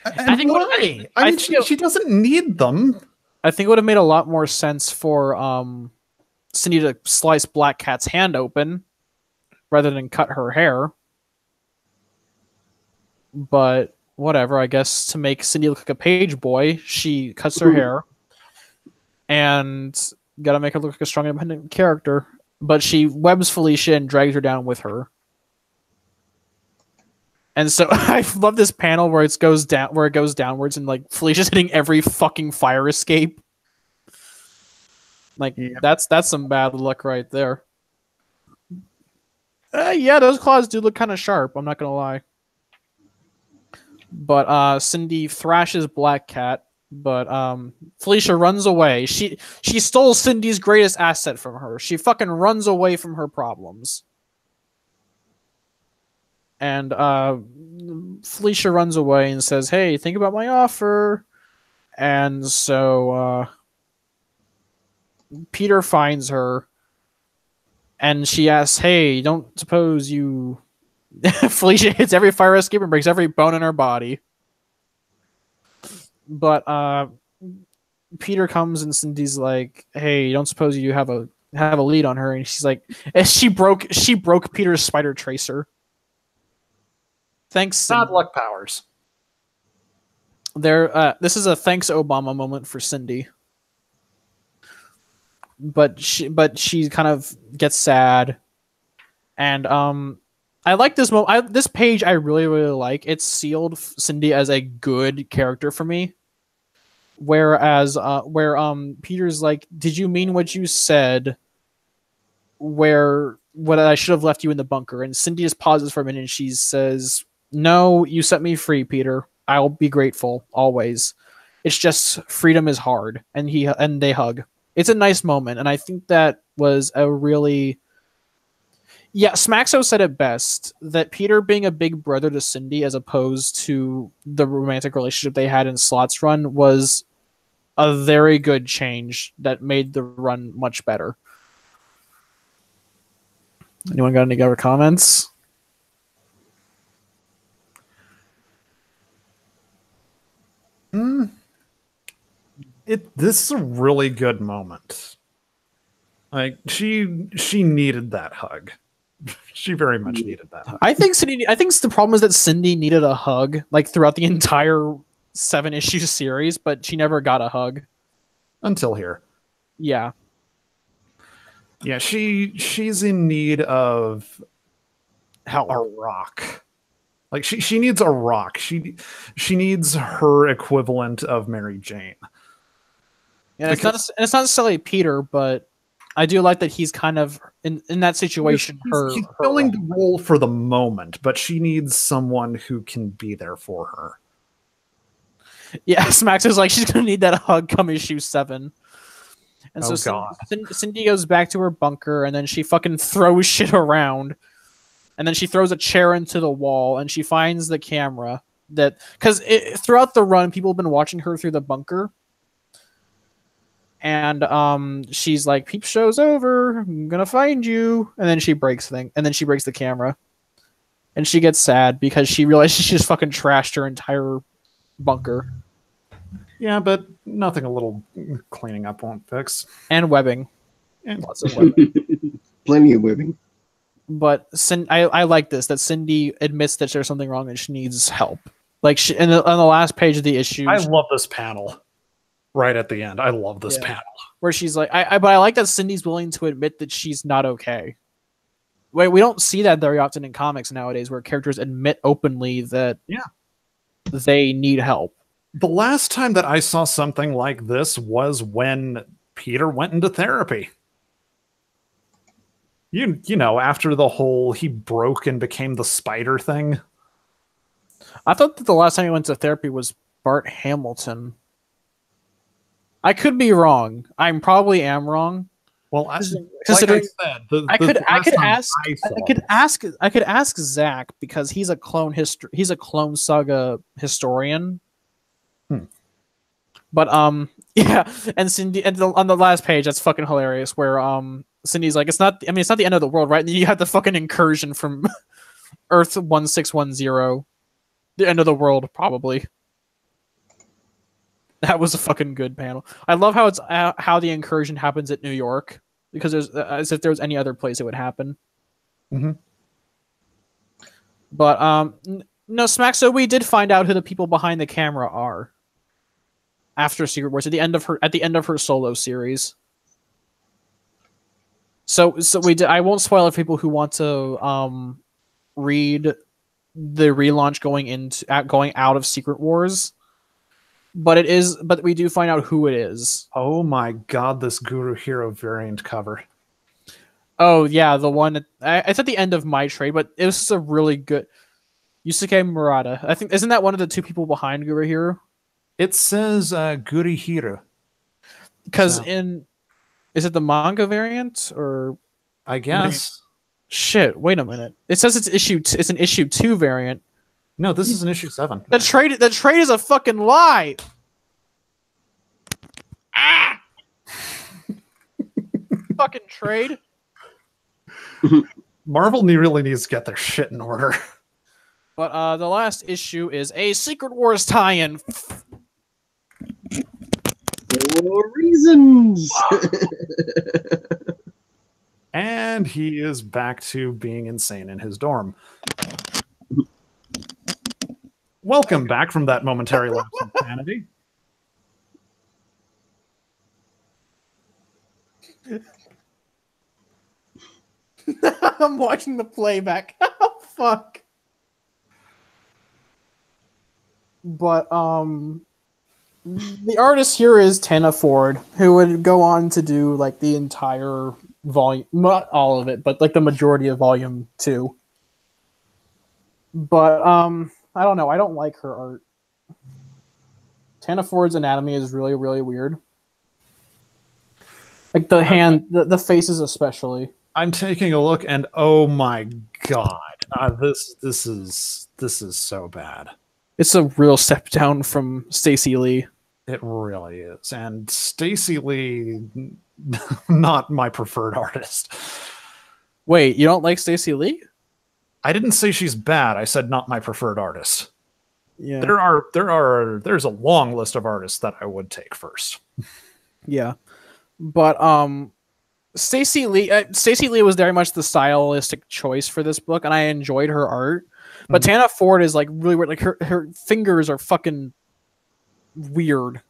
I think why? I mean, she doesn't need them. I think it would have made a lot more sense for Cindy to slice Black Cat's hand open rather than cut her hair. But whatever, I guess to make Cindy look like a page boy, she cuts her hair and gotta make her look like a strong, independent character. But she webs Felicia and drags her down with her. And so I love this panel where it goes downwards and like Felicia's hitting every fucking fire escape. Like that's some bad luck right there. Yeah, those claws do look kind of sharp, I'm not gonna lie. But Cindy thrashes Black Cat, but Felicia runs away. She stole Cindy's greatest asset from her. She fucking runs away from her problems. And Felicia runs away and says, "Hey, think about my offer." And so Peter finds her, and she asks, "Hey, don't suppose you..." Felicia hits every fire escape and breaks every bone in her body. But Peter comes and Cindy's like, "Hey, don't suppose you have a lead on her?" And she's like, she broke Peter's spider tracer. Thanks, Bad luck powers. This is a thanks Obama moment for Cindy. But she kind of gets sad, and I like this moment. This page I really like. It's sealed Cindy as a good character for me. Whereas Peter's like, "Did you mean what you said? What I should have left you in the bunker?" And Cindy just pauses for a minute and she says, "No, you set me free, Peter. I'll be grateful always. It's just freedom is hard." And they hug. It's a nice moment, and I think that was a really... Yeah, Smaxo said it best, that Peter being a big brother to Cindy as opposed to the romantic relationship they had in Slott's run was a very good change that made the run much better. Anyone got any other comments? This is a really good moment. Like she needed that hug. She very much needed that hug. I think the problem is that Cindy needed a hug like throughout the entire 7-issue series, but she never got a hug until here. Yeah. Yeah, she's in need of a rock. Like she needs a rock. She needs her equivalent of Mary Jane. Yeah, it's not necessarily Peter, but I do like that he's kind of in that situation. He's filling the role for the moment, but she needs someone who can be there for her. Yeah, Smax is like, she's gonna need that hug come issue 7. And so Cindy goes back to her bunker, and then she fucking throws shit around, and then she throws a chair into the wall, and she finds the camera because throughout the run, people have been watching her through the bunker. And she's like, "Peep show's over. I'm gonna find you." And then she breaks the camera, and she gets sad because she realizes she just fucking trashed her entire bunker. Yeah, but nothing a little cleaning up won't fix. And webbing, and lots of webbing, plenty of webbing. But I like this, that Cindy admits that there's something wrong and she needs help. Like on the last page of the issue, I love this panel. Right at the end, I love this panel where she's like, but I like that Cindy's willing to admit that she's not okay. Wait, we don't see that very often in comics nowadays, where characters admit openly that they need help. The last time that I saw something like this was when Peter went into therapy. You know, after the whole he broke and became the spider thing. I thought that the last time he went to therapy was Bart Hamilton. I could be wrong. I probably am wrong. Well, considering like I said, I could ask Zach because he's a clone saga historian. But yeah, and Cindy on the last page, that's fucking hilarious. Where Cindy's like, it's not. I mean, it's not the end of the world, right? And you had the fucking incursion from Earth 1610, the end of the world, probably. That was a fucking good panel. I love how it's how the incursion happens at New York, because there's as if there was any other place it would happen. But no, Smack. So we did find out who the people behind the camera are after Secret Wars at the end of her solo series. So we did. I won't spoil it for people who want to read the relaunch going out of Secret Wars. But we do find out who it is. Oh my god, this Guru Hero variant cover. Oh yeah, the one it's at the end of my trade, but it was a really good Yusuke Murata. I think isn't that one of the two people behind Guru Hero? It says Guru Hero. Because is it the manga variant or I guess. Shit, wait a minute. It says it's an issue 2 variant. No, this is an issue 7. The trade is a fucking lie. Fucking trade. Marvel really needs to get their shit in order. But the last issue is a Secret Wars tie-in. For reasons. And he is back to being insane in his dorm. Welcome back from that momentary lapse of sanity. I'm watching the playback. Oh, fuck. But the artist here is Tana Ford, who would go on to do like the entire volume, not all of it, but like the majority of volume 2. But I don't know. I don't like her art. Tana Ford's anatomy is really, really weird. Like the hand, the faces especially. I'm taking a look, and oh my god, this is so bad. It's a real step down from Stacey Lee. It really is, and Stacey Lee, not my preferred artist. Wait, you don't like Stacey Lee? I didn't say she's bad. I said not my preferred artist. Yeah, there's a long list of artists that I would take first. Yeah, but Stacey Lee was very much the stylistic choice for this book, and I enjoyed her art. But Tana Ford is like really weird. Like her fingers are fucking weird.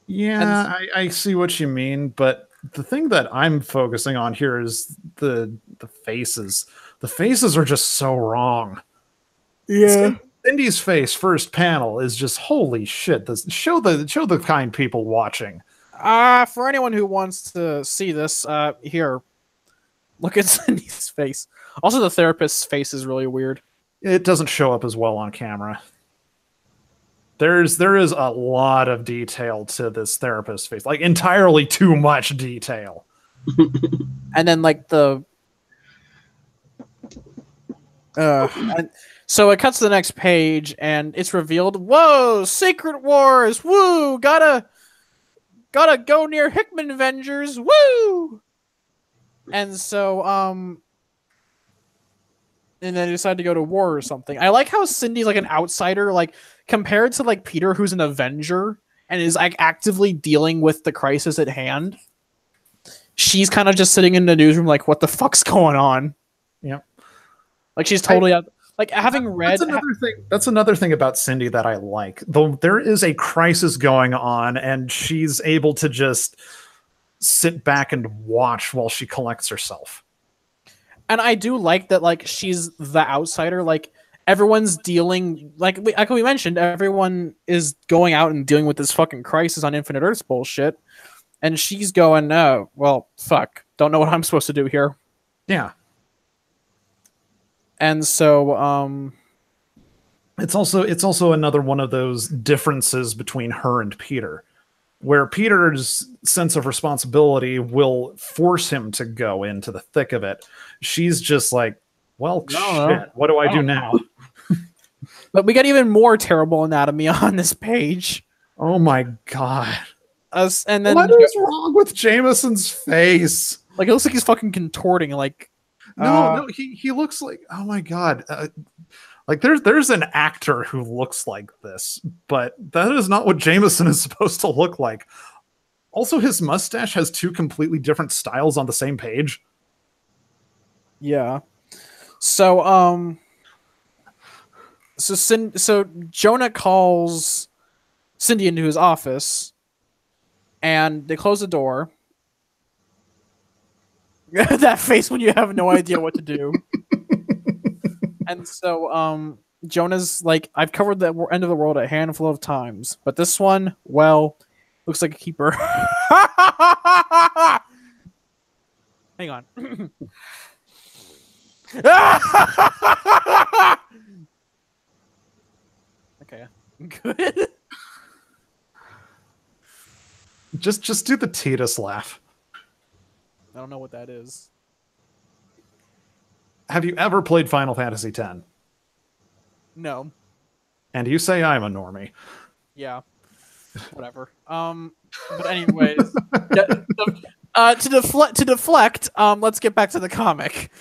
Yeah, I see what you mean, but the thing that I'm focusing on here is the faces. The faces are just so wrong. Yeah. Cindy's face first panel is just holy shit. Show the kind people watching. For anyone who wants to see this, here, look at Cindy's face. Also, the therapist's face is really weird. It doesn't show up as well on camera. There is a lot of detail to this therapist's face, like entirely too much detail. And then like the so it cuts to the next page and it's revealed, whoa, Secret Wars, woo, gotta go near Hickman Avengers, woo. And so and then they decide to go to war or something. I like how Cindy's like an outsider, like compared to like Peter, who's an Avenger and is like actively dealing with the crisis at hand. She's kind of just sitting in the newsroom, like, what the fuck's going on? Yeah, like she's totally out. Like having read. That's another thing about Cindy that I like. Though there is a crisis going on, and she's able to just sit back and watch while she collects herself. And I do like that, like, she's the outsider. Like, everyone's dealing, like we mentioned, everyone is going out and dealing with this fucking crisis on Infinite Earths bullshit. And she's going, no, well, fuck. Don't know what I'm supposed to do here. Yeah. And so, it's also another one of those differences between her and Peter. where Peter's sense of responsibility will force him to go into the thick of it. She's just like, well, shit, what do I do now? But we got even more terrible anatomy on this page. Oh my god. And then what is wrong with Jameson's face? Like, it looks like he's fucking contorting. Like, no, he looks like, oh my god. Like there's an actor who looks like this, but that is not what Jameson is supposed to look like. Also, his mustache has two completely different styles on the same page. Yeah. So so Jonah calls Cindy into his office, and they close the door. That face when you have no idea what to do. And so Jonah's like, I've covered the end of the world a handful of times, but this one, well, looks like a keeper. Hang on. Okay, good. Just do the Titus laugh. I don't know what that is. Have you ever played Final Fantasy X? No. And you say I'm a normie. Yeah. Whatever. But anyways, to deflect, let's get back to the comic.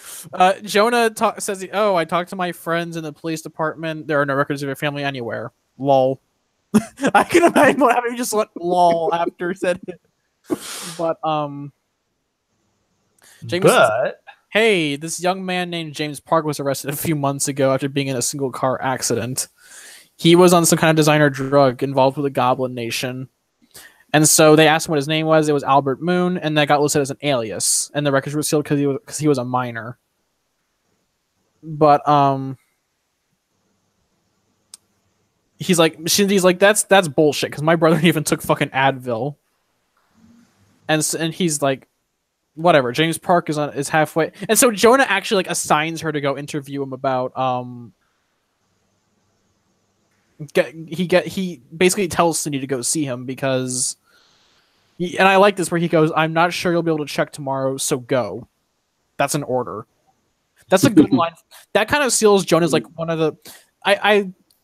Jonah says, "Oh, I talked to my friends in the police department. There are no records of your family anywhere." Lol. I can imagine what happened. You just went lol after said it. But James says, hey, this young man named James Park was arrested a few months ago after being in a single car accident. He was on some kind of designer drug involved with the Goblin Nation. And so they asked him what his name was. It was Albert Moon, and that got listed as an alias. And the records were sealed because he was a minor. But Cindy's like, that's bullshit, because my brother even took fucking Advil. And he's like, whatever. James Park is halfway, and so Jonah actually like assigns her to go interview him about he basically tells Cindy to go see him because and I like this where he goes, I'm not sure you'll be able to check tomorrow, so go. That's an order. That's a good line. That kind of seals Jonah's like one of the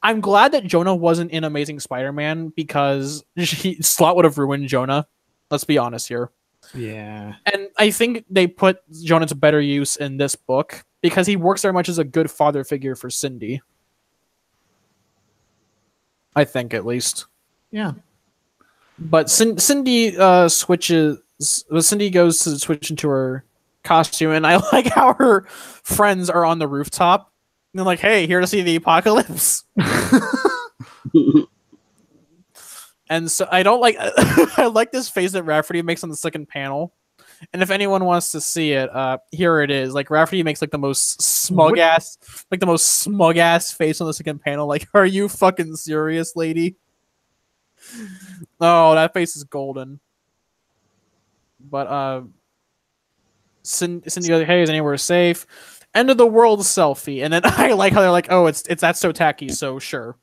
I'm glad that Jonah wasn't in Amazing Spider-Man, because Slott would have ruined Jonah. Let's be honest here. Yeah. And I think they put Jonah to better use in this book because he works very much as a good father figure for Cindy. I think, at least. Yeah. But Cindy switches. Cindy goes to switch into her costume, and I like how her friends are on the rooftop. And they're like, hey, here to see the apocalypse. And so I don't like I like this face that Rafferty makes on the second panel. And if anyone wants to see it, here it is. Like, Rafferty makes like the most smug ass face on the second panel. Like, are you fucking serious, lady? Oh, that face is golden. But Cindy goes, hey, is anywhere safe? End of the world selfie. And then I like how they're like, oh, it's that's so tacky, so sure.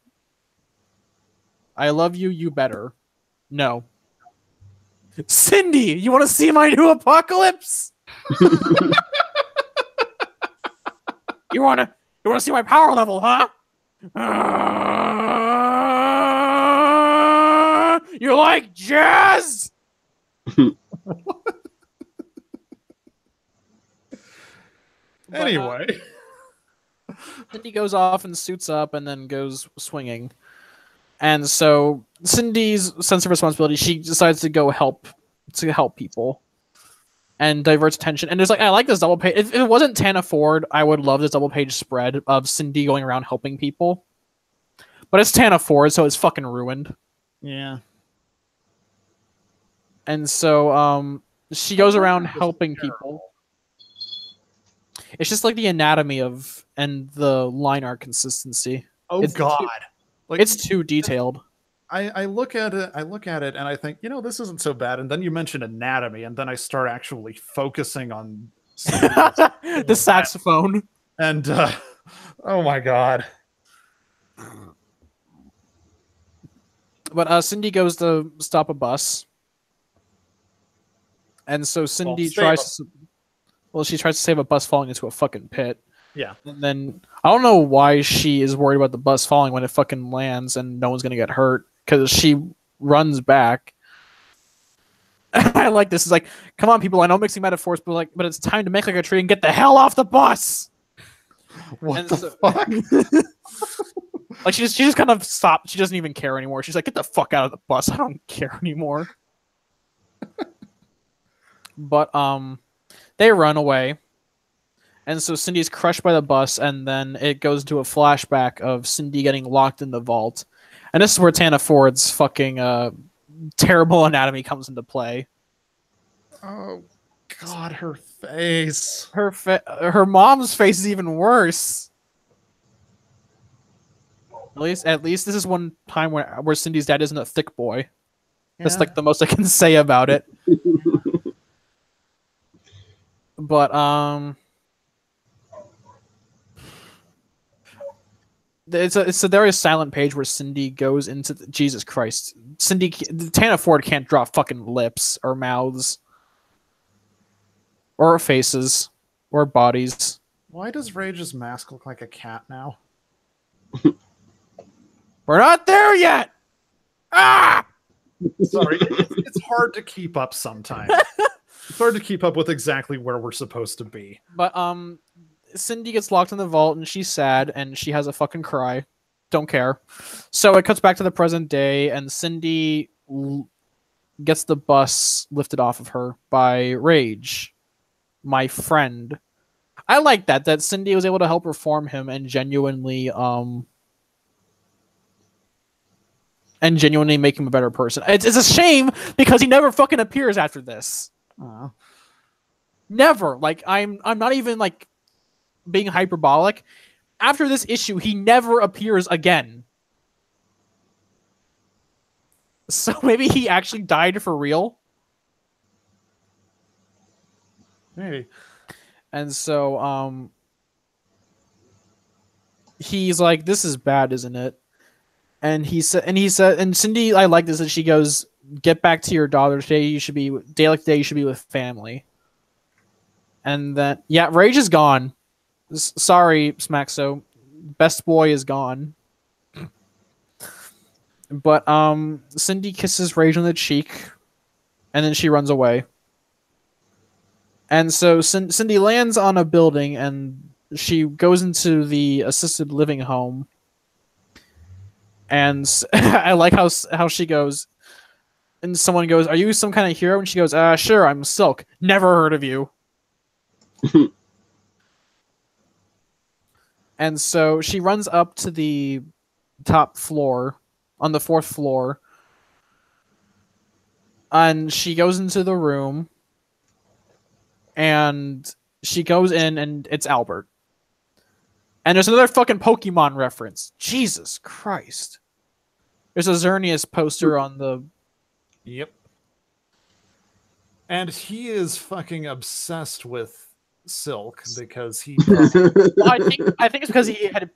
I love you, you better. No. Cindy, you want to see my new apocalypse? You want to see my power level, huh? You like jazz? Anyway. Cindy goes off and suits up and then goes swinging. And so Cindy's sense of responsibility, she decides to go help people and diverts attention. And there's like, I like this double page. If it wasn't Tana Ford, I would love this double page spread of Cindy going around helping people. But it's Tana Ford, so it's fucking ruined. Yeah. And so she goes around helping people. It's just like the anatomy of and the line art consistency. Oh, God. Like, it's too detailed. I look at it and I think, this isn't so bad. And then you mention anatomy, and then I start actually focusing on the saxophone. And oh my God. But Cindy goes to stop a bus, and so Cindy tries to. Well, she tries to save a bus falling into a fucking pit. Yeah. And then I don't know why she is worried about the bus falling when it fucking lands and no one's gonna get hurt, because she runs back. I like this. It's like, come on, people. I know I'm mixing metaphors, but it's time to make like a tree and get the hell off the bus. What the fuck? Like she just kind of stopped. She doesn't even care anymore. She's like, get the fuck out of the bus. I don't care anymore. But they run away. And so Cindy's crushed by the bus, and then it goes into a flashback of Cindy getting locked in the vault. And this is where Tana Ford's fucking terrible anatomy comes into play. Oh God, her face. Her mom's face is even worse. At least this is one time where Cindy's dad isn't a thick boy. Yeah. That's like the most I can say about it. But it's a very silent page where Cindy goes into Jesus Christ. Tana Ford can't draw fucking lips or mouths or faces or bodies. Why does Rage's mask look like a cat now? We're not there yet. Ah! Sorry, it's hard to keep up sometimes. It's hard to keep up with exactly where we're supposed to be. But Cindy gets locked in the vault and she's sad and she has a fucking cry. Don't care. So it cuts back to the present day and Cindy gets the bus lifted off of her by Rage, my friend. I like that Cindy was able to help reform him and genuinely make him a better person. It's a shame because he never fucking appears after this. Never. Like I'm not even like being hyperbolic. After this issue, he never appears again. So maybe he actually died for real. Maybe. And so he's like, this is bad, isn't it? And and Cindy, I like this, that she goes, get back to your daughter today. Day like today, you should be with family. And then, yeah, Rage is gone. Sorry, Smaxo. Best boy is gone. But Cindy kisses Rage on the cheek, and then she runs away. And so Cindy lands on a building, and she goes into the assisted living home. And I like how she goes, and someone goes, "Are you some kind of hero?" And she goes, "Sure, I'm Silk. Never heard of you." And so she runs up to the top floor, on the 4th floor, and she goes into the room, and she goes in, and it's Albert. And there's another fucking Pokemon reference. Jesus Christ. There's a Xerneas poster on the... Yep. And he is fucking obsessed with Silk because he... Well, I think it's because he had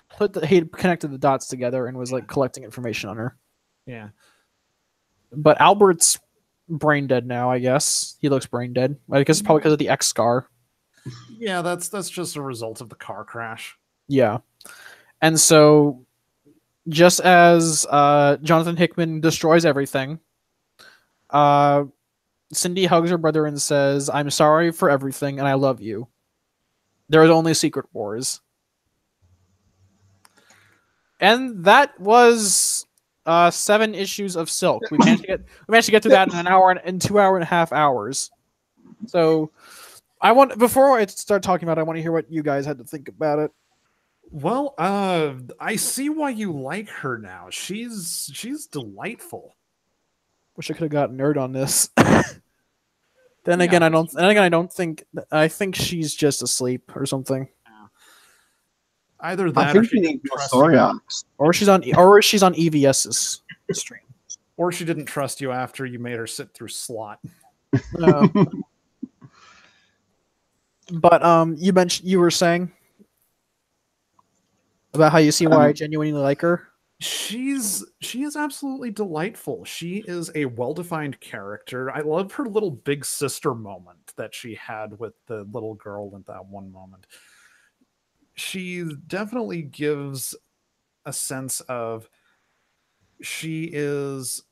connected the dots together and was like collecting information on her. Yeah. But Albert's brain dead now, I guess. He looks brain dead. I guess it's probably because of the X scar. Yeah, that's just a result of the car crash. Yeah. And so, just as Jonathan Hickman destroys everything, Cindy hugs her brother and says, "I'm sorry for everything and I love you. There is only Secret Wars." And that was 7 issues of Silk. We managed to get through that in an hour and 2.5 hours. So, before I start talking about it, I want to hear what you guys had to think about it. Well, I see why you like her now. She's delightful. Wish I could have got nerd on this. Then again, I don't think. I think she's just asleep or something. Either that, I think you need more story arcs, or she's on EVS's stream, or she didn't trust you after you made her sit through Slott. But you were saying about how you see why I genuinely like her. She is absolutely delightful. She is a well-defined character. I love her little big sister moment that she had with the little girl at that one moment. She definitely gives a sense of she is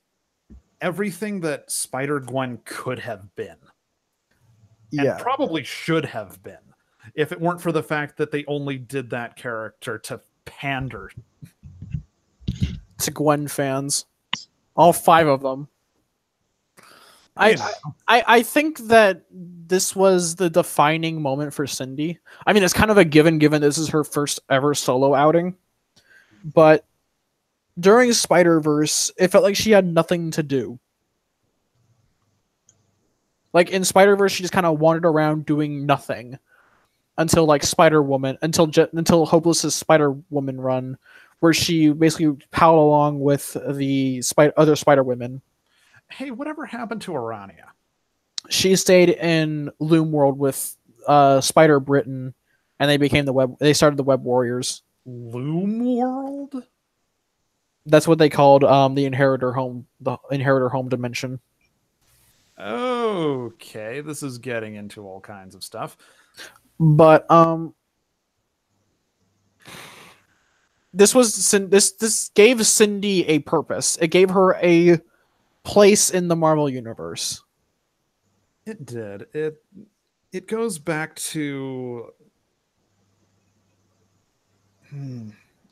everything that Spider-Gwen could have been. And probably should have been if it weren't for the fact that they only did that character to pander to Gwen fans, all 5 of them. I think that this was the defining moment for Cindy. I mean, it's kind of a given this is her first ever solo outing. But during Spider-Verse, it felt like she had nothing to do. Like in Spider-Verse, she just kind of wandered around doing nothing until like Spider-Woman, until Hopeless's Spider-Woman run, where she basically palled along with the other Spider-Women. Hey, whatever happened to Arania? She stayed in Loom World with Spider Britain, and they became They started the Web Warriors. Loom World? That's what they called the Inheritor Home dimension. Okay, this is getting into all kinds of stuff. But this gave Cindy a purpose. It gave her a place in the Marvel universe. It did. It goes back to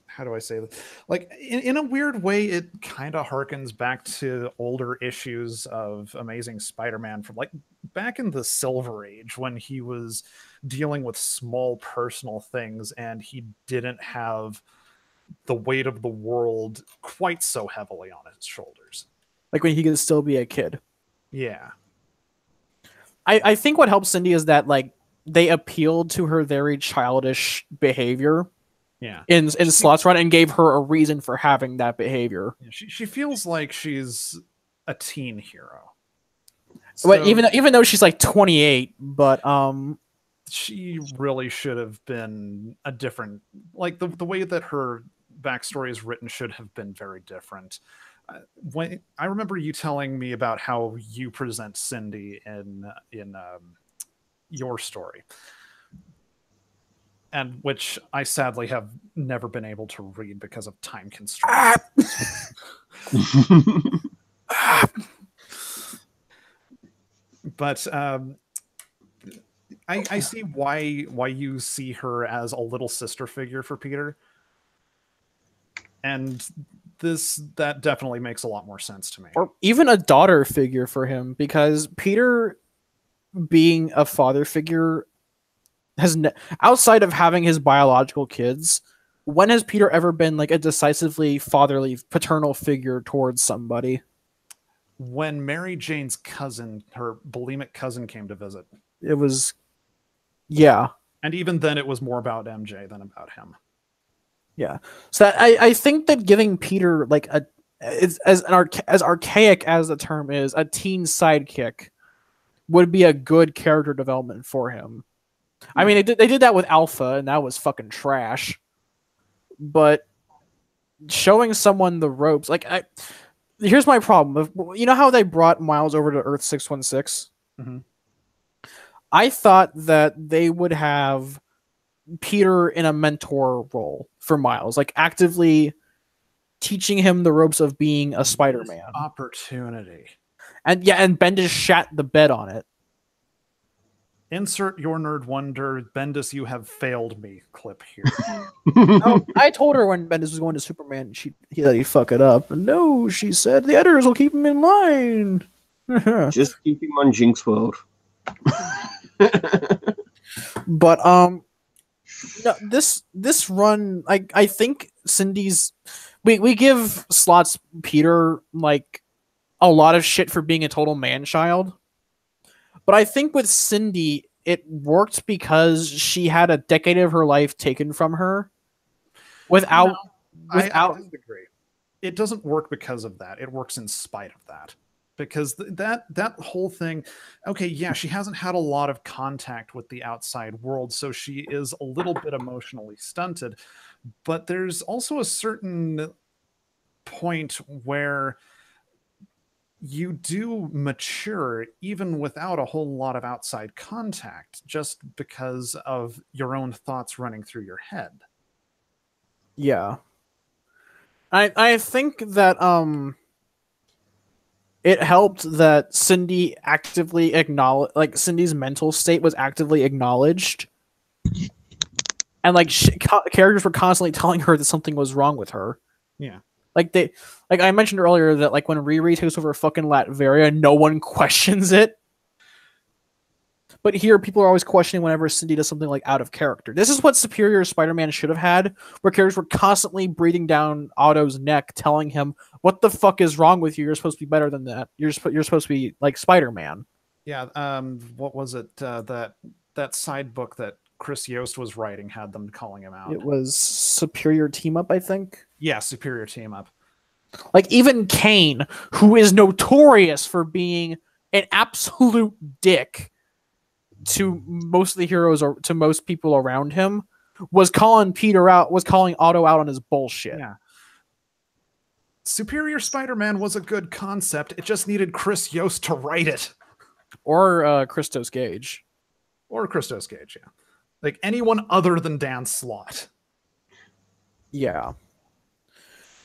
how do I say this? Like in a weird way, it kind of harkens back to older issues of Amazing Spider-Man from like back in the Silver Age when he was dealing with small personal things and he didn't have the weight of the world quite so heavily on his shoulders. Like when he could still be a kid. Yeah. I think what helps Cindy is that like they appealed to her very childish behavior. Yeah. In Slott's run and gave her a reason for having that behavior. Yeah, she feels like she's a teen hero. So, but even though she's like 28, but she really should have been a different, like the way that her backstory is written should have been very different. When I remember you telling me about how you present Cindy in your story, and which I sadly have never been able to read because of time constraints. But I see why you see her as a little sister figure for Peter, and that definitely makes a lot more sense to me. Or even a daughter figure for him, because Peter being a father figure has outside of having his biological kids, when has Peter ever been like a decisively fatherly paternal figure towards somebody? When Mary Jane's cousin, her bulimic cousin, came to visit. It was, yeah. And even then it was more about MJ than about him. Yeah. So I think that giving Peter like as archaic as the term is, a teen sidekick would be a good character development for him. I mean, they did that with Alpha, and that was fucking trash. But showing someone the ropes, like, here's my problem. You know how they brought Miles over to Earth 616? Mm-hmm. I thought that they would have Peter in a mentor role for Miles, like actively teaching him the ropes of being a Spider-Man. Opportunity. And yeah, and Bendis shat the bed on it. Insert your nerd wonder, Bendis, you have failed me clip here. No, I told her when Bendis was going to Superman, he'd fuck it up. No, she said the editors will keep him in line. Just keep him on Jinx World. But no, this run, I think Cindy's we give Slott's Peter like a lot of shit for being a total man-child. But I think with Cindy, it worked because she had a decade of her life taken from her without... I disagree. It doesn't work because of that. It works in spite of that. Because that whole thing... Okay, yeah, she hasn't had a lot of contact with the outside world, so she is a little bit emotionally stunted. But there's also a certain point where you do mature even without a whole lot of outside contact, just because of your own thoughts running through your head. Yeah. I think that it helped that Cindy actively acknowledged, like Cindy's mental state was actively acknowledged, and like characters were constantly telling her that something was wrong with her. Yeah, like I mentioned earlier that like when Riri takes over fucking Latveria, no one questions it. But here, people are always questioning whenever Cindy does something like out of character. This is what Superior Spider-Man should have had, where characters were constantly breathing down Otto's neck, telling him, "What the fuck is wrong with you? You're supposed to be better than that. You're supposed to be like Spider-Man." Yeah. What was it? That side book that Chris Yost was writing had them calling him out. It was Superior Team Up, I think. Yeah, Superior Team Up. Like even Kane, who is notorious for being an absolute dick to most of the heroes or to most people around him, was calling Otto out on his bullshit. Yeah. Superior Spider-Man was a good concept. It just needed Chris Yost to write it. Or Christos Gage. Or Christos Gage, yeah. Like anyone other than Dan Slott. Yeah.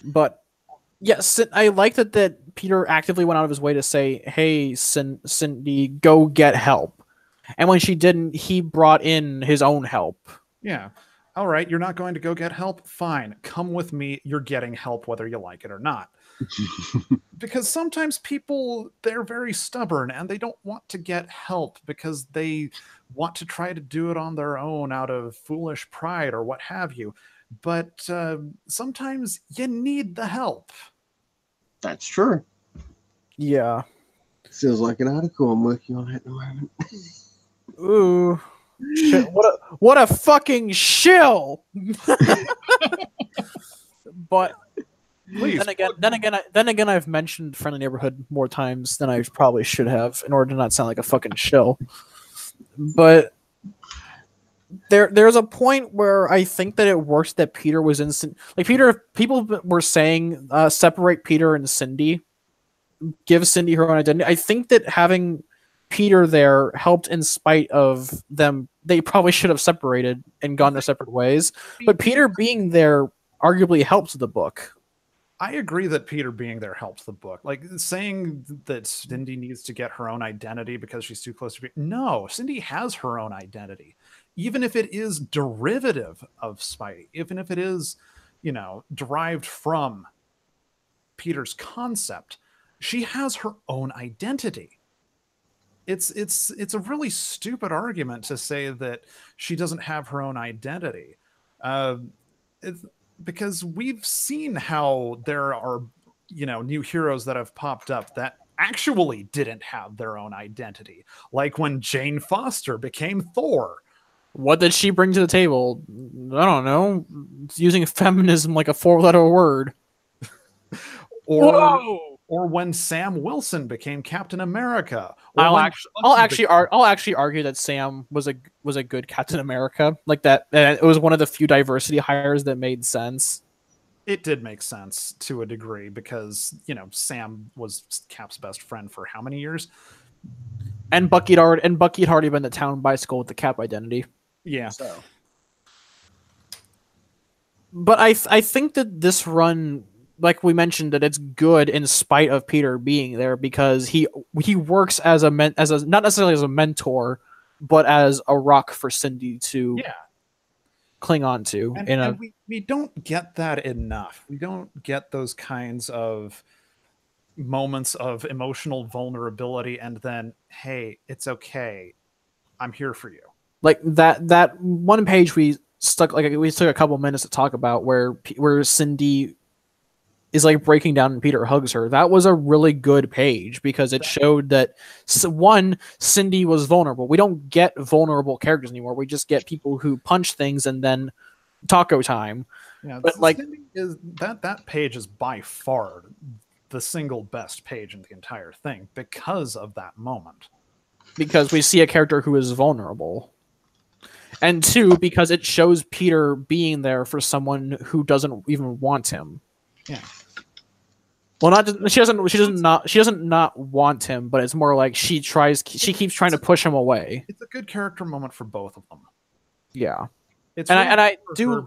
But yes, I like that Peter actively went out of his way to say, "Hey, Cindy, go get help." And when she didn't, he brought in his own help. Yeah. All right, you're not going to go get help? Fine. Come with me. You're getting help whether you like it or not. Because sometimes people, they're very stubborn and they don't want to get help because they want to try to do it on their own out of foolish pride or what have you. But sometimes you need the help. That's true. Yeah. Feels like an article I'm working on at the moment. Ooh. Shit, what a fucking shill. But Please. Then again, I've mentioned Friendly Neighborhood more times than I probably should have in order to not sound like a fucking shill. But there's a point where I think that it works that Peter was in people were saying separate Peter and Cindy, give Cindy her own identity. I think that having Peter there helped in spite of them. They probably should have separated and gone their separate ways. But Peter being there arguably helps the book. I agree that Peter being there helps the book. Like saying that Cindy needs to get her own identity because she's too close to Peter. No, Cindy has her own identity. Even if it is derivative of Spidey, even if it is, derived from Peter's concept, she has her own identity. It's a really stupid argument to say that she doesn't have her own identity, because we've seen how there are new heroes that have popped up that actually didn't have their own identity, like when Jane Foster became Thor. What did she bring to the table? I don't know. It's using feminism like a 4-letter word. Or when Sam Wilson became Captain America. I'll actually argue that Sam was a good Captain America. Like that, it was one of the few diversity hires that made sense. It did make sense to a degree because Sam was Cap's best friend for how many years? And Bucky had already been the town bicycle with the Cap identity. Yeah. So. But I think that this run, like we mentioned, that it's good in spite of Peter being there because he works as not necessarily as a mentor, but as a rock for Cindy to cling on to. And we don't get that enough. We don't get those kinds of moments of emotional vulnerability and then, hey, it's okay, I'm here for you. Like that one page we took a couple minutes to talk about where Cindy is like breaking down and Peter hugs her. That was a really good page because it showed that Cindy was vulnerable. We don't get vulnerable characters anymore. We just get people who punch things and then taco time. Yeah, but like that page is by far the single best page in the entire thing because of that moment. Because we see a character who is vulnerable. And 2, because it shows Peter being there for someone who doesn't even want him. Yeah. Well, not just, she doesn't not want him, but it's more like she keeps trying to push him away. It's a good character moment for both of them. Yeah, it's and really I do.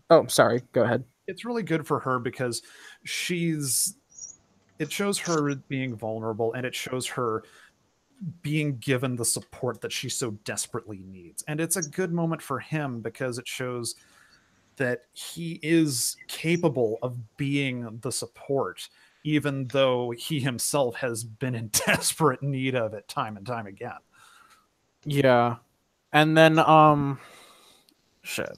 Oh, sorry. Go ahead. It's really good for her because it shows her being vulnerable, and it shows her being given the support that she so desperately needs. And it's a good moment for him because it shows that he is capable of being the support, even though he himself has been in desperate need of it time and time again. Yeah. And then, shit.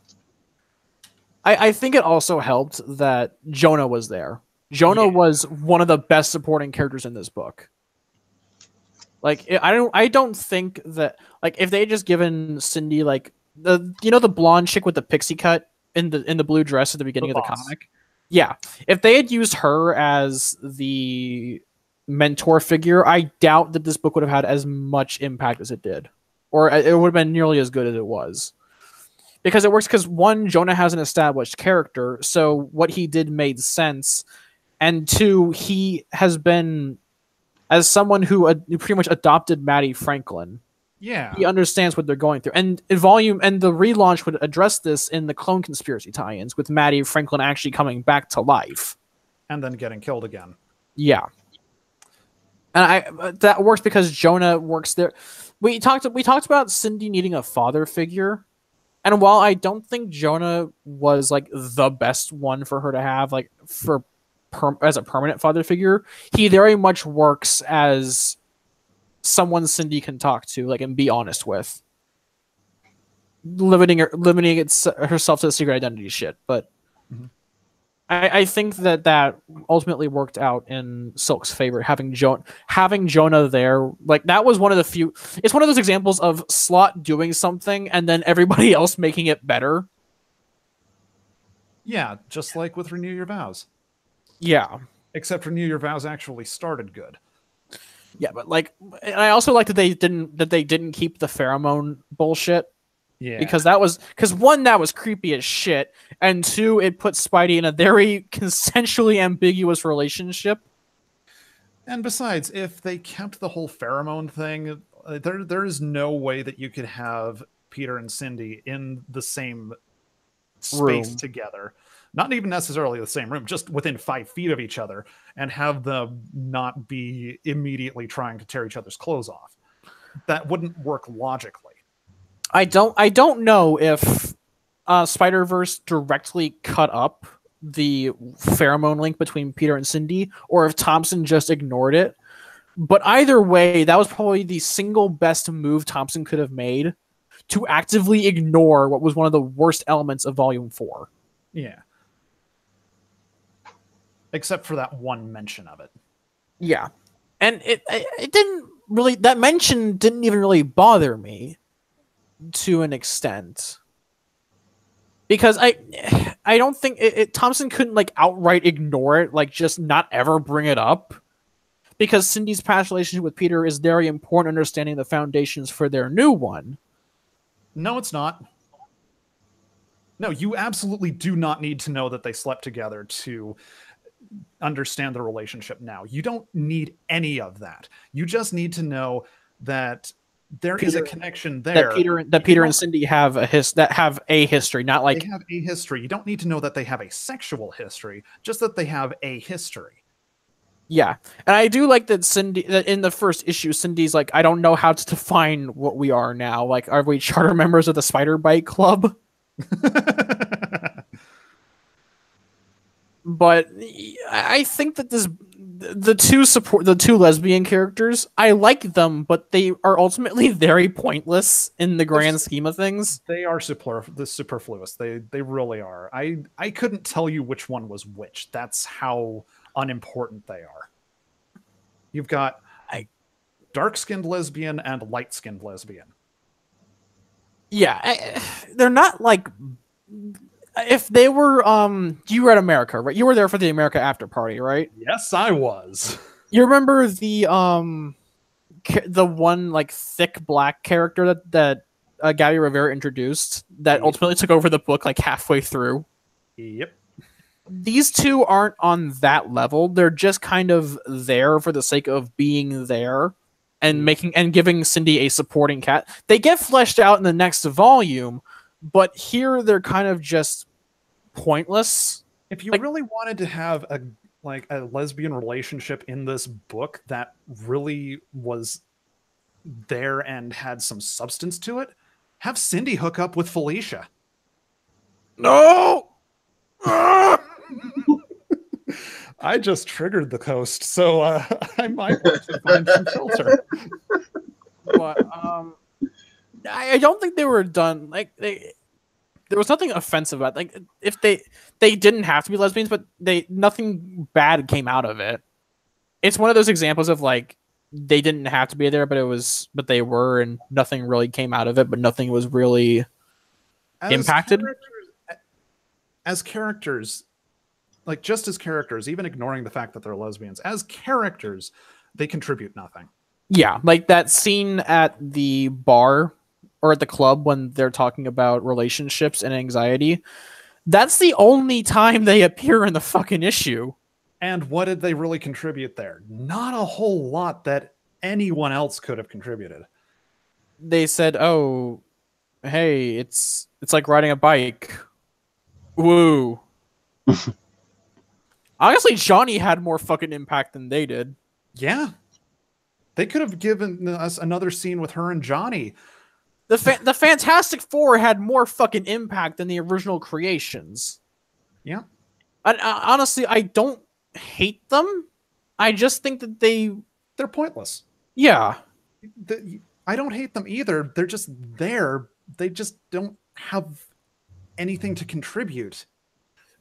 I think it also helped that Jonah was there. Jonah was one of the best supporting characters in this book. Like, I don't think that, like, if they had just given Cindy, like, the blonde chick with the pixie cut in the blue dress at the beginning of the comic. Yeah. If they had used her as the mentor figure, I doubt that this book would have had as much impact as it did. Or it would have been nearly as good as it was. Because it works because, one, Jonah has an established character, so what he did made sense. And two, he has been, as someone who pretty much adopted Maddie Franklin. Yeah. He understands what they're going through. And the relaunch would address this in the Clone Conspiracy tie-ins, with Maddie Franklin actually coming back to life. And then getting killed again. Yeah. And that works because Jonah works there. We talked about Cindy needing a father figure. And while I don't think Jonah was like the best one for her to have, like as a permanent father figure, he very much works as someone Cindy can talk to, like, and be honest with, limiting herself to the secret identity shit. But I think that ultimately worked out in Silk's favor, having Jonah there. Like, that was one of the few. It's one of those examples of Slott doing something and then everybody else making it better. Yeah, just like with Renew Your Vows. Yeah, except Renew Your Vows actually started good. Yeah, but like, and I also like that they didn't keep the pheromone bullshit. Yeah, because one, that was creepy as shit, and two, it put Spidey in a very consensually ambiguous relationship. And besides, if they kept the whole pheromone thing, there is no way that you could have Peter and Cindy in the same space together. Not even necessarily the same room, just within 5 feet of each other, and have them not be immediately trying to tear each other's clothes off. That wouldn't work logically. I don't know if Spider-Verse directly cut up the pheromone link between Peter and Cindy, or if Thompson just ignored it. But either way, that was probably the single best move Thompson could have made to actively ignore what was one of the worst elements of Volume 4. Yeah. Except for that one mention of it. Yeah. And it didn't really, that mention didn't even really bother me to an extent. Because I don't think Thompson couldn't like outright ignore it, like just not ever bring it up. Because Cindy's past relationship with Peter is very important, understanding the foundations for their new one. No, it's not. No, you absolutely do not need to know that they slept together to understand the relationship now. You don't need any of that. You just need to know that there is a connection there. That Peter and Cindy have a history, not like they have a history. You don't need to know that they have a sexual history, just that they have a history. Yeah, and I do like that that in the first issue, Cindy's like, I don't know how to define what we are now. Like, are we charter members of the Spider Bite Club? But I think that the two lesbian characters, I like them, but they are ultimately very pointless in the grand scheme of things. They are superfluous. They really are. I couldn't tell you which one was which. That's how unimportant they are. You've got a dark-skinned lesbian and light-skinned lesbian. Yeah, they're not like, if they were you read America, right? You were there for the America after party, right? Yes, I was. You remember the one like thick black character that Gabby Rivera introduced that ultimately took over the book like halfway through? Yep. these two aren't on that level. They're just kind of there for the sake of being there and making and giving Cindy a supporting cat. They get fleshed out in the next volume, but here they're kind of just pointless. If you really wanted to have a lesbian relationship in this book that really was there and had some substance to it, have Cindy hook up with Felicia. No. I just triggered the coast, so I might want to find some filter. But I don't think they were done. Like there was nothing offensive about it. Like if they didn't have to be lesbians, but nothing bad came out of it. It's one of those examples of like they didn't have to be there, but they were, and nothing really came out of it. But nothing was really impacted. As characters, like just as characters, even ignoring the fact that they're lesbians, as characters, they contribute nothing. Yeah, like that scene at the bar or at the club when they're talking about relationships and anxiety. That's the only time they appear in the fucking issue. And what did they really contribute there? Not a whole lot that anyone else could have contributed. They said, "Oh, hey, it's like riding a bike." Woo. Honestly, Johnny had more fucking impact than they did. Yeah. They could have given us another scene with her and Johnny. The Fantastic Four had more fucking impact than the original creations. Yeah. And honestly, I don't hate them. I just think that they're pointless. Yeah. I don't hate them either. They're just there. They just don't have anything to contribute.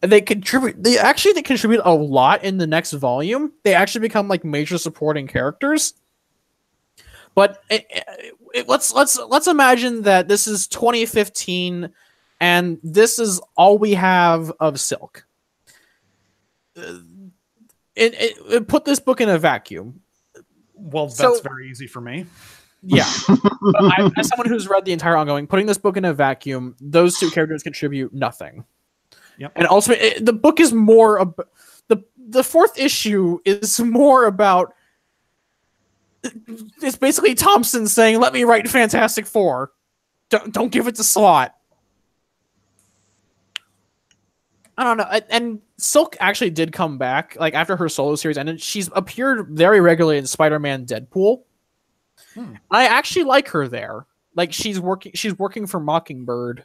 They contribute. They contribute a lot in the next volume. They actually become like major supporting characters. But let's imagine that this is 2015, and this is all we have of Silk. Put this book in a vacuum. Well, that's very easy for me. Yeah. As someone who's read the entire ongoing, putting this book in a vacuum, those two characters contribute nothing. Yep. And also, the book is more about the fourth issue is more about. It's basically Thompson saying, "Let me write Fantastic Four. Don't give it to Slott." I don't know. And Silk actually did come back, like after her solo series ended. She's appeared very regularly in Spider-Man, Deadpool. I actually like her there. Like she's working for Mockingbird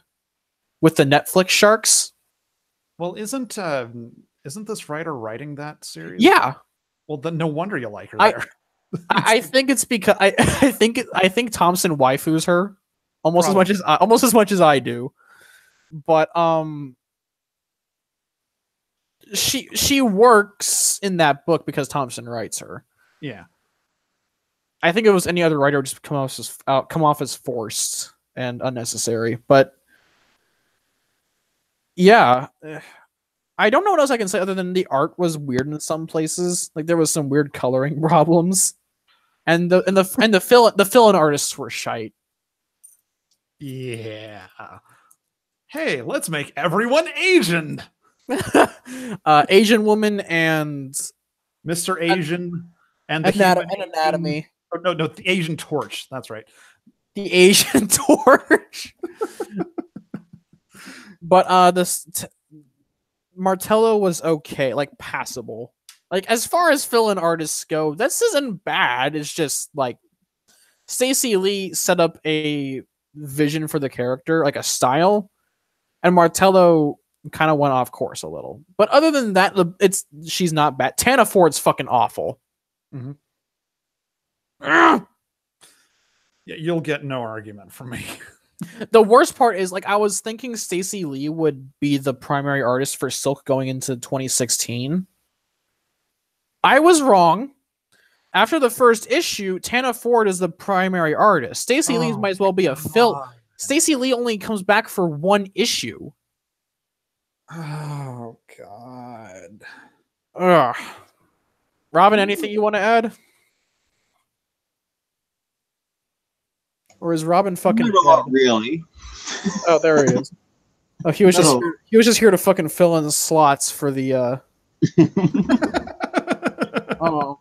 with the Netflix sharks. Well, isn't this writer writing that series? Yeah. Well, then no wonder you like her there. I think it's because I think Thompson waifus her almost as much as I do. But she works in that book because Thompson writes her. Yeah. I think it was any other writer would just come off as forced and unnecessary. But yeah, I don't know what else I can say other than the art was weird in some places. Like there was some weird coloring problems, and the fill-in artists were shite. Yeah. Hey, let's make everyone Asian. Asian woman and Mr. Asian and the anatomy. No, the Asian Torch. That's right. The Asian Torch. But Martello was okay, like passable. Like as far as fill-in artists go, this isn't bad. It's just like Stacey Lee set up a vision for the character, like a style, and Martello kind of went off course a little. But other than that, she's not bad. Tana Ford's fucking awful. Mm-hmm. Yeah, you'll get no argument from me. The worst part is, like, I was thinking Stacey Lee would be the primary artist for Silk going into 2016. I was wrong. After the first issue, Tana Ford is the primary artist. Stacey Lee might as well be a fill. Stacey Lee only comes back for one issue. Oh, God. Ugh. Robin, anything you want to add? Or is Robin fucking Not really? Oh, there he is. Oh, he was No. just here to fucking fill in the slots for the. Oh.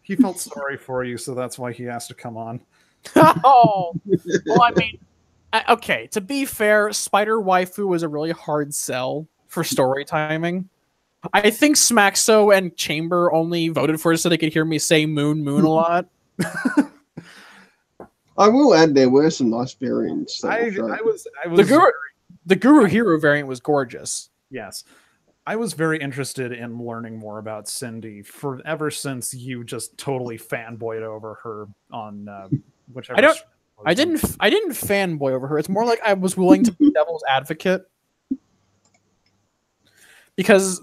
He felt sorry for you, so that's why he asked to come on. Oh. Well, I mean, okay. To be fair, Spider-Waifu was a really hard sell for story timing. I think Smaxo and Chamber only voted for it so they could hear me say "moon, moon" a lot. I will add there were some nice variants. I was The Guru Hero variant was gorgeous. Yes. I was very interested in learning more about Cindy ever since you just totally fanboyed over her on whichever. I didn't fanboy over her. It's more like I was willing to be devil's advocate because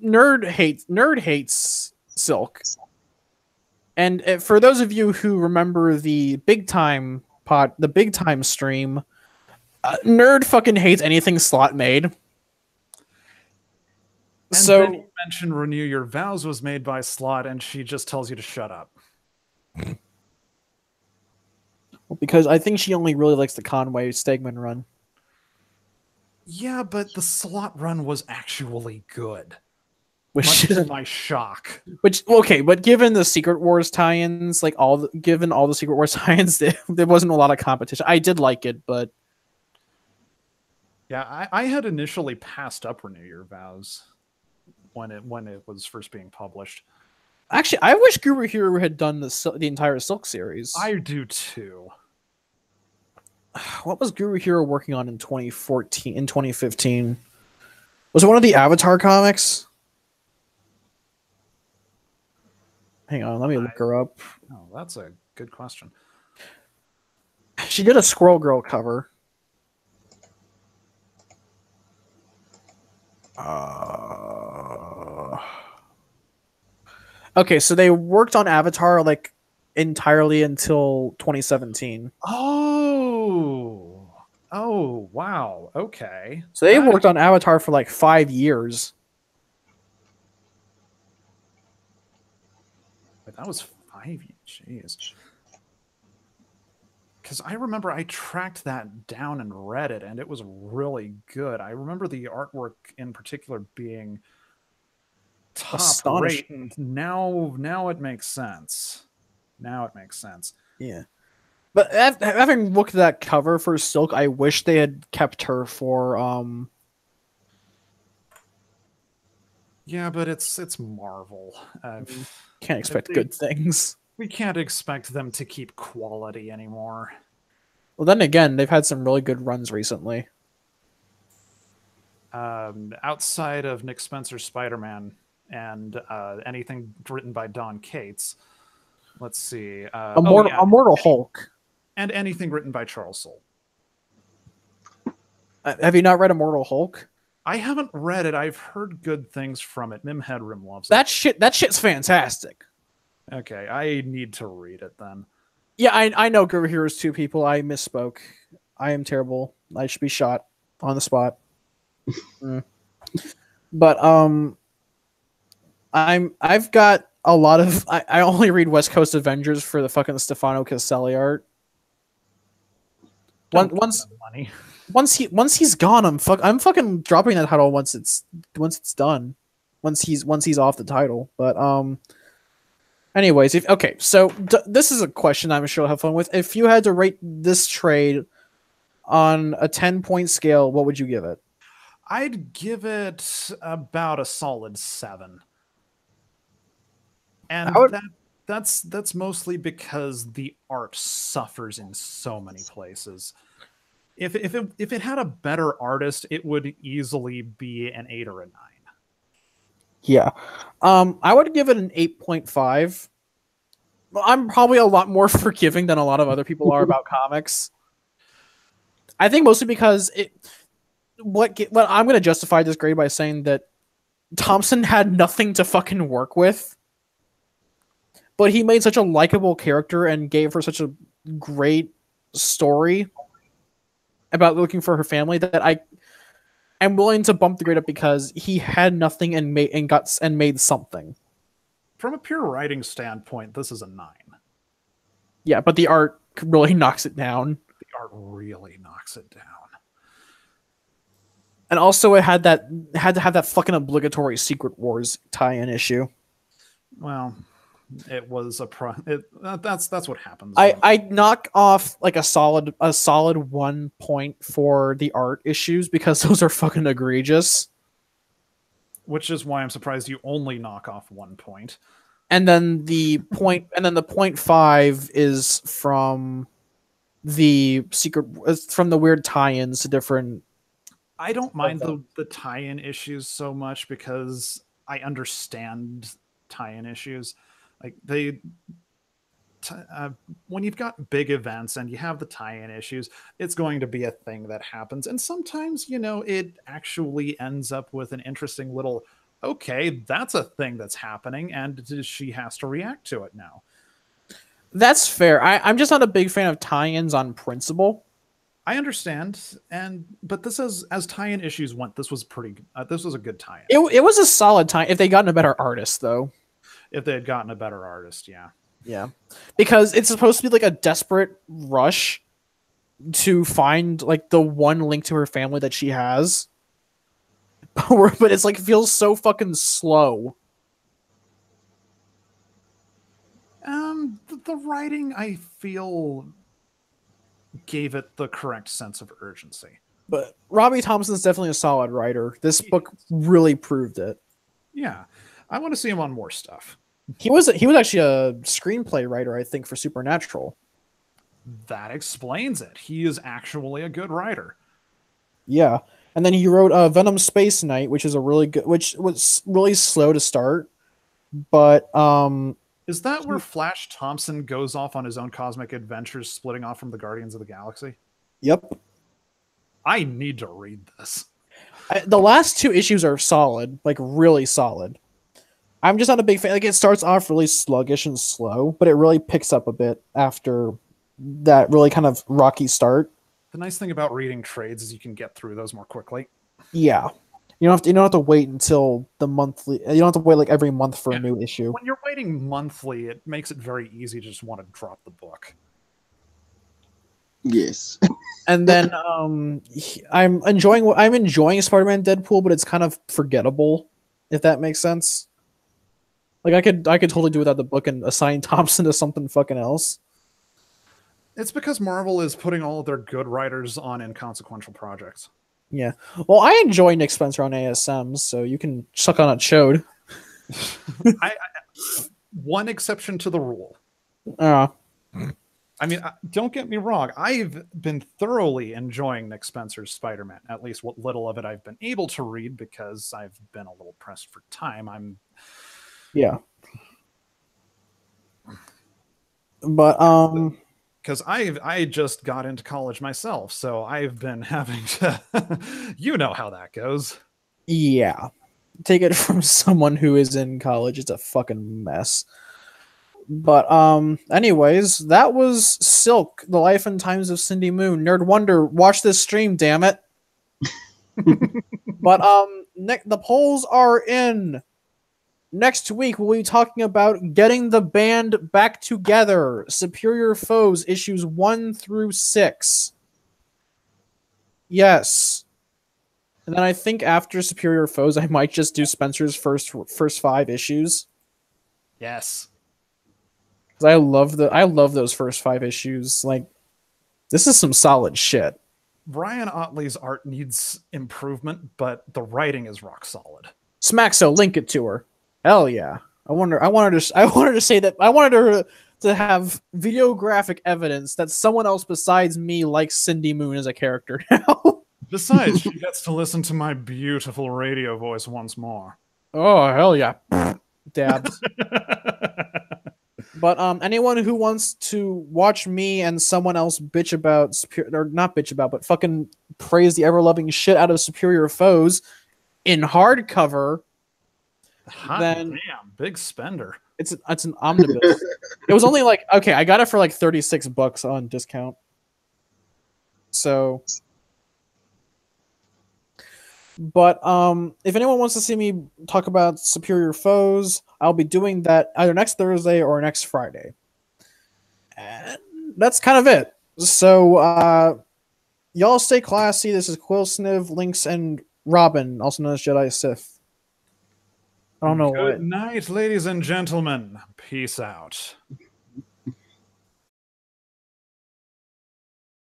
nerd hates Silk. And for those of you who remember the big time stream, nerd fucking hates anything Slott made. And so then you mentioned Renew Your Vows was made by Slott, and she just tells you to shut up. Well, because I think she only really likes the Conway Stegman run. Yeah, but the Slott run was actually good. Which is my shock. Okay, but given the Secret Wars tie-ins, given all the Secret Wars tie-ins, there wasn't a lot of competition. I did like it, but yeah, I had initially passed up Renew Your Vows when it was first being published. Actually, I wish Guru Hero had done the entire Silk series. I do too. What was Guru Hero working on in 2015? Was it one of the Avatar comics? Hang on, let me look her up. Oh, that's a good question. She did a Squirrel Girl cover. Okay, so they worked on Avatar entirely until 2017. Oh, wow. Okay. So they worked on Avatar for 5 years. Wait, that was 5 years. Jeez. Because I remember I tracked that down and read it, and it was really good. I remember the artwork in particular being top rate, and now it makes sense. Now it makes sense. Yeah. But having looked at that cover for Silk, I wish they had kept her for Yeah, but it's Marvel. Can't expect good things. We can't expect them to keep quality anymore. Well, then again, they've had some really good runs recently. Outside of Nick Spencer's Spider-Man and anything written by Don Cates, let's see. Immortal Hulk. And anything written by Charles Soule. Have you not read Immortal Hulk? I haven't read it. I've heard good things from it. Mim Headroom loves it. That shit's fantastic. Okay, I need to read it then. Yeah, I know Guru Heroes 2 people. I misspoke. I am terrible. I should be shot on the spot. But I've got a lot of I only read West Coast Avengers for the fucking Stefano Caselli art. Once he's gone, I'm fucking dropping that title once it's done. Once he's off the title. But anyways, this is a question I'm sure you'll have fun with. If you had to rate this trade on a 10-point scale, what would you give it? I'd give it about a solid 7. And that's mostly because the art suffers in so many places. If it had a better artist, it would easily be an 8 or a 9. Yeah. I would give it an 8.5. I'm probably a lot more forgiving than a lot of other people are about comics. I think mostly because I'm going to justify this grade by saying that Thompson had nothing to fucking work with. But he made such a likable character and gave her such a great story about looking for her family that I'm willing to bump the grade up because he had nothing and made something. From a pure writing standpoint, this is a 9. Yeah, but the art really knocks it down. The art really knocks it down. And also, it had to have that fucking obligatory Secret Wars tie-in issue. Well, it was that's what happens. I knock off like a solid 1 point for the art issues because those are fucking egregious. Which is why I'm surprised you only knock off 1 point. And then the 0.5 is from the from the weird tie-ins to different. I don't mind the tie-in issues so much because I understand tie-in issues. Like when you've got big events and you have the tie-in issues, it's going to be a thing that happens. And sometimes, it actually ends up with an interesting little, okay, that's a thing that's happening, and she has to react to it now. That's fair. I'm just not a big fan of tie-ins on principle. I understand, but this is, as tie-in issues went, this was pretty. This was a good tie-in. It was a solid tie. If they gotten a better artist, though. If they had gotten a better artist, yeah. Yeah, because it's supposed to be like a desperate rush to find like the one link to her family that she has, but it's like feels so fucking slow. The writing, I feel, gave it the correct sense of urgency. But Robbie Thompson's definitely a solid writer. This book really proved it. Yeah, I want to see him on more stuff. He was actually a screenplay writer, I think, for Supernatural. That explains it. He is actually a good writer. Yeah, and then he wrote Venom Space Knight, which is which was really slow to start, but is that where Flash Thompson goes off on his own cosmic adventures, splitting off from the Guardians of the Galaxy? Yep. I need to read this. The last 2 issues are solid, like really solid. I'm just not a big fan. Like, it starts off really sluggish and slow, but it really picks up a bit after that really kind of rocky start. The nice thing about reading trades is you can get through those more quickly. Yeah. You don't have to wait until the monthly. You don't have to wait like every month for a new issue. When you're waiting monthly, it makes it very easy to just want to drop the book. Yes. And then I'm enjoying Spider-Man Deadpool, but it's kind of forgettable, if that makes sense. Like I could totally do without the book and assign Thompson to something fucking else. It's because Marvel is putting all of their good writers on inconsequential projects. Yeah. Well, I enjoy Nick Spencer on ASMs, so you can suck on a chode. One exception to the rule. I mean, don't get me wrong. I've been thoroughly enjoying Nick Spencer's Spider-Man, at least what little of it I've been able to read because I've been a little pressed for time. Yeah. But because I just got into college myself, so I've been having to you know how that goes. Yeah. Take it from someone who is in college, it's a fucking mess. But anyways, that was Silk, The Life and Times of Cindy Moon. Nerd Wonder, watch this stream, damn it. But the polls are in. Next week, we'll be talking about getting the band back together. Superior Foes, issues 1 through 6. Yes. And then I think after Superior Foes, I might just do Spencer's first 5 issues. Yes. Because I love those first 5 issues. Like, this is some solid shit. Brian Otley's art needs improvement, but the writing is rock solid. Smaxo, link it to her. Hell yeah! I wanted to say that I wanted her to have videographic evidence that someone else besides me likes Cindy Moon as a character now. Besides, she gets to listen to my beautiful radio voice once more. Oh hell yeah! Dabs. But anyone who wants to watch me and someone else bitch about or not bitch about, but fucking praise the ever-loving shit out of Superior Foes in hardcover. Damn, big spender. It's an omnibus. It was only like, okay, I got it for like $36 on discount. So, but if anyone wants to see me talk about Superior Foes, I'll be doing that either next Thursday or next Friday. And that's kind of it. So, y'all stay classy. This is Quill Sniv, Lynx, and Robin, also known as Jedi Sith. I don't know Good what. night, ladies and gentlemen. Peace out.